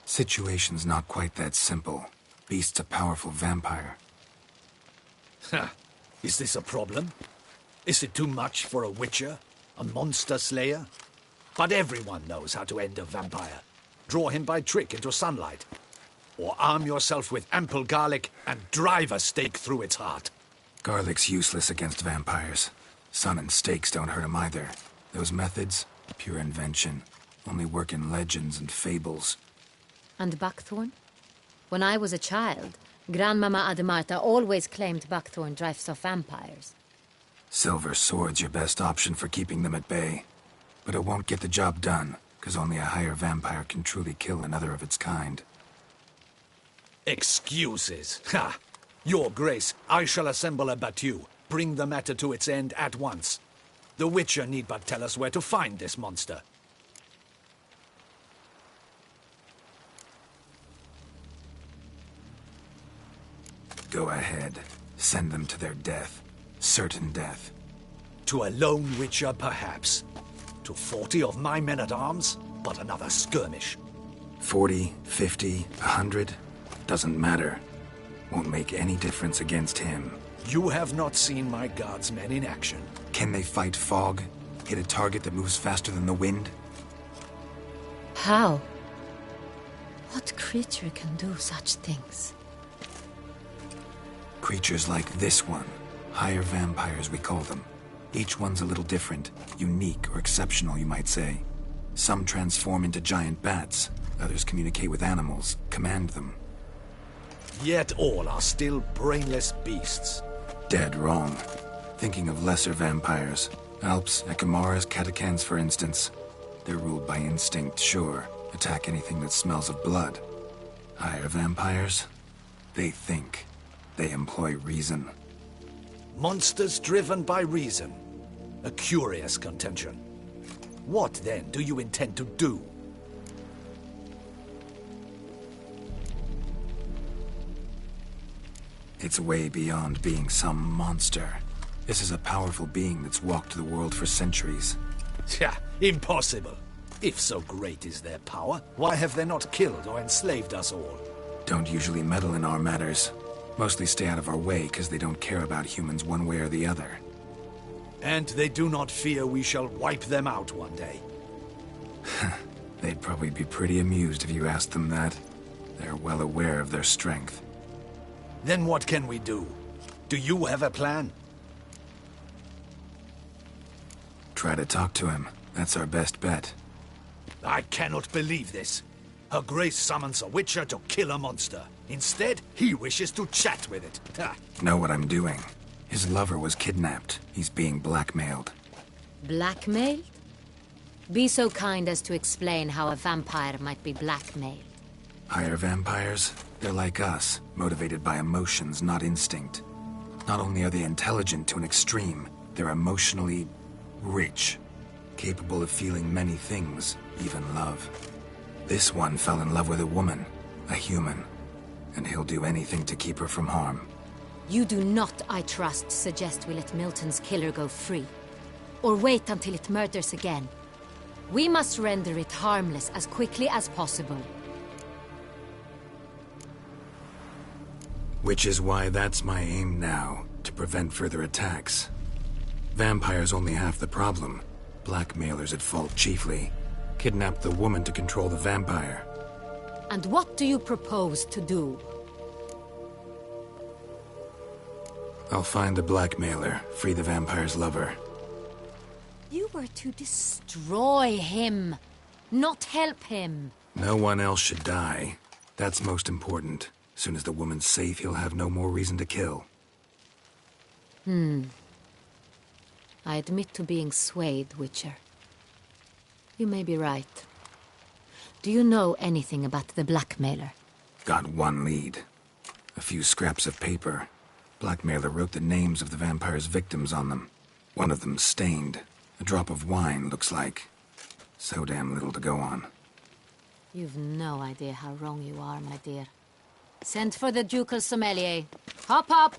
Situation's not quite that simple. Beast's a powerful vampire. Ha! Is this a problem? Is it too much for a witcher? A monster slayer? But everyone knows how to end a vampire. Draw him by trick into sunlight. Or arm yourself with ample garlic and drive a stake through its heart. Garlic's useless against vampires. Sun and stakes don't hurt him either. Those methods, pure invention. Only work in legends and fables. And buckthorn? When I was a child, Grandmama Ademarta always claimed buckthorn drives off vampires. Silver sword's your best option for keeping them at bay. But it won't get the job done, because only a higher vampire can truly kill another of its kind. Excuses. Ha! Your Grace, I shall assemble a battue. Bring the matter to its end at once. The Witcher need but tell us where to find this monster. Go ahead. Send them to their death. Certain death. To a lone witcher, perhaps. To 40 of my men-at-arms, but another skirmish. 40, 50, 100, doesn't matter. Won't make any difference against him. You have not seen my guardsmen in action. Can they fight fog? Hit a target that moves faster than the wind? How? What creature can do such things? Creatures like this one. Higher vampires, we call them. Each one's a little different. Unique or exceptional, you might say. Some transform into giant bats. Others communicate with animals, command them. Yet all are still brainless beasts. Dead wrong. Thinking of lesser vampires. Alps, Ekamaras, Catacans, for instance. They're ruled by instinct, sure. Attack anything that smells of blood. Higher vampires? They think. They employ reason. Monsters driven by reason. A curious contention. What, then, do you intend to do? It's way beyond being some monster. This is a powerful being that's walked the world for centuries. Tja, impossible. If so great is their power, why have they not killed or enslaved us all? Don't usually meddle in our matters. Mostly stay out of our way because they don't care about humans one way or the other. And they do not fear we shall wipe them out one day. They'd probably be pretty amused if you asked them that. They're well aware of their strength. Then what can we do? Do you have a plan? Try to talk to him. That's our best bet. I cannot believe this. Her Grace summons a witcher to kill a monster. Instead, he wishes to chat with it. Ha. Know what I'm doing. His lover was kidnapped. He's being blackmailed. Blackmailed? Be so kind as to explain how a vampire might be blackmailed. Higher vampires? They're like us, motivated by emotions, not instinct. Not only are they intelligent to an extreme, they're emotionally rich. Capable of feeling many things, even love. This one fell in love with a woman, a human, and he'll do anything to keep her from harm. You do not, I trust, suggest we let Milton's killer go free. Or wait until it murders again. We must render it harmless as quickly as possible. Which is why that's my aim now, to prevent further attacks. Vampires only half the problem. Blackmailers at fault chiefly. Kidnapped the woman to control the vampire. And what do you propose to do? I'll find the blackmailer, free the vampire's lover. You were to destroy him, not help him. No one else should die. That's most important. As soon as the woman's safe, he'll have no more reason to kill. I admit to being swayed, Witcher. You may be right. Do you know anything about the blackmailer? Got one lead. A few scraps of paper. Blackmailer wrote the names of the vampire's victims on them. One of them stained. A drop of wine, looks like. So damn little to go on. You've no idea how wrong you are, my dear. Send for the ducal sommelier. Hop, hop!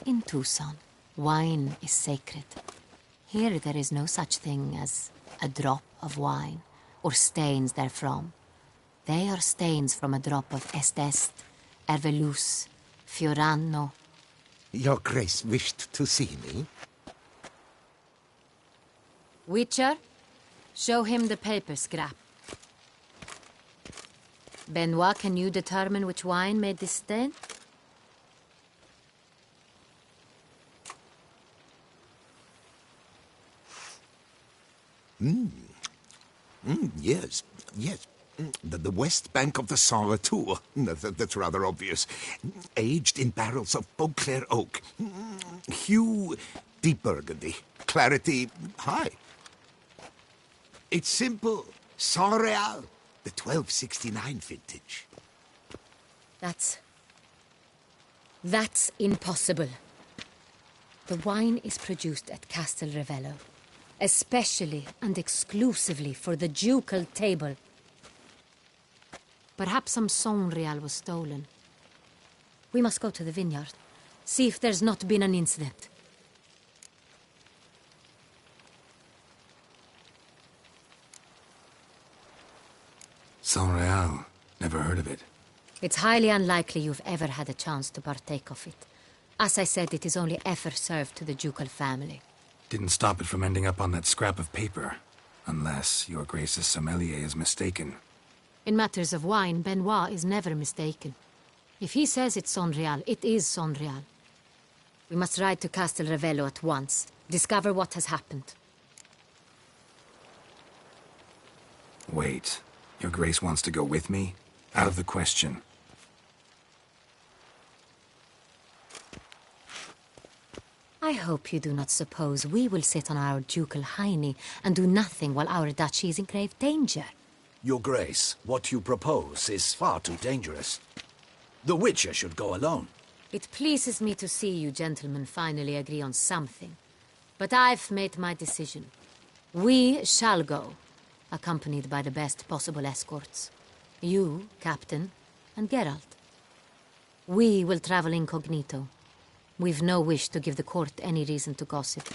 In Tucson, wine is sacred. Here there is no such thing as a drop of wine, or stains therefrom. They are stains from a drop of Est, Ervelus, Fiorano. Your Grace wished to see me? Witcher, show him the paper scrap. Benoit, can you determine which wine made this stain? Yes, yes. The west bank of the Saint Retour. That's rather obvious. Aged in barrels of Beauclair oak. Hue, deep burgundy. Clarity, high. It's simple. Saint Real, the 1269 vintage. That's impossible. The wine is produced at Castel Ravello, especially and exclusively for the ducal table. Perhaps some Saint Real was stolen. We must go to the vineyard. See if there's not been an incident. Sonreal. Never heard of it. It's highly unlikely you've ever had a chance to partake of it. As I said, it is only ever served to the ducal family. Didn't stop it from ending up on that scrap of paper. Unless your Grace's sommelier is mistaken. In matters of wine, Benoit is never mistaken. If he says it's Sonreal, it is Sonreal. We must ride to Castel Revello at once. Discover what has happened. Wait. Your Grace wants to go with me? Out of the question. I hope you do not suppose we will sit on our ducal hiney and do nothing while our duchy is in grave danger. Your Grace, what you propose is far too dangerous. The Witcher should go alone. It pleases me to see you gentlemen finally agree on something. But I've made my decision. We shall go, accompanied by the best possible escorts. You, Captain, and Geralt. We will travel incognito. We've no wish to give the court any reason to gossip.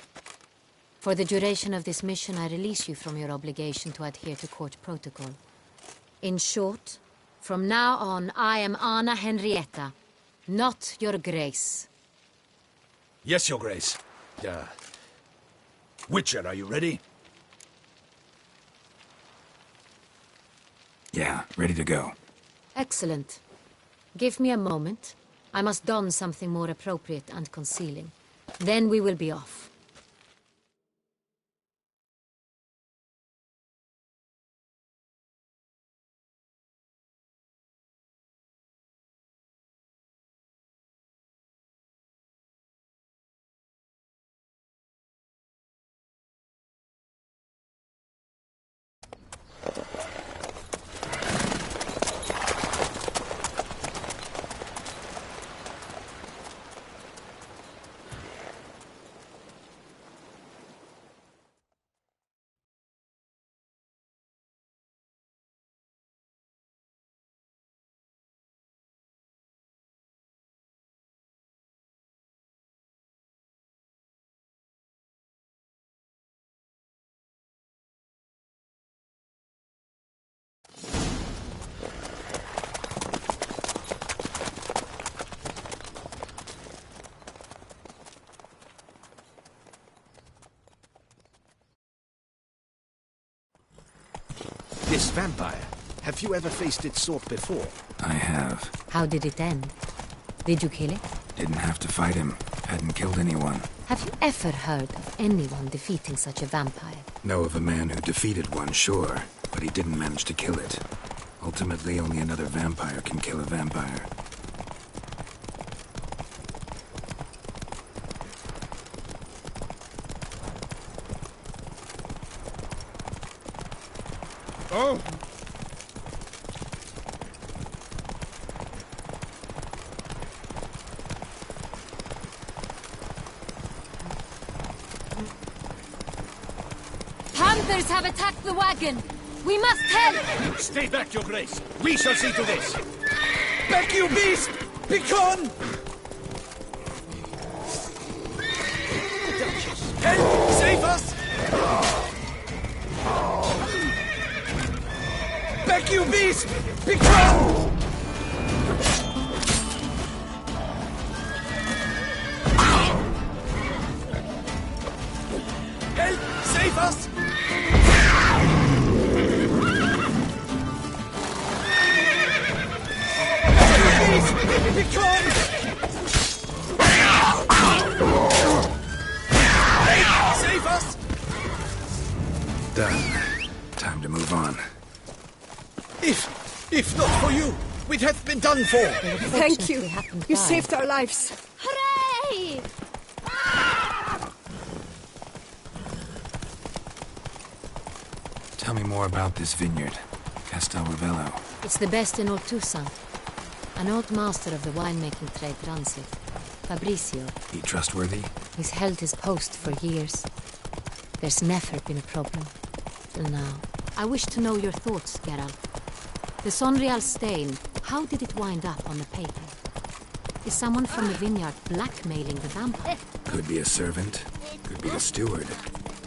For the duration of this mission, I release you from your obligation to adhere to court protocol. In short, from now on, I am Anna Henrietta, not your Grace. Yes, Your Grace. Witcher, are you ready? Yeah, ready to go. Excellent. Give me a moment. I must don something more appropriate and concealing. Then we will be off. This vampire, have you ever faced its sort before? I have. How did it end? Did you kill it? Didn't have to fight him. Hadn't killed anyone. Have you ever heard of anyone defeating such a vampire? Know of a man who defeated one, sure, but he didn't manage to kill it. Ultimately, only another vampire can kill a vampire. Oh! Hunters have attacked the wagon! We must help! Stay back, Your Grace. We shall see to this. Back, you beast! Begone! Help! Save us! Back, you beast! Begone! Help! Save us! Begone! Save us! Done. Time to move on. If not for you, we'd have been done for. Thank you. You saved our lives. Hooray! Tell me more about this vineyard. Castel Revello. It's the best in all Toussaint. An old master of the winemaking trade runs it. Fabricio. He trustworthy? He's held his post for years. There's never been a problem. Till now. I wish to know your thoughts, Geralt. The Sonreal stain, how did it wind up on the paper? Is someone from the vineyard blackmailing the vampire? Could be a servant. Could be the steward.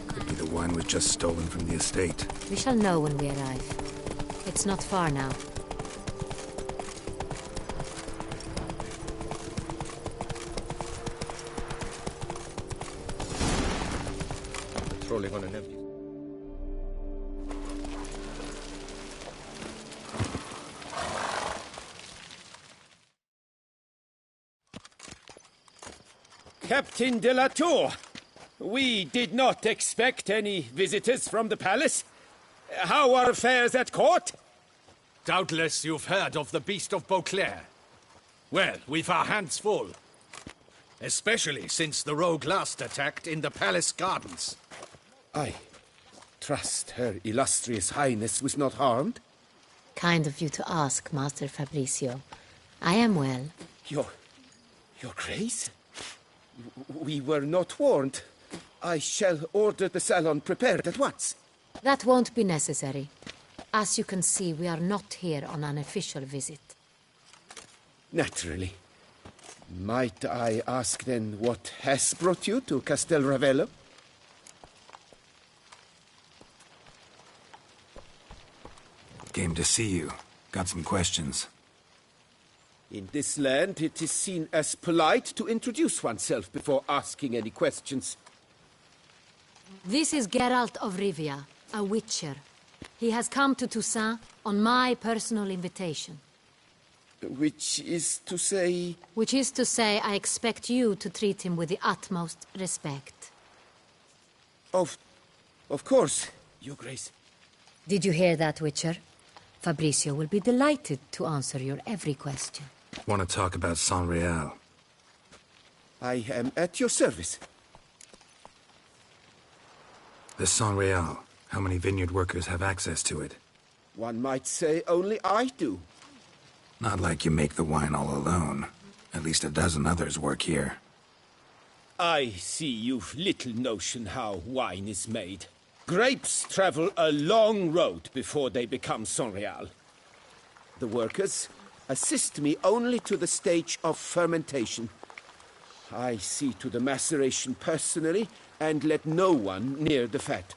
Could be the wine was just stolen from the estate. We shall know when we arrive. It's not far now. Patrolling on an empty. Captain de la Tour, we did not expect any visitors from the palace. How are affairs at court? Doubtless you've heard of the Beast of Beauclair. Well, we've our hands full. Especially since the rogue last attacked in the palace gardens. I trust Her Illustrious Highness was not harmed? Kind of you to ask, Master Fabricio. I am well. Your Grace? We were not warned. I shall order the salon prepared at once. That won't be necessary. As you can see, we are not here on an official visit. Naturally. Might I ask then what has brought you to Castel Ravello? Came to see you. Got some questions. In this land, it is seen as polite to introduce oneself before asking any questions. This is Geralt of Rivia, a witcher. He has come to Toussaint on my personal invitation. Which is to say... Which is to say, I expect you to treat him with the utmost respect. Of course, Your Grace. Did you hear that, Witcher? Fabricio will be delighted to answer your every question. Want to talk about San Real? I am at your service. The San Real. How many vineyard workers have access to it? One might say only I do. Not like you make the wine all alone. At least a dozen others work here. I see you've little notion how wine is made. Grapes travel a long road before they become San Real. The workers assist me only to the stage of fermentation. I see to the maceration personally and let no one near the fat.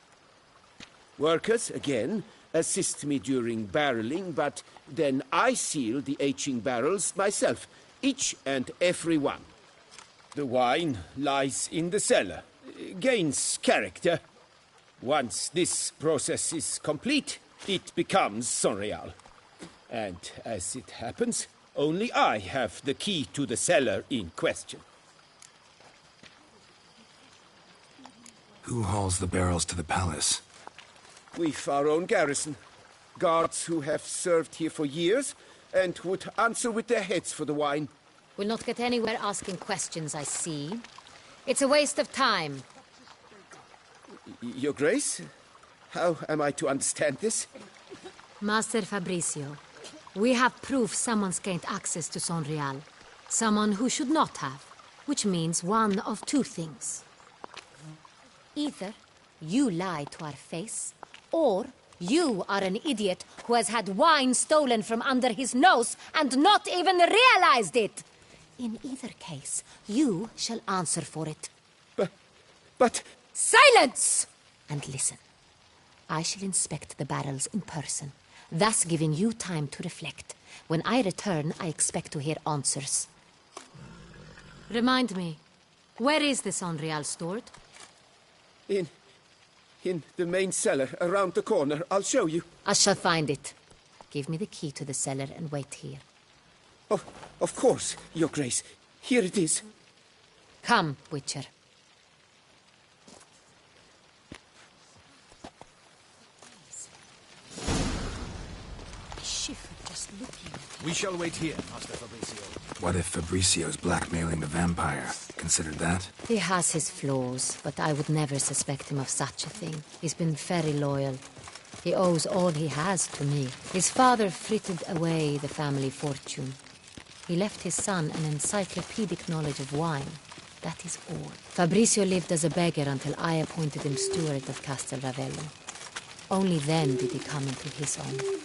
Workers, again, assist me during barreling, but then I seal the aging barrels myself, each and every one. The wine lies in the cellar, gains character. Once this process is complete, it becomes San Real. And as it happens, only I have the key to the cellar in question. Who hauls the barrels to the palace? We've our own garrison. Guards who have served here for years and would answer with their heads for the wine. We'll not get anywhere asking questions, I see. It's a waste of time. Your Grace? How am I to understand this? Master Fabricio, we have proof someone's gained access to San Real. Someone who should not have, which means one of two things. Either you lie to our face, or you are an idiot who has had wine stolen from under his nose and not even realized it. In either case, you shall answer for it. But... Silence! And listen. I shall inspect the barrels in person, thus giving you time to reflect. When I return, I expect to hear answers. Remind me, where is the San Real stored? In the main cellar, around the corner. I'll show you. I shall find it. Give me the key to the cellar and wait here. Oh, of course, Your Grace. Here it is. Come, Witcher. I shiver just looking at it. We shall wait here, Master Fabricio. What if Fabricio's blackmailing the vampire? Considered that? He has his flaws, but I would never suspect him of such a thing. He's been very loyal. He owes all he has to me. His father frittered away the family fortune. He left his son an encyclopedic knowledge of wine. That is all. Fabricio lived as a beggar until I appointed him steward of Castel Ravello. Only then did he come into his own.